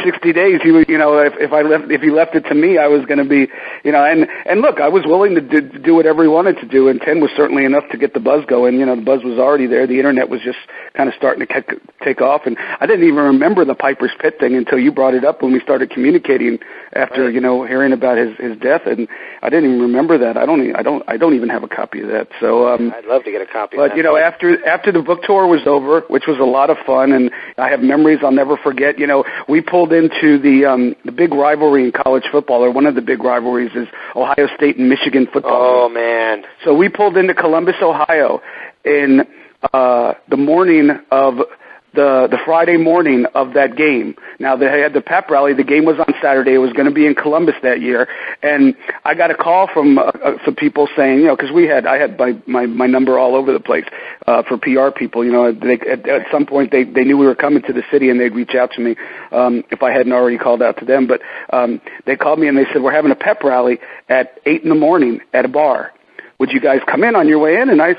60 days, he would, if he left it to me, I was going to be, and look, I was willing to do whatever he wanted to do, and 10 was certainly enough to get the buzz going. The buzz was already there. The internet was just kind of starting to take off, and I didn't even remember the Piper's Pit thing until you brought it up when we started communicating after, hearing about his death, and I didn't even remember that. I don't even have a copy of that. So I'd love to get a copy. But of that. after the book tour was over, which was a lot of fun, and I have memories I'll never forget. We pulled into the big rivalry in college football, or one of the big rivalries is Ohio State and Michigan football. Oh, man. So we pulled into Columbus, Ohio in the morning of the Friday morning of that game. Now, they had the pep rally. The game was on Saturday. It was going to be in Columbus that year. And I got a call from some people saying, because I had my number all over the place for PR people. At some point they knew we were coming to the city, and they'd reach out to me if I hadn't already called out to them. But they called me, and they said, we're having a pep rally at 8 a.m. at a bar. Would you guys come in on your way in? And I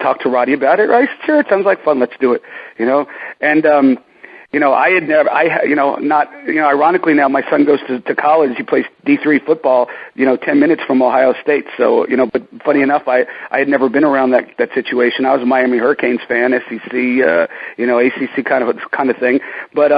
talked to Roddy about it. I said, sure, it sounds like fun. Let's do it. And I had never, ironically now my son goes to college. He plays D3 football, 10 minutes from Ohio State. So, but funny enough, I had never been around that situation. I was a Miami Hurricanes fan, SEC, ACC kind of thing. But,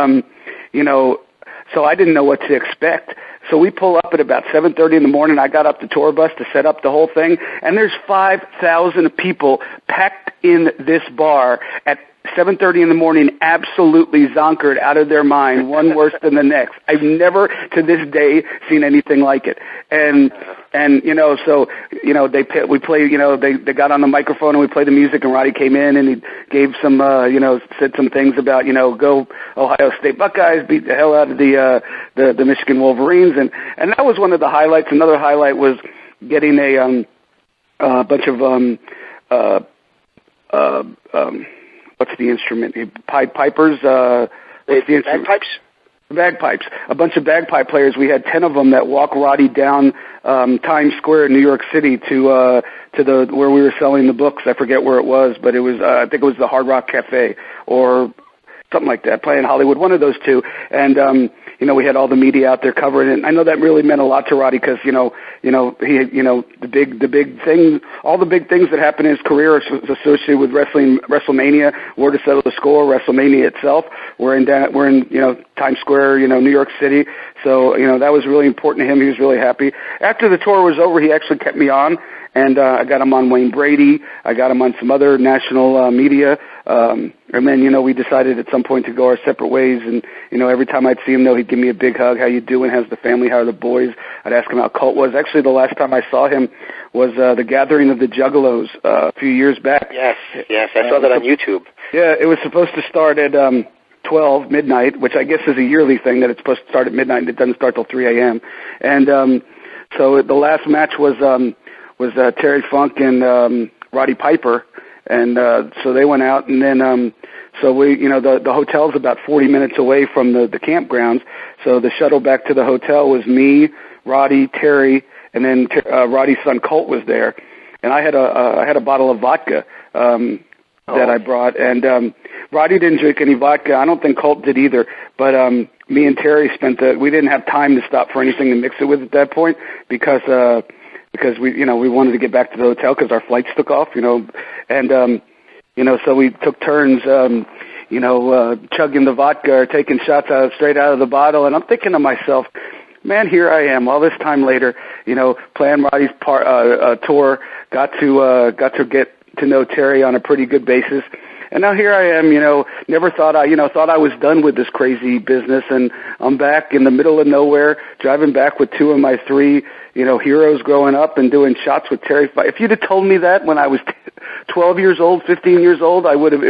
so I didn't know what to expect. So we pull up at about 7:30 in the morning. I got up the tour bus to set up the whole thing, and there's 5,000 people packed in this bar at 7:30 in the morning, absolutely zonkered out of their mind, one worse than the next. I've never, to this day, seen anything like it. And we play, they got on the microphone and we played the music, and Roddy came in and he gave some, said some things about, go Ohio State Buckeyes, beat the hell out of the Michigan Wolverines, and that was one of the highlights. Another highlight was getting a bunch of what's the instrument? Pipers. What's the instrument? Bagpipes. Bagpipes. A bunch of bagpipe players. We had 10 of them that walked Roddy down Times Square in New York City to the where we were selling the books. I forget where it was, but it was I think it was the Hard Rock Cafe or something like that, playing Hollywood, one of those two. And we had all the media out there covering it. And I know that really meant a lot to Roddy because he the big thing, all the big things that happened in his career associated with wrestling, WrestleMania, War to Settle the Score, WrestleMania itself. We're in Times Square, New York City. So that was really important to him. He was really happy. After the tour was over, he actually kept me on. And I got him on Wayne Brady. I got him on some other national media. And then, we decided at some point to go our separate ways. And, every time I'd see him, though, he'd give me a big hug. How you doing? How's the family? How are the boys? I'd ask him how Colt was. Actually, the last time I saw him was the Gathering of the Juggalos a few years back. Yes. I saw that on YouTube. Yeah, it was supposed to start at 12 midnight, which I guess is a yearly thing that it's supposed to start at midnight and it doesn't start till 3 a.m. And so the last match was Terry Funk and Roddy Piper, and so they went out, and then so we, the hotel's about 40 minutes away from the campgrounds, so the shuttle back to the hotel was me, Roddy, Terry, and then Roddy's son Colt was there, and I had a bottle of vodka that I brought, and Roddy didn't drink any vodka. I don't think Colt did either, but me and Terry we didn't have time to stop for anything to mix it with at that point because we wanted to get back to the hotel because our flights took off, and so we took turns, chugging the vodka or taking shots straight out of the bottle, and I'm thinking to myself, man, here I am all this time later, playing Roddy's tour, got to get to know Terry on a pretty good basis. And now here I am, never thought I was done with this crazy business, and I'm back in the middle of nowhere, driving back with two of my three, heroes growing up and doing shots with Terry. If you'd have told me that when I was 12 years old, 15 years old, I would have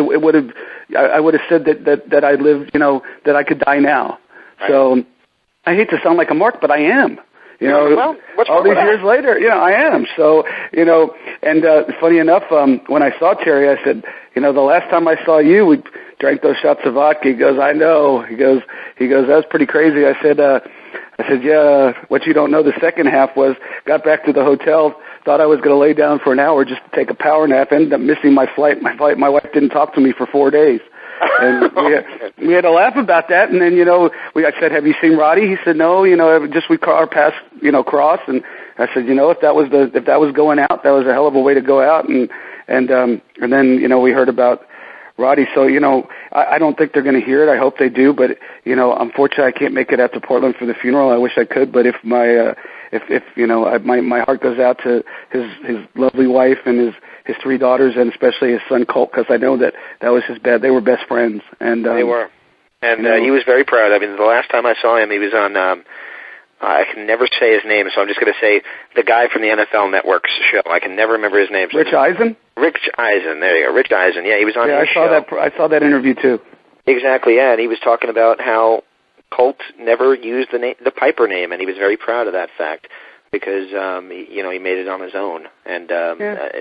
said that I lived, that I could die now. Right. So I hate to sound like a mark, but I am. Well, all these years later, I am. So, and funny enough, when I saw Terry, I said, the last time I saw you, we drank those shots of vodka. He goes, I know. He goes, that's pretty crazy. I said, yeah, what you don't know, the second half was, got back to the hotel, thought I was going to lay down for an hour just to take a power nap, ended up missing my flight. My wife didn't talk to me for 4 days. And we had a laugh about that, and then I said, "Have you seen Roddy?" He said, "No, just we our paths cross." And I said, if that was going out, that was a hell of a way to go out. And then we heard about Roddy. So I don't think they're going to hear it. I hope they do, but unfortunately, I can't make it out to Portland for the funeral. I wish I could, but if my my heart goes out to his lovely wife and his three daughters, and especially his son Colt, because I know that was they were best friends. And they were, and he was very proud. I mean, the last time I saw him, he was on. I can never say his name, so I'm just going to say the guy from the NFL Network's show. I can never remember his name. Rich Eisen. Rich Eisen. There you go. Rich Eisen. Yeah, he was on. Yeah, I saw that interview too. Exactly. Yeah, and he was talking about how Colt never used the Piper name, and he was very proud of that fact because he made it on his own, and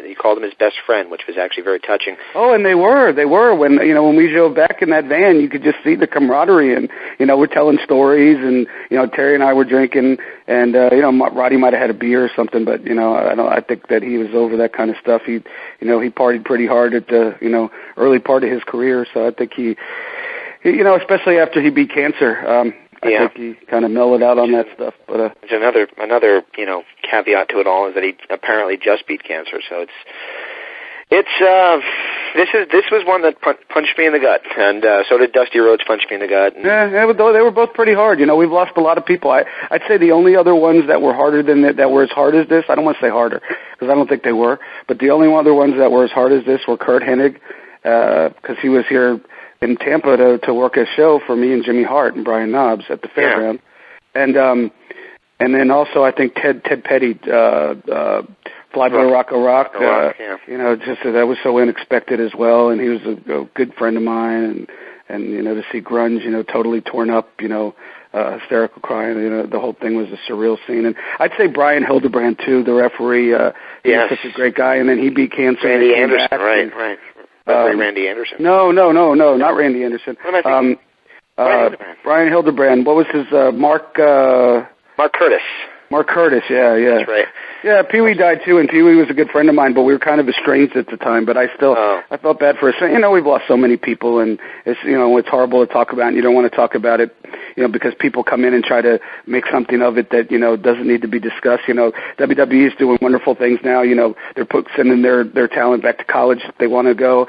he called him his best friend, which was actually very touching. Oh, and they were when when we drove back in that van, you could just see the camaraderie, and we're telling stories, and Terry and I were drinking, and Roddy might have had a beer or something, but I think that he was over that kind of stuff. He partied pretty hard at the early part of his career, so I think he especially after he beat cancer. I think he kind of mellowed out on that stuff. But there's another caveat to it all is that he apparently just beat cancer. So this was one that punched me in the gut, and so did Dusty Rhodes punch me in the gut. Yeah, they were both pretty hard. We've lost a lot of people. I'd say the only other ones that were harder than that were as hard as this. I don't want to say harder because I don't think they were, but the only other ones that were as hard as this were Kurt Hennig because he was here in Tampa to work a show for me and Jimmy Hart and Brian Knobs at the fairground, and then also I think Ted Petty, Fly Boy Rocco Rock, just that was so unexpected as well, and he was a good friend of mine, to see grunge, totally torn up, hysterical crying, the whole thing was a surreal scene. And I'd say Brian Hildebrand too, the referee, he was such a great guy, and then he beat cancer. Randy Anderson, right. Randy Anderson. No, not Randy Anderson. Brian Hildebrand. What was his, Mark Curtis. Mark Curtis, yeah. That's right. Yeah, Pee-wee died too, and Pee-wee was a good friend of mine, but we were kind of estranged at the time, but I felt bad for us. We've lost so many people, and it's horrible to talk about, and you don't want to talk about it, because people come in and try to make something of it that, doesn't need to be discussed. WWE is doing wonderful things now. They're sending their talent back to college if they want to go,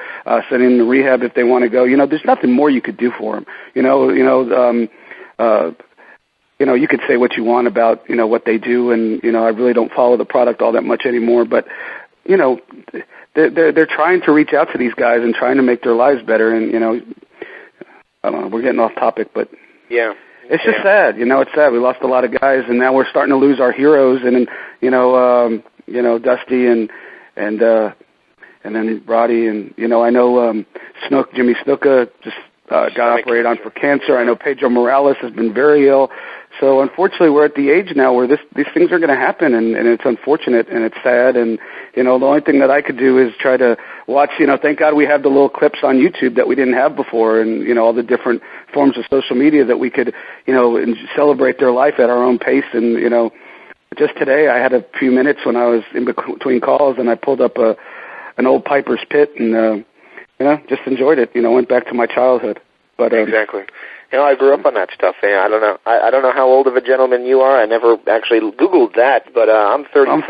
sending them to rehab if they want to go. There's nothing more you could do for them. You could say what you want about, what they do, and, I really don't follow the product all that much anymore, but, they're trying to reach out to these guys and trying to make their lives better, and, I don't know, we're getting off topic, but yeah, it's just sad, it's sad. We lost a lot of guys, and now we're starting to lose our heroes, and, Dusty and then Roddy, and, I know, Jimmy Snuka just, got operated on for cancer. I know Pedro Morales has been very ill. So unfortunately, we're at the age now where these things are going to happen, and it's unfortunate and it's sad. And the only thing that I could do is try to watch. Thank God we have the little clips on YouTube that we didn't have before, and all the different forms of social media that we could and celebrate their life at our own pace. And just today I had a few minutes when I was in between calls, and I pulled up an old Piper's Pit and just enjoyed it. Went back to my childhood. But exactly. I grew up on that stuff. I don't know. I don't know how old of a gentleman you are. I never actually Googled that, but I'm 34. I'm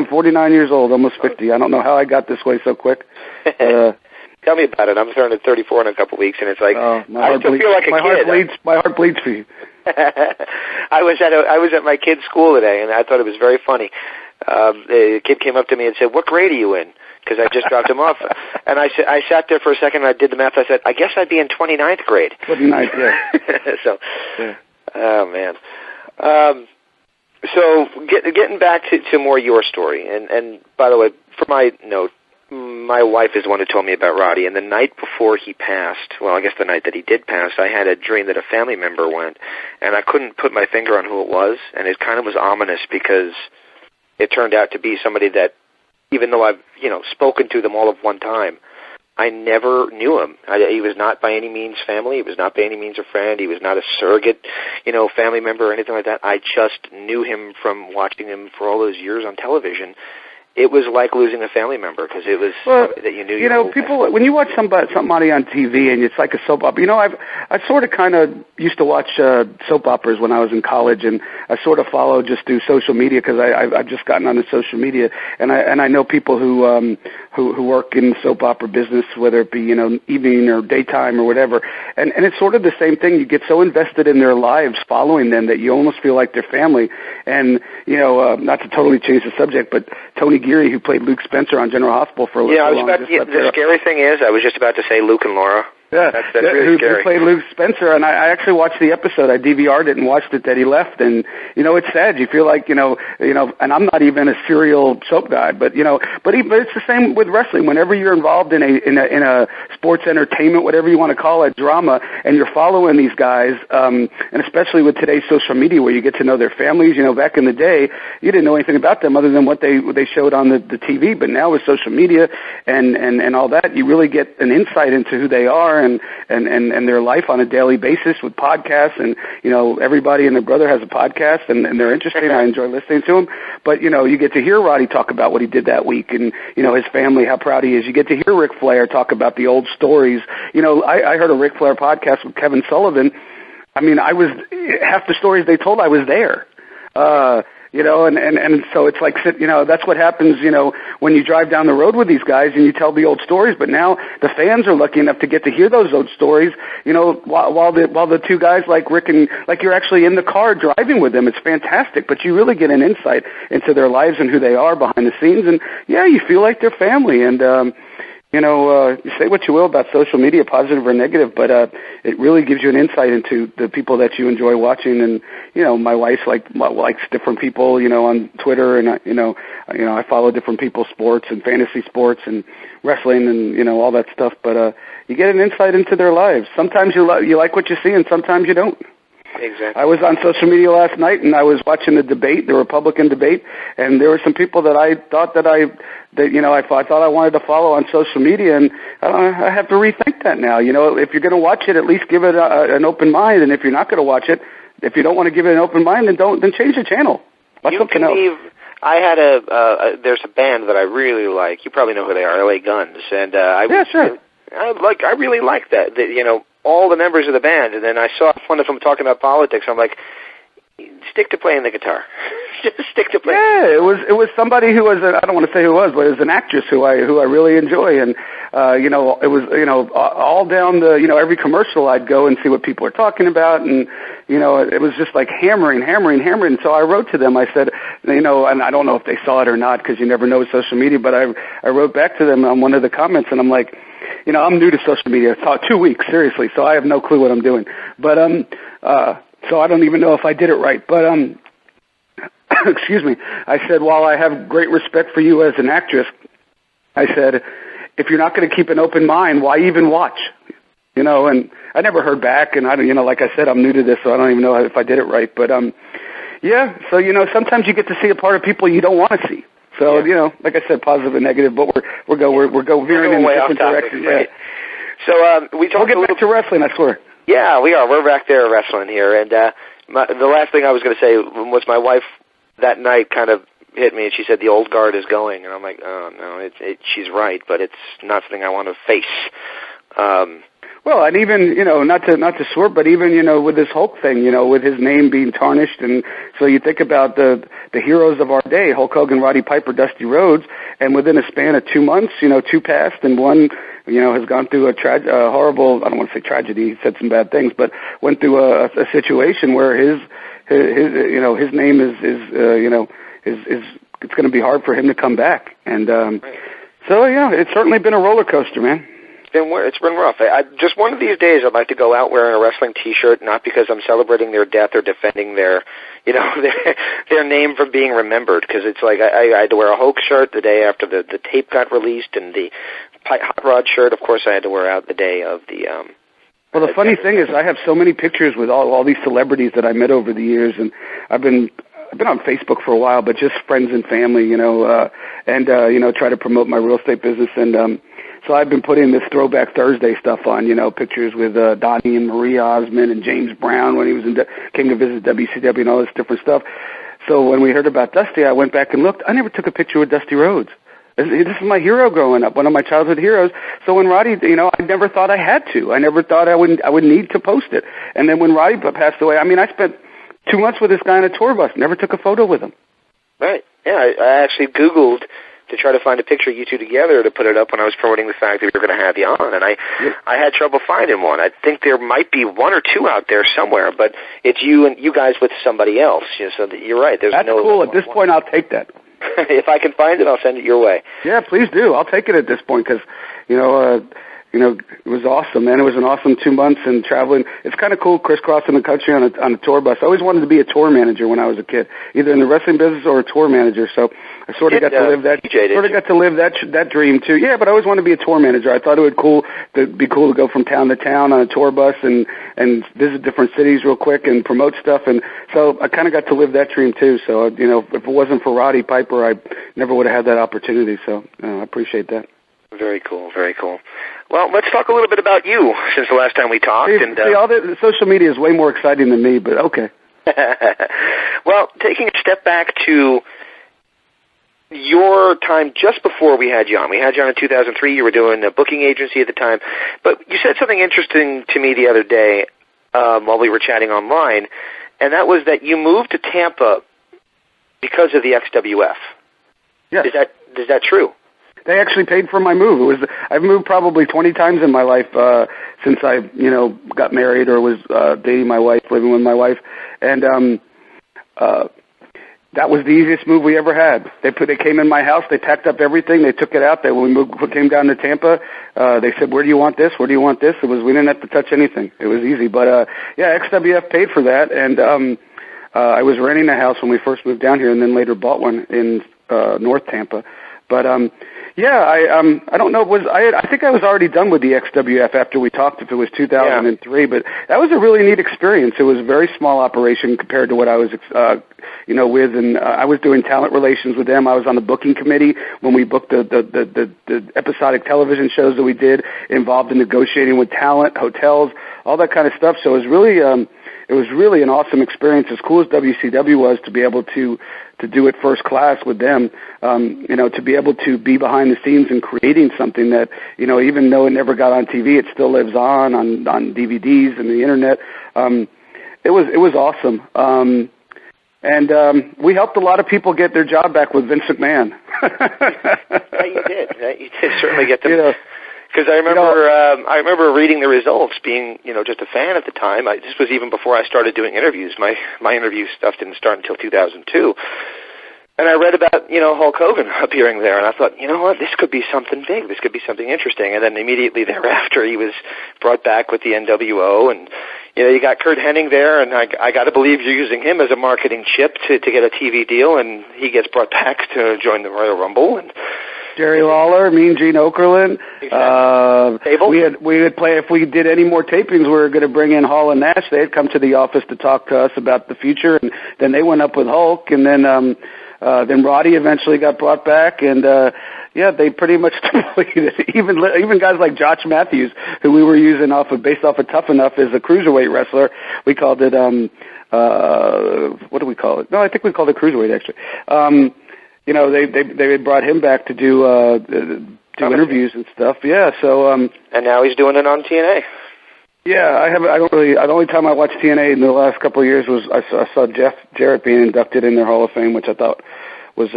49 years old, almost 50. I don't know how I got this way so quick. Tell me about it. I'm turning 34 in a couple weeks, and it's like I still feel like a kid. My heart bleeds for you. I was at my kid's school today, and I thought it was very funny. The kid came up to me and said, "What grade are you in?" Because I just dropped him off. And I sat there for a second, and I did the math. I said, I guess I'd be in 29th grade. 29th, yeah. Oh, man. So getting back to more your story, and by the way, for my note, my wife is the one who told me about Roddy, and the night before he passed, well, I guess the night that he did pass, I had a dream that a family member went, and I couldn't put my finger on who it was, and it kind of was ominous because it turned out to be somebody that, even though I've, spoken to them all at one time, I never knew him. He was not by any means family. He was not by any means a friend. He was not a surrogate, family member or anything like that. I just knew him from watching him for all those years on television. It was like losing a family member because it was somebody that you knew. People, when you watch somebody on TV and it's like a soap opera, I sort of kind of used to watch soap operas when I was in college, and I sort of follow just through social media because I've just gotten onto social media, and I know people who work in the soap opera business, whether it be evening or daytime or whatever, and it's sort of the same thing. You get so invested in their lives, following them, that you almost feel like they're family. And not to totally change the subject, but Tony Geary, who played Luke Spencer on General Hospital for a little while. The scary thing is, I was just about to say Luke and Laura. Yeah, that's really scary. Who played Luke Spencer, and I actually watched the episode. I DVR'd it and watched it that he left, and it's sad. You feel like and I'm not even a serial soap guy, but but it's the same with wrestling. Whenever you're involved in a sports entertainment, whatever you want to call it, drama, and you're following these guys, and especially with today's social media, where you get to know their families. Back in the day, you didn't know anything about them other than what they showed on the TV. But now with social media and all that, you really get an insight into who they are and their life on a daily basis with podcasts, and everybody and their brother has a podcast, and they're interesting. I enjoy listening to them. But you get to hear Roddy talk about what he did that week, and his family, how proud he is. You get to hear Ric Flair talk about the old stories. I heard a Ric Flair podcast with Kevin Sullivan. I mean, I was half the stories they told, I was there. And so it's like, that's what happens, when you drive down the road with these guys and you tell the old stories. But now the fans are lucky enough to get to hear those old stories, while the two guys like Rick and like you're actually in the car driving with them. It's fantastic, but you really get an insight into their lives and who they are behind the scenes. And yeah, you feel like they're family. And, you say what you will about social media, positive or negative, but it really gives you an insight into the people that you enjoy watching. And my wife likes different people, on Twitter, and I follow different people's sports and fantasy sports and wrestling and all that stuff. But you get an insight into their lives. Sometimes you like what you see, and sometimes you don't. Exactly. I was on social media last night, and I was watching the debate, the Republican debate, and there were some people that I thought I thought I wanted to follow on social media, and I have to rethink that now. If you're going to watch it, at least give it an open mind, and if you're not going to watch it, if you don't want to give it an open mind, then change the channel. Watch something else. I had there's a band that I really like. You probably know who they are, LA Guns, and sure. I really like that. All the members of the band, and then I saw one of them talking about politics. I'm like, stick to playing the guitar. Just stick to playing. Yeah, it was somebody who was I don't want to say who it was, but it was an actress who I really enjoy, and it was all down the every commercial I'd go and see what people were talking about, and it was just like hammering. So I wrote to them. I said, and I don't know if they saw it or not because you never know with social media, but I wrote back to them on one of the comments, and I'm like, I'm new to social media. It's 2 weeks, seriously, so I have no clue what I'm doing. But so I don't even know if I did it right. But excuse me. I said, while I have great respect for you as an actress, I said, if you're not going to keep an open mind, why even watch? And I never heard back, and like I said, I'm new to this, so I don't even know if I did it right. But yeah. So sometimes you get to see a part of people you don't want to see. So like I said, positive and negative, but we're veering in different directions. Right? Yeah. So we'll get back to wrestling, I swear. Yeah, we are. We're back there wrestling here, and the last thing I was going to say was my wife that night kind of hit me, and she said the old guard is going, and I'm like, oh no, she's right, but it's not something I want to face. Well, and even, not to swerve, but even, with this Hulk thing, with his name being tarnished, and so you think about the heroes of our day, Hulk Hogan, Roddy Piper, Dusty Rhodes, and within a span of 2 months, 2 passed, and one, has gone through a horrible, I don't want to say tragedy, he said some bad things, but went through a situation where his name is it's going to be hard for him to come back. And, so yeah, it's certainly been a roller coaster, man. It's been rough. Just one of these days, I'd like to go out wearing a wrestling T-shirt, not because I'm celebrating their death or defending their name from being remembered. Because it's like I had to wear a Hulk shirt the day after the tape got released, and the Hot Rod shirt, of course, I had to wear out the day of the. Well, the funny thing is, I have so many pictures with all these celebrities that I met over the years, and I've been on Facebook for a while, but just friends and family, and try to promote my real estate business. And so I've been putting this Throwback Thursday stuff on, pictures with Donnie and Marie Osmond and James Brown when he was came to visit WCW and all this different stuff. So when we heard about Dusty, I went back and looked. I never took a picture with Dusty Rhodes. This is my hero growing up, one of my childhood heroes. So when Roddy, I never thought I had to. I never thought I would need to post it. And then when Roddy passed away, I spent 2 months with this guy on a tour bus. Never took a photo with him. Right. Yeah, I actually Googled to try to find a picture of you two together to put it up when I was promoting the fact that we were going to have you on, and I had trouble finding one. I think there might be 1 or 2 out there somewhere, but it's you and you guys with somebody else. So you're right. That's cool. At this point, I'll take that. If I can find it, I'll send it your way. Yeah, please do. I'll take it at this point because, it was awesome, man. It was an awesome 2 months and traveling. It's kind of cool crisscrossing the country on a tour bus. I always wanted to be a tour manager when I was a kid, either in the wrestling business or a tour manager. So I sort of got to live that. Got to live that dream too. Yeah, but I always wanted to be a tour manager. I thought it would be cool to go from town to town on a tour bus and visit different cities real quick and promote stuff. And so I kind of got to live that dream too. So if it wasn't for Roddy Piper, I never would have had that opportunity. So I appreciate that. Very cool, very cool. Well, let's talk a little bit about you since the last time we talked. All the social media is way more exciting than me, but okay. Well, taking a step back to your time just before we had you on. We had you on in 2003. You were doing a booking agency at the time. But you said something interesting to me the other day while we were chatting online, and that was that you moved to Tampa because of the XWF. Yes. Is that true? They actually paid for my move. I've moved probably 20 times in my life since I, got married or was dating my wife, living with my wife, and that was the easiest move we ever had. They came in my house, they packed up everything, they took it out. When we came down to Tampa, they said, "Where do you want this? Where do you want this?" We didn't have to touch anything. It was easy. But XWF paid for that, and I was renting a house when we first moved down here, and then later bought one in North Tampa. But I don't know. I think I was already done with the XWF after we talked. If it was 2003, but that was a really neat experience. It was a very small operation compared to what I was, with. And I was doing talent relations with them. I was on the booking committee when we booked the episodic television shows that we did, involved in negotiating with talent, hotels, all that kind of stuff. So it was really an awesome experience. As cool as WCW was, to be able to do it first class with them, to be able to be behind the scenes and creating something that, even though it never got on TV, it still lives on DVDs and the internet. It was awesome. And we helped a lot of people get their job back with Vince McMahon. Yeah, you did. You did certainly get them. Because I remember reading the results, being just a fan at the time. This was even before I started doing interviews. My interview stuff didn't start until 2002, and I read about Hulk Hogan appearing there, and I thought, this could be something big. This could be something interesting. And then immediately thereafter, he was brought back with the NWO, and you got Kurt Hennig there, and I got to believe you're using him as a marketing chip to get a TV deal, and he gets brought back to join the Royal Rumble and. Jerry Lawler, Mean Gene Okerlund. Exactly. We would play, if we did any more tapings, we were going to bring in Hall and Nash. They'd come to the office to talk to us about the future, and then they went up with Hulk, and then Roddy eventually got brought back, and they pretty much completed it. Even guys like Josh Matthews, who we were using based off of Tough Enough as a cruiserweight wrestler, we called it what do we call it? No, I think we called it cruiserweight actually. They brought him back to do interviews and stuff. Yeah, so and now he's doing it on TNA. Yeah, the only time I watched TNA in the last couple of years was I saw Jeff Jarrett being inducted in their Hall of Fame, which I thought was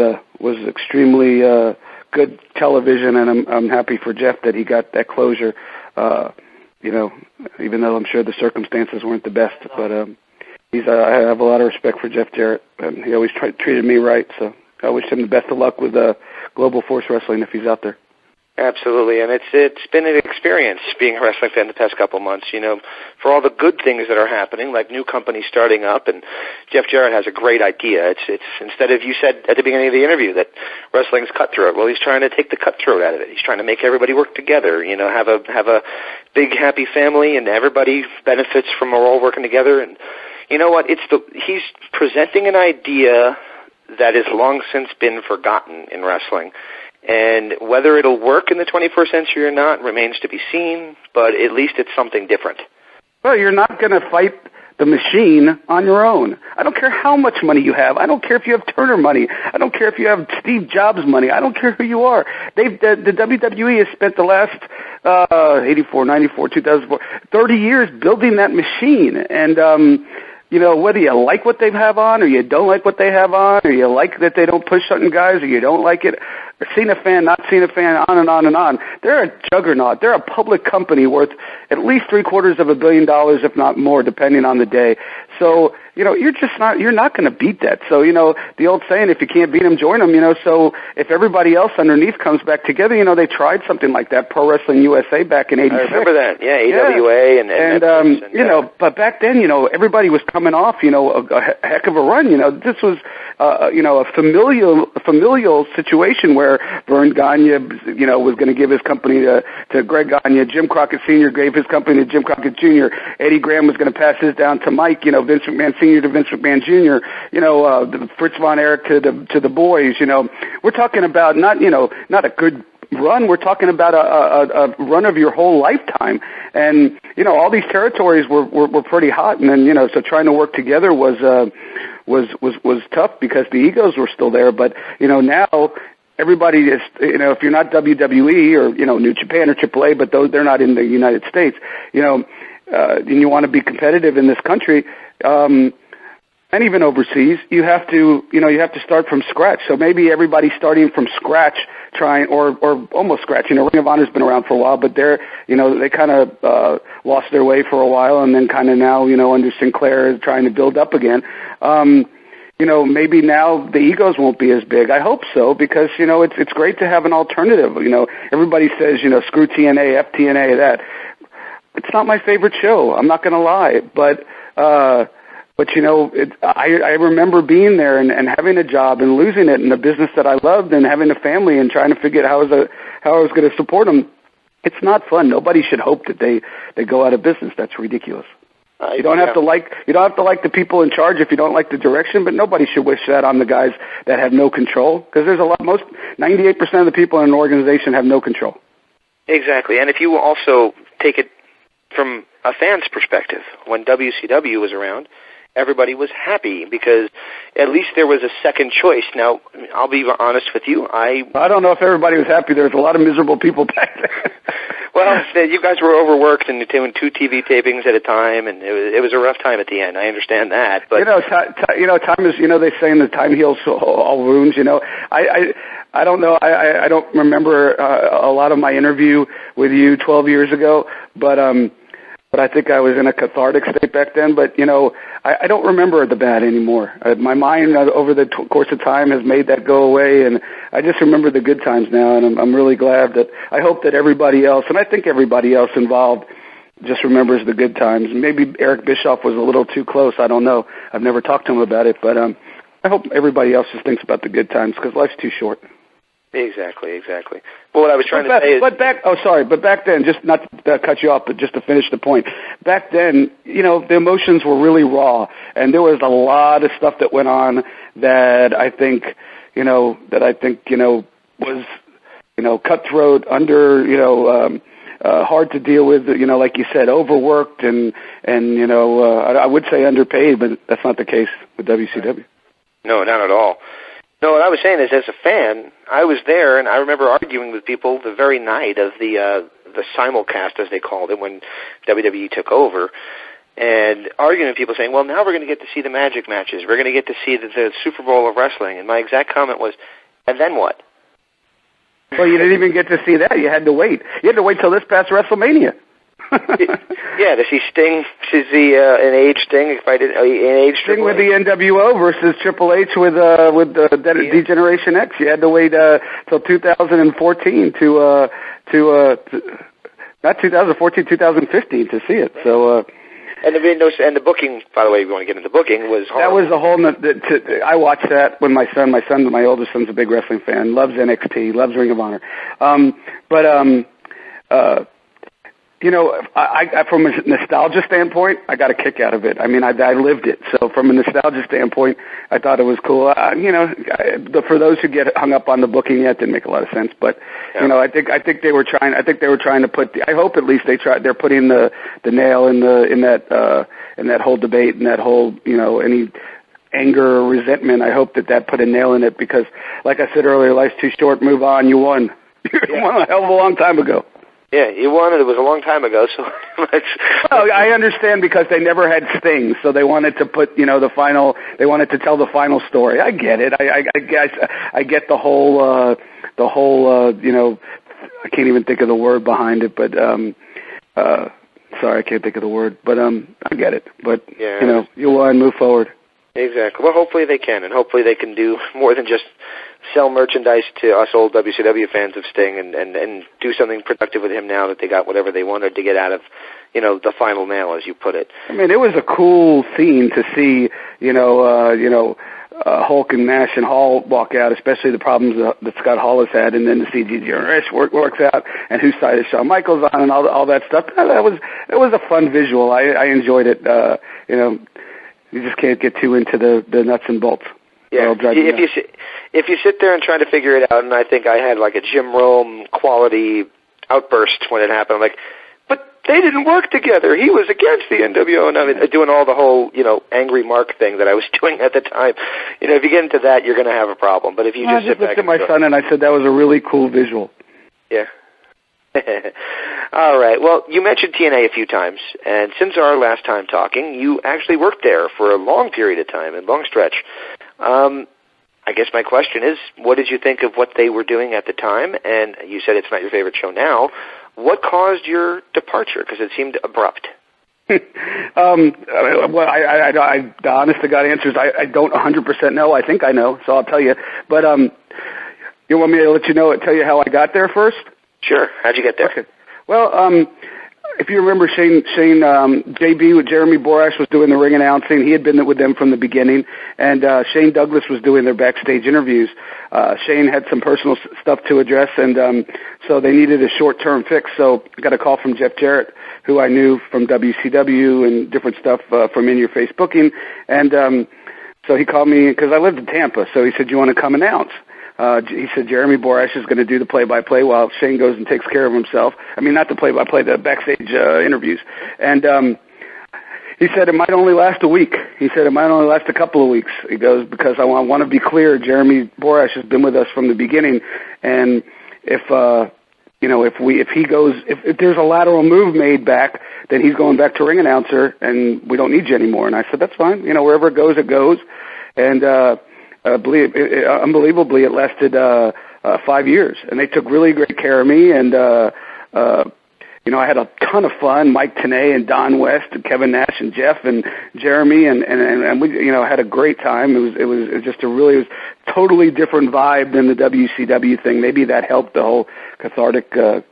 extremely good television, and I'm happy for Jeff that he got that closure. Even though I'm sure the circumstances weren't the best, but I have a lot of respect for Jeff Jarrett, and he always treated me right. So I wish him the best of luck with Global Force Wrestling if he's out there. Absolutely, and it's been an experience being a wrestling fan the past couple months, for all the good things that are happening, like new companies starting up, and Jeff Jarrett has a great idea. It's instead of, you said at the beginning of the interview that wrestling's cutthroat, well, he's trying to take the cutthroat out of it. He's trying to make everybody work together, have a big happy family, and everybody benefits from all working together. And you know what? He's presenting an idea that has long since been forgotten in wrestling. And whether it'll work in the 21st century or not remains to be seen, but at least it's something different. Well, you're not going to fight the machine on your own. I don't care how much money you have. I don't care if you have Turner money. I don't care if you have Steve Jobs money. I don't care who you are. The WWE has spent the last 84, 94, 2004, 30 years building that machine. And whether you like what they have on or you don't like what they have on, or you like that they don't push certain guys or you don't like it, or seen a fan, not seen a fan, on and on and on. They're a juggernaut. They're a public company worth at least $750 million, if not more, depending on the day. So, you're not going to beat that. So, the old saying, if you can't beat them, join them, so if everybody else underneath comes back together, they tried something like that, Pro Wrestling USA back in 86. I remember that, AWA and but back then, everybody was coming off, a heck of a run, this was, a familial situation where Vern Gagne, was going to give his company to Greg Gagne, Jim Crockett Sr. gave his company to Jim Crockett Jr., Eddie Graham was going to pass his down to Mike, Vince McMahon Sr. to Vince McMahon Jr., Fritz Von Erich to the boys, we're talking about not a good run, we're talking about a run of your whole lifetime. And, all these territories were pretty hot, and then, so trying to work together was tough because the egos were still there. But, now everybody is, if you're not WWE or, New Japan or AAA, but they're not in the United States, and you want to be competitive in this country, and even overseas, you have to start from scratch. So maybe everybody's starting from scratch, trying, or almost scratch. Ring of Honor's been around for a while, but they kind of lost their way for a while, and then kind of now, under Sinclair, trying to build up again. maybe now the egos won't be as big. I hope so, because, it's great to have an alternative. Everybody says, screw TNA, FTNA, that. It's not my favorite show. I'm not going to lie, but I remember being there and having a job and losing it in a business that I loved and having a family and trying to figure out how I was going to support them. It's not fun. Nobody should hope that they go out of business. That's ridiculous. You don't have to like the people in charge if you don't like the direction, but nobody should wish that on the guys that have no control, because there's 98% of the people in an organization have no control. Exactly. And if you also take it from a fan's perspective, when WCW was around, everybody was happy because at least there was a second choice. Now, I'll be honest with you. I don't know if everybody was happy. There was a lot of miserable people back then. Well, you guys were overworked and doing 2 TV tapings at a time, and it was a rough time at the end. I understand that, but time is. They say in the time heals all wounds. I don't know. I don't remember a lot of my interview with you 12 years ago, but I think I was in a cathartic state back then. But I don't remember the bad anymore. My mind over the course of time has made that go away, and I just remember the good times now. And I'm really glad that I hope that everybody else, and I think everybody else involved, just remembers the good times. Maybe Eric Bischoff was a little too close. I don't know. I've never talked to him about it, but I hope everybody else just thinks about the good times, because life's too short. Exactly. Well, what I was trying to say is... But back then, just not to cut you off, but just to finish the point, back then, the emotions were really raw, and there was a lot of stuff that went on that I think was, cutthroat, hard to deal with, like you said, overworked and I would say underpaid, but that's not the case with WCW. No, not at all. No, what I was saying is, as a fan, I was there, and I remember arguing with people the very night of the simulcast, as they called it, when WWE took over, and arguing with people saying, well, now we're going to get to see the Magic matches. We're going to get to see the Super Bowl of wrestling. And my exact comment was, and then what? Well, you didn't even get to see that. You had to wait. You had to wait till this past WrestleMania. Yeah, to see Sting, to see an age Sting, Sting with the NWO versus Triple H with Degeneration X. You had to wait till 2014 to not 2014, 2015 to see it. So. And the booking, by the way, if you want to get into the booking, was horrible. That was the whole. I watched that when my oldest son's a big wrestling fan, loves NXT, loves Ring of Honor, I from a nostalgia standpoint, I got a kick out of it. I mean, I lived it. So from a nostalgia standpoint, I thought it was cool. For those who get hung up on the booking, it didn't make a lot of sense. But I think they were trying. I think they were trying to put. I hope at least they're putting the nail in that whole debate and that whole any anger or resentment. I hope that put a nail in it, because, like I said earlier, life's too short. Move on. You won. You won a hell of a long time ago. Yeah, you won, and it was a long time ago, so Well, I understand, because they never had Sting, so they wanted to put, they wanted to tell the final story. I get it. I get the whole, I can't even think of the word behind it, but, sorry, I can't think of the word, but, I get it. But, you won, move forward. Exactly. Well, hopefully they can, and hopefully they can do more than just sell merchandise to us old WCW fans of Sting, and do something productive with him now that they got whatever they wanted to get out of, the final nail, as you put it. I mean, it was a cool scene to see, Hulk and Nash and Hall walk out, especially the problems that Scott Hall has had, and then to see Gigi and Rich works out, and whose side is Shawn Michaels on, and all that stuff. It was a fun visual. I enjoyed it. You just can't get too into the nuts and bolts. Yeah, if you sit there and try to figure it out, and I think I had like a Jim Rome quality outburst when it happened. I'm like, but they didn't work together. He was against the NWO, and I mean, doing all the whole angry Mark thing that I was doing at the time. If you get into that, you're going to have a problem. But if you just sit back, I looked at my son and I said that was a really cool visual. Yeah. All right. Well, you mentioned TNA a few times, and since our last time talking, you actually worked there for a long period of time, a long stretch. I guess my question is, what did you think of what they were doing at the time? And you said it's not your favorite show now. What caused your departure? Because it seemed abrupt. Well, I the honest to God answer is I don't 100% know. I think I know, so I'll tell you. But you want me to let you know, tell you how I got there first? Sure. How'd you get there? Okay. Well, if you remember, Shane, JB with Jeremy Borash was doing the ring announcing. He had been with them from the beginning, and Shane Douglas was doing their backstage interviews. Shane had some personal stuff to address, and so they needed a short-term fix. So I got a call from Jeff Jarrett, who I knew from WCW and different stuff from In Your Face Booking, and so he called me because I lived in Tampa. So he said, "You want to come announce?" He said Jeremy Borash is going to do the play-by-play while Shane goes and takes care of himself. I mean, not the play-by-play, the backstage interviews. And he said it might only last a week. He said it might only last a couple of weeks. He goes, because I want to be clear, Jeremy Borash has been with us from the beginning, and if there's a lateral move made back, then he's going back to ring announcer, and we don't need you anymore. And I said, that's fine. Wherever it goes, it goes. And unbelievably, it lasted 5 years, and they took really great care of me. And I had a ton of fun. Mike Tenay and Don West and Kevin Nash and Jeff and Jeremy, and we had a great time. It was just it was totally different vibe than the WCW thing. Maybe that helped the whole catharticness,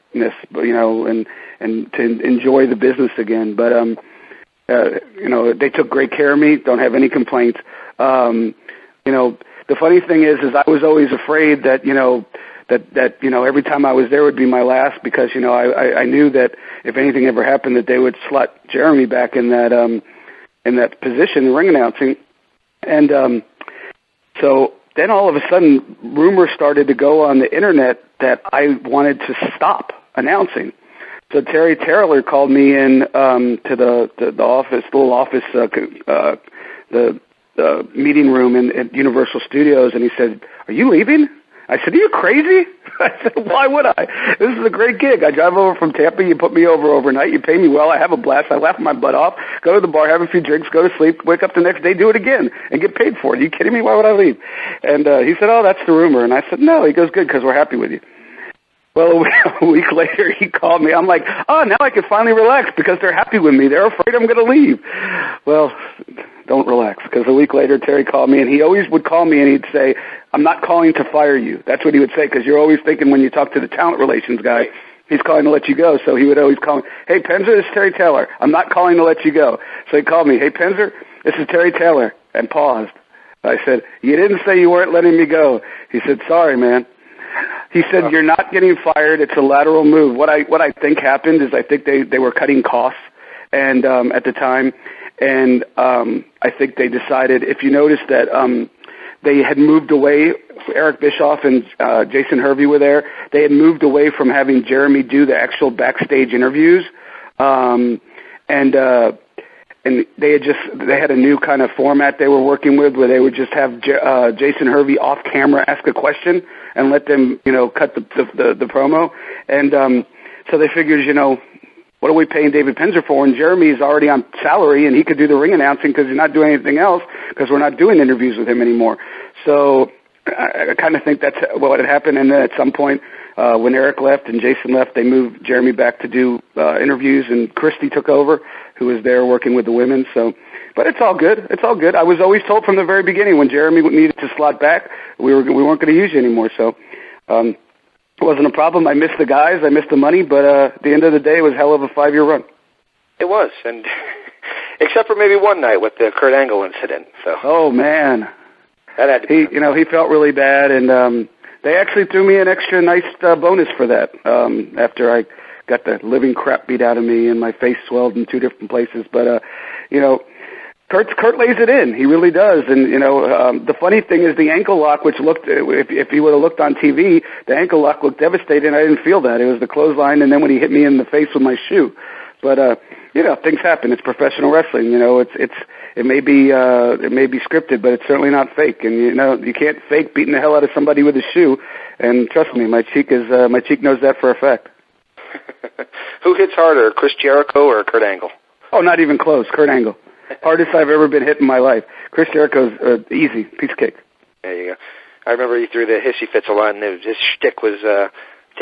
and to enjoy the business again. But they took great care of me. Don't have any complaints. The funny thing is I was always afraid that, that every time I was there would be my last, because, I knew that if anything ever happened, that they would slot Jeremy back in that position, the ring announcing. And, so then all of a sudden rumors started to go on the internet that I wanted to stop announcing. So Terry Taylor called me in, to the office, little office, the meeting room at Universal Studios, and he said, "Are you leaving?" I said, "Are you crazy?" I said, "Why would I? This is a great gig. I drive over from Tampa, you put me over overnight, you pay me well, I have a blast, I laugh my butt off, go to the bar, have a few drinks, go to sleep, wake up the next day, do it again, and get paid for it. Are you kidding me? Why would I leave?" And he said, "Oh, that's the rumor." And I said, "No." He goes, "Good, because we're happy with you." Well, a week later, he called me. I'm like, "Oh, now I can finally relax because they're happy with me. They're afraid I'm going to leave." Well, don't relax, because a week later, Terry called me, and he always would call me, and he'd say, "I'm not calling to fire you." That's what he would say, because you're always thinking when you talk to the talent relations guy, he's calling to let you go. So he would always call me, "Hey, Penzer, this is Terry Taylor. I'm not calling to let you go." So he called me, "Hey, Penzer, this is Terry Taylor," and paused. I said, "You didn't say you weren't letting me go." He said, "Sorry, man." He said, "You're not getting fired. It's a lateral move." What I think happened is I think they were cutting costs, and at the time, and I think they decided, if you notice that they had moved away, Eric Bischoff and Jason Hervey were there, they had moved away from having Jeremy do the actual backstage interviews, and they had a new kind of format they were working with, where they would just have Jason Hervey off camera ask a question and let them, cut the promo. And so they figured, what are we paying David Penzer for? And Jeremy's already on salary, and he could do the ring announcing because he's not doing anything else, because we're not doing interviews with him anymore. So I kind of think that's what had happened. And then at some point, when Eric left and Jason left, they moved Jeremy back to do interviews, and Christy took over, who was there working with the women. So, but it's all good. It's all good. I was always told from the very beginning, when Jeremy needed to slot back, we weren't going to use you anymore. So it wasn't a problem. I missed the guys. I missed the money. But at the end of the day, it was a hell of a 5-year run. It was, and except for maybe one night with the Kurt Angle incident. So. Oh man, that had to be. He felt really bad, and they actually threw me an extra nice bonus for that after I got the living crap beat out of me and my face swelled in 2 different places. But Kurt lays it in. He really does. And the funny thing is the ankle lock, which looked, if you would have looked on TV, the ankle lock looked devastating. I didn't feel that. It was the clothesline, and then when he hit me in the face with my shoe. But things happen. It's professional wrestling. It may be scripted, but it's certainly not fake. And you can't fake beating the hell out of somebody with a shoe. And trust me, my cheek knows that for a fact. Who hits harder, Chris Jericho or Kurt Angle? Oh, not even close. Kurt Angle. Hardest I've ever been hit in my life. Chris Jericho's easy, piece of cake. There you go. I remember he threw the hissy fits a lot, and his shtick was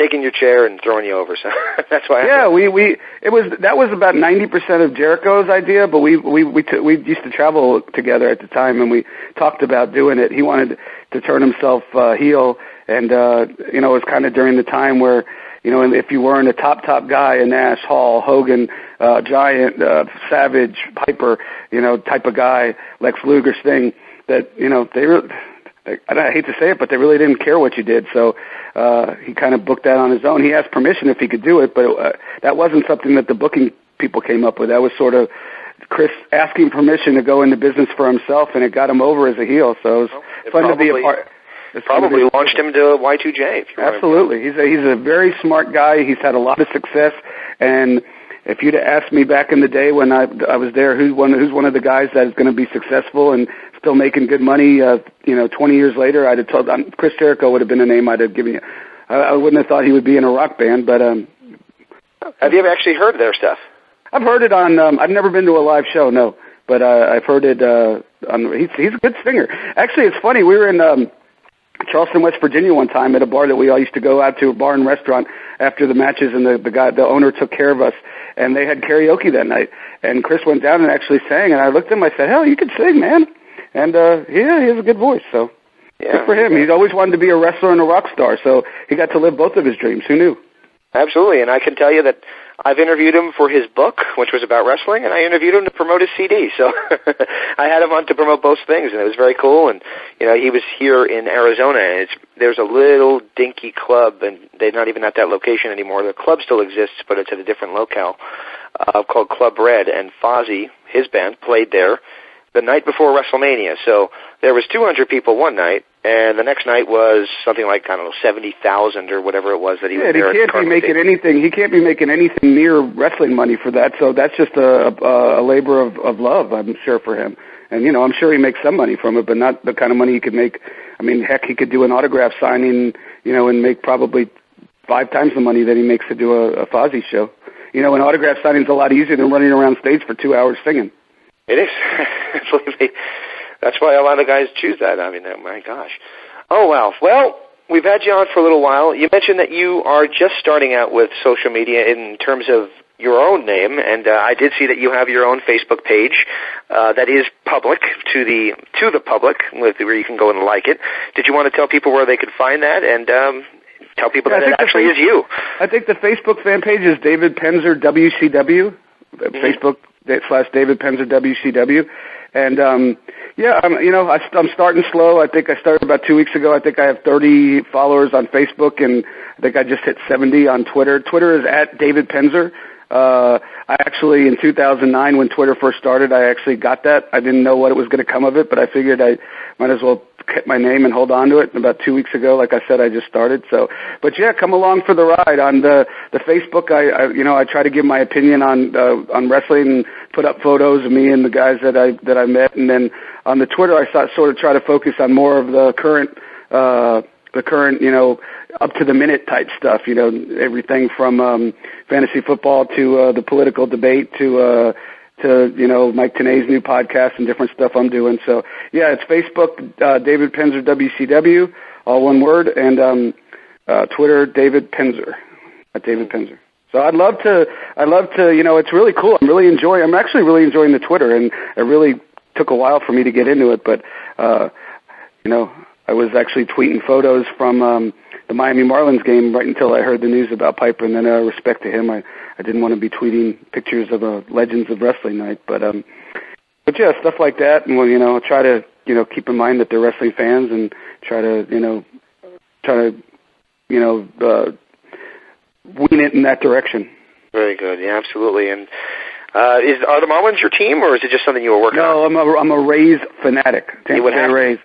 taking your chair and throwing you over. So that's why. Yeah, that was about 90% of Jericho's idea, but we used to travel together at the time, and we talked about doing it. He wanted to turn himself heel, and it was kind of during the time where, and if you weren't a top guy, a Nash, Hall, Hogan, Giant, Savage, Piper, type of guy, Lex Luger, Sting, that I hate to say it, but they really didn't care what you did. So he kind of booked that on his own. He asked permission if he could do it, but that wasn't something that the booking people came up with. That was sort of Chris asking permission to go into business for himself, and it got him over as a heel. So it was fun to be a part. It probably launched him to Y2J. Absolutely. He's a very smart guy. He's had a lot of success, and if you'd have asked me back in the day when I was there, who's one of the guys that is going to be successful and still making good money, 20 years later, I'd have told Chris Jericho would have been a name I'd have given you. I wouldn't have thought he would be in a rock band, but have you ever actually heard their stuff? I've heard it on. I've never been to a live show, no, but I've heard it. He's a good singer. Actually, it's funny. We were in Charleston, West Virginia one time at a bar that we all used to go out to, a bar and restaurant after the matches, and the owner took care of us, and they had karaoke that night. And Chris went down and actually sang, and I looked at him, I said, "Hell, you can sing, man." And he has a good voice, so good for him. He's always wanted to be a wrestler and a rock star, so he got to live both of his dreams. Who knew? Absolutely, and I can tell you that I've interviewed him for his book, which was about wrestling, and I interviewed him to promote his CD. So I had him on to promote both things, and it was very cool. And he was here in Arizona, and there's a little dinky club, and they're not even at that location anymore. The club still exists, but it's at a different locale called Club Red. And Fozzy, his band, played there the night before WrestleMania. So there was 200 people one night, and the next night was something like, 70,000 or whatever it was that he was there. He can't be making anything near wrestling money for that. So that's just a labor of love, I'm sure, for him. And I'm sure he makes some money from it, but not the kind of money he could make. I mean, heck, he could do an autograph signing, and make probably 5 times the money that he makes to do a Fozzy show. An autograph signing's a lot easier than running around stage for 2 hours singing. It is. That's why a lot of guys choose that. I mean, oh my gosh. Oh, wow. Well, we've had you on for a little while. You mentioned that you are just starting out with social media in terms of your own name, and I did see that you have your own Facebook page that is public to the public, where you can go and like it. Did you want to tell people where they could find that and tell people that it actually is you? I think the Facebook fan page is David Penzer WCW, Facebook.com/David Penzer WCW. And, I'm starting slow. I think I started about 2 weeks ago. I think I have 30 followers on Facebook, and I think I just hit 70 on Twitter. Twitter is at David Penzer. I actually, in 2009, when Twitter first started, I actually got that. I didn't know what it was going to come of it, but I figured I might as well keep my name and hold on to it. And about 2 weeks ago, like I said, I just started. So, but yeah, come along for the ride. On the Facebook, I try to give my opinion on wrestling and put up photos of me and the guys that I met. And then on the Twitter, I sort of try to focus on more of the current, up to the minute type stuff, everything from fantasy football to the political debate to Mike Tenay's new podcast and different stuff I'm doing. So yeah, it's Facebook, David Penzer WCW, all one word, and Twitter, David Penzer, at David Penzer. So I'd love to, it's really cool. I'm actually really enjoying the Twitter, and it really took a while for me to get into it, but, I was actually tweeting photos from the Miami Marlins game right until I heard the news about Piper, and then respect to him, I didn't want to be tweeting pictures of Legends of Wrestling night, but yeah, stuff like that, and I'll try to keep in mind that they're wrestling fans, and try to wean it in that direction. Very good, yeah, absolutely. And are the Marlins your team, or is it just something you were working on? No, I'm a Rays fanatic. Tampa Bay Rays.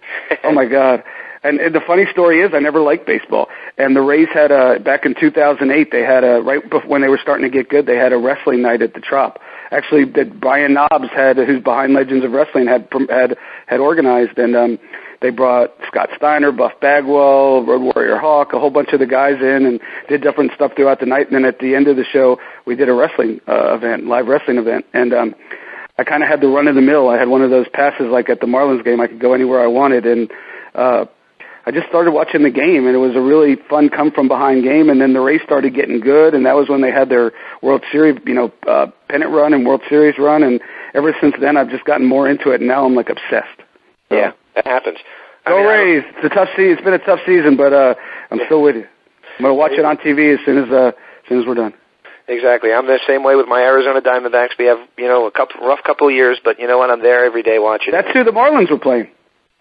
Oh my God. And the funny story is, I never liked baseball. And the Rays had back in 2008, they had right before, when they were starting to get good, they had a wrestling night at the Trop. Actually, that Brian Knobs who's behind Legends of Wrestling, had organized, and they brought Scott Steiner, Buff Bagwell, Road Warrior Hawk, a whole bunch of the guys in, and did different stuff throughout the night. And then at the end of the show, we did a wrestling live wrestling event, and I kind of had the run of the mill. I had one of those passes like at the Marlins game. I could go anywhere I wanted, and I just started watching the game, and it was a really fun come-from-behind game, and then the race started getting good, and that was when they had their World Series, pennant run and World Series run, and ever since then I've just gotten more into it, and now I'm, obsessed. So, yeah, that happens. Go Rays. It's a tough season. It's been a tough season, but I'm still with you. I'm going to watch it on TV as soon as we're done. Exactly. I'm the same way with my Arizona Diamondbacks. We have, a rough couple of years, but you know what? I'm there every day watching. That's who the Marlins were playing.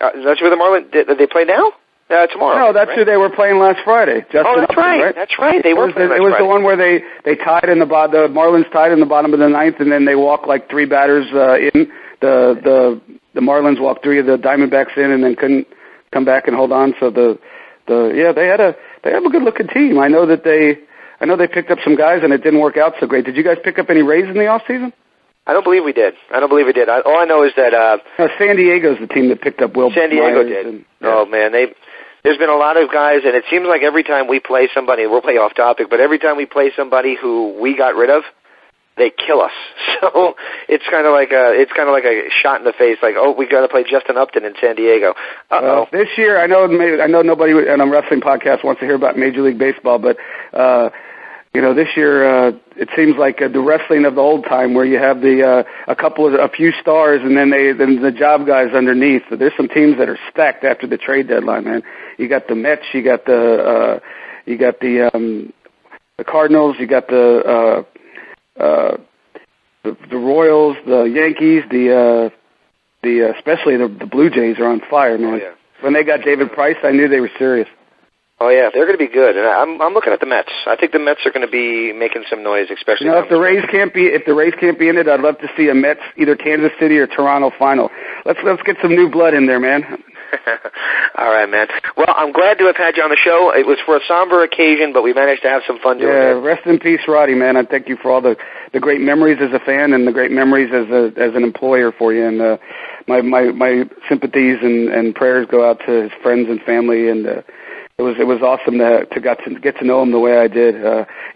That's who the Marlins did they play now? Tomorrow. No, that's right? Who they were playing last Friday. Justin that's Upton, right. That's right. They were playing last Friday. It was Friday. the one where they tied in the Marlins tied in the bottom of the ninth, and then they walked like three batters in. The Marlins walked three of the Diamondbacks in, and then couldn't come back and hold on. So they have a good looking team. I know they picked up some guys, and it didn't work out so great. Did you guys pick up any Rays in the off season? I don't believe we did. All I know is that San Diego's the team that picked up Will. San Diego Myers did. And, Oh man, there's been a lot of guys, and it seems like every time we play somebody, we'll play off topic, but every time we play somebody who we got rid of, they kill us. So it's kind of like a shot in the face. Like, oh, we got to play Justin Upton in San Diego. This year, I know nobody on a wrestling podcast wants to hear about Major League Baseball, but this year it seems like the wrestling of the old time, where you have a few stars, and then the job guys underneath. So there's some teams that are stacked after the trade deadline, man. You got the Mets, you got the Cardinals, you got the Royals, the Yankees, especially the Blue Jays are on fire, man. Oh, yeah. When they got David Price, I knew they were serious. Oh yeah, they're going to be good, and I'm looking at the Mets. I think the Mets are going to be making some noise, especially. If the Rays can't be in it, I'd love to see a Mets either Kansas City or Toronto final. Let's get some new blood in there, man. All right, man. Well, I'm glad to have had you on the show. It was for a somber occasion, but we managed to have some fun doing it. Yeah, rest in peace, Roddy, man. I thank you for all the great memories as a fan and the great memories as an employer for you. And my sympathies and prayers go out to his friends and family. And it was awesome to get to know him the way I did.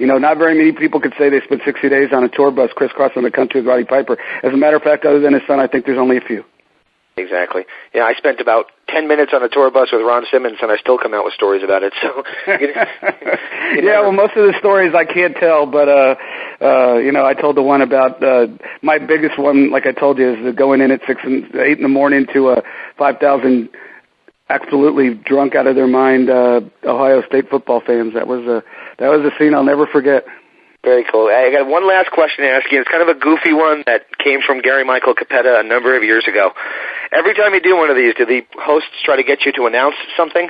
Not very many people could say they spent 60 days on a tour bus crisscrossing the country with Roddy Piper. As a matter of fact, other than his son, I think there's only a few. Exactly. Yeah, I spent about 10 minutes on a tour bus with Ron Simmons, and I still come out with stories about it. So, well, most of the stories I can't tell, but I told the one about my biggest one, like I told you, is going in at 8 in the morning to 5,000 absolutely drunk out of their mind Ohio State football fans. That was a scene I'll never forget. Very cool. I got one last question to ask you. It's kind of a goofy one that came from Gary Michael Capetta a number of years ago. Every time you do one of these, do the hosts try to get you to announce something?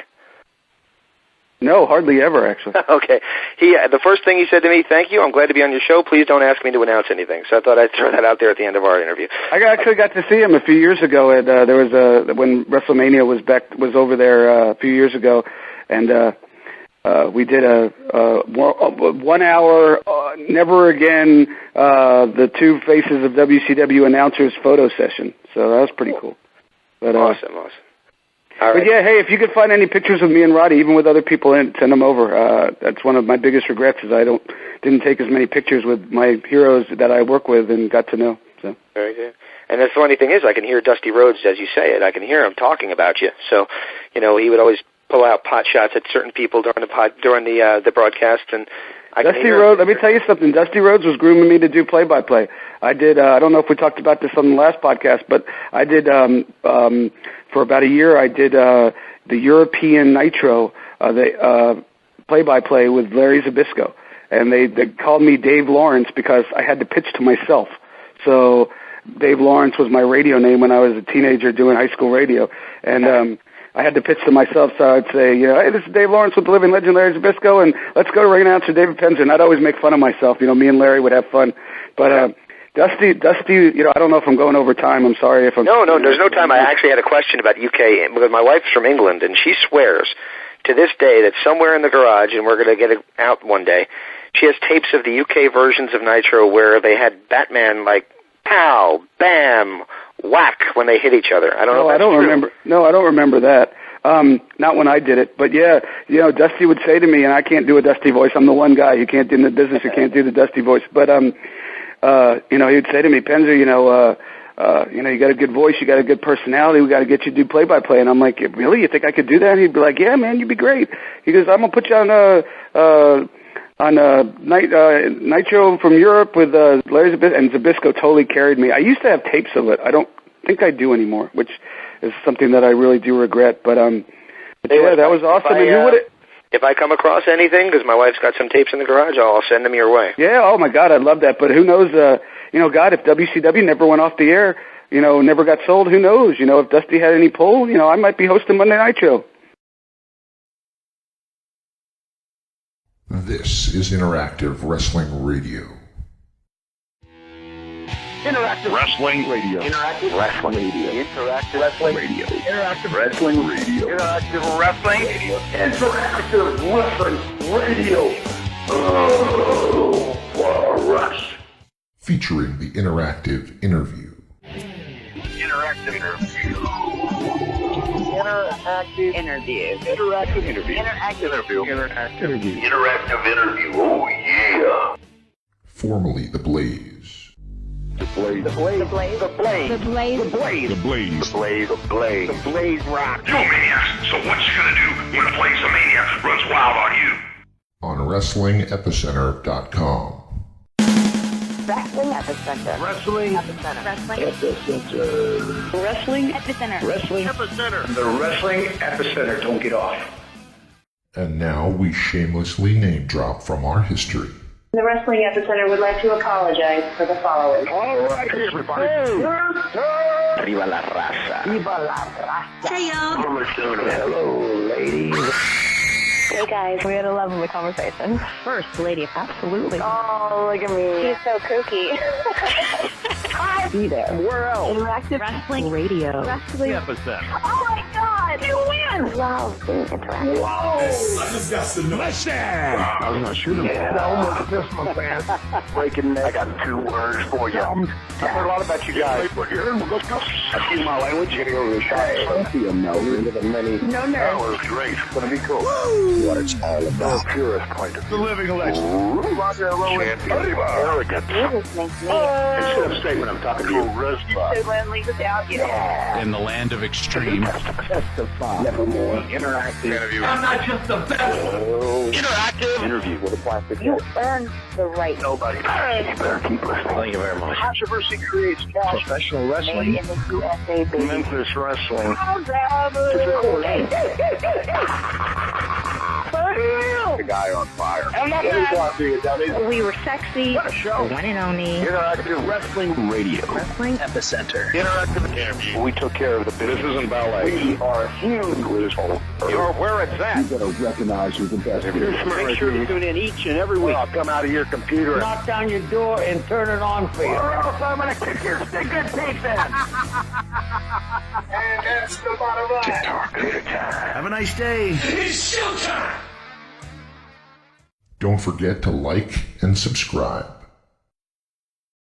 No, hardly ever, actually. Okay. The first thing he said to me, "Thank you, I'm glad to be on your show. Please don't ask me to announce anything." So I thought I'd throw that out there at the end of our interview. I actually got to see him a few years ago. When WrestleMania was over there a few years ago, and we did a 1 hour, never again, the two faces of WCW announcers photo session. So that was pretty cool. But, awesome. All right. But yeah, hey, if you could find any pictures of me and Roddy, even with other people in, send them over. That's one of my biggest regrets is I didn't take as many pictures with my heroes that I work with and got to know. So. Very good. And the funny thing is, I can hear Dusty Rhodes as you say it. I can hear him talking about you. So, he would always pull out pot shots at certain people during the broadcast, and Dusty Rhodes. Let me tell you something. Dusty Rhodes was grooming me to do play-by-play. I did. I don't know if we talked about this on the last podcast, but I did for about a year. I did the European Nitro, the play-by-play with Larry Zbyszko, and they called me Dave Lawrence because I had to pitch to myself. So Dave Lawrence was my radio name when I was a teenager doing high school radio, and I had to pitch to myself, so I'd say, hey, this is Dave Lawrence with the living legend Larry Zbyszko, and let's go to ring announcer David Penzer. And I'd always make fun of myself. Me and Larry would have fun. But Dusty, I don't know if I'm going over time. I'm sorry if I'm... No, there's no time. I actually had a question about UK, because my wife's from England, and she swears to this day that somewhere in the garage, and we're going to get it out one day, she has tapes of the UK versions of Nitro where they had Batman, like, pow, bam, whack when they hit each other. I don't know if that's true. No, I don't remember that. Not when I did it. But yeah, Dusty would say to me, and I can't do a Dusty voice. I'm the one guy who can't do in the business who can't do the Dusty voice. But he would say to me, Penzer, you got a good voice, you got a good personality, we got to get you to do play-by-play. And I'm like, really? You think I could do that? And he'd be like, yeah, man, you'd be great. He goes, I'm going to put you on Nitro from Europe with Larry Zbyszko, and Zbyszko totally carried me. I used to have tapes of it. I don't think I do anymore, which is something that I really do regret. But yeah, that was awesome. And who would it? If I come across anything, because my wife's got some tapes in the garage, I'll send them your way. Yeah, oh my God, I'd love that. But who knows, God, if WCW never went off the air, never got sold, who knows? If Dusty had any pull, I might be hosting Monday Night Show. This is Interactive Wrestling Radio. Interactive Wrestling Radio. Interactive Wrestling Radio. Interactive Wrestling Radio. Interactive Wrestling Radio. Interactive Wrestling Radio. Interactive Wrestling Radio. Oh, for us. Featuring the interactive interview. Interactive interview. Interactive interview. Interactive interview. Interactive interview. Interactive interview. Interactive interview. Oh, yeah. Formerly The Blaze. The Blaze. The Blaze. The Blaze. The Blaze. The Blaze. The Blaze. The Blaze. The Blaze. The Blaze. The Blaze rock. You maniacs, so what you gonna do when the Blaze of Mania runs wild on you? On WrestlingEpicenter.com. Wrestling Epicenter. Wrestling Epicenter. Wrestling Epicenter. Wrestling Epicenter. Wrestling Epicenter. The Wrestling Epicenter. Don't get off. And now we shamelessly name drop from our history. The Wrestling Epicenter would like to apologize for the following. All right, everybody. Viva la raza. Viva la raza. Hey, y'all. Hello, ladies. Hey, guys. We had a lovely conversation. First lady, absolutely. Oh, look at me. She's so kooky. Be there. Where else? Interactive Wrestling Radio. Wrestling Epicenter. Oh, my God. You win. Love being interactive. Whoa. I just got some listen. I was going to shoot him. Yeah. I almost missed my man. Breaking neck. I got 2 words for you. I've heard a lot about you guys. Excuse my language. You're going to go to the shop. See him now. Into the many. No nerves. That was great. It's going to be cool. Woo. What it's all about. The purest point of view. The living legend. Champion. Arrogant. Jesus makes me. Instead of statement, I'm talking to you. So lonely without you. Yeah. In the land of extreme. Testify. Nevermore. Interactive interview. I'm not just the best. Interactive interview with a plastic. You earned the right. Nobody. You better keep listening. Thank you very much. Controversy creates cash. Professional wrestling. Made in the USA, baby. Memphis wrestling. The guy on fire. We were sexy. What a show. One and only. Interactive Wrestling Radio. Wrestling Epicenter. Interactive interview. We took care of the business. This isn't ballet. We are huge. You're where it's at. You gotta recognize who's the best. Make sure you tune in each and every week. I'll come out of your computer. Knock down your door and turn it on for you. Or else I'm gonna kick your stinking teeth in. And that's the bottom line. Have a nice day. It's showtime. Don't forget to like and subscribe.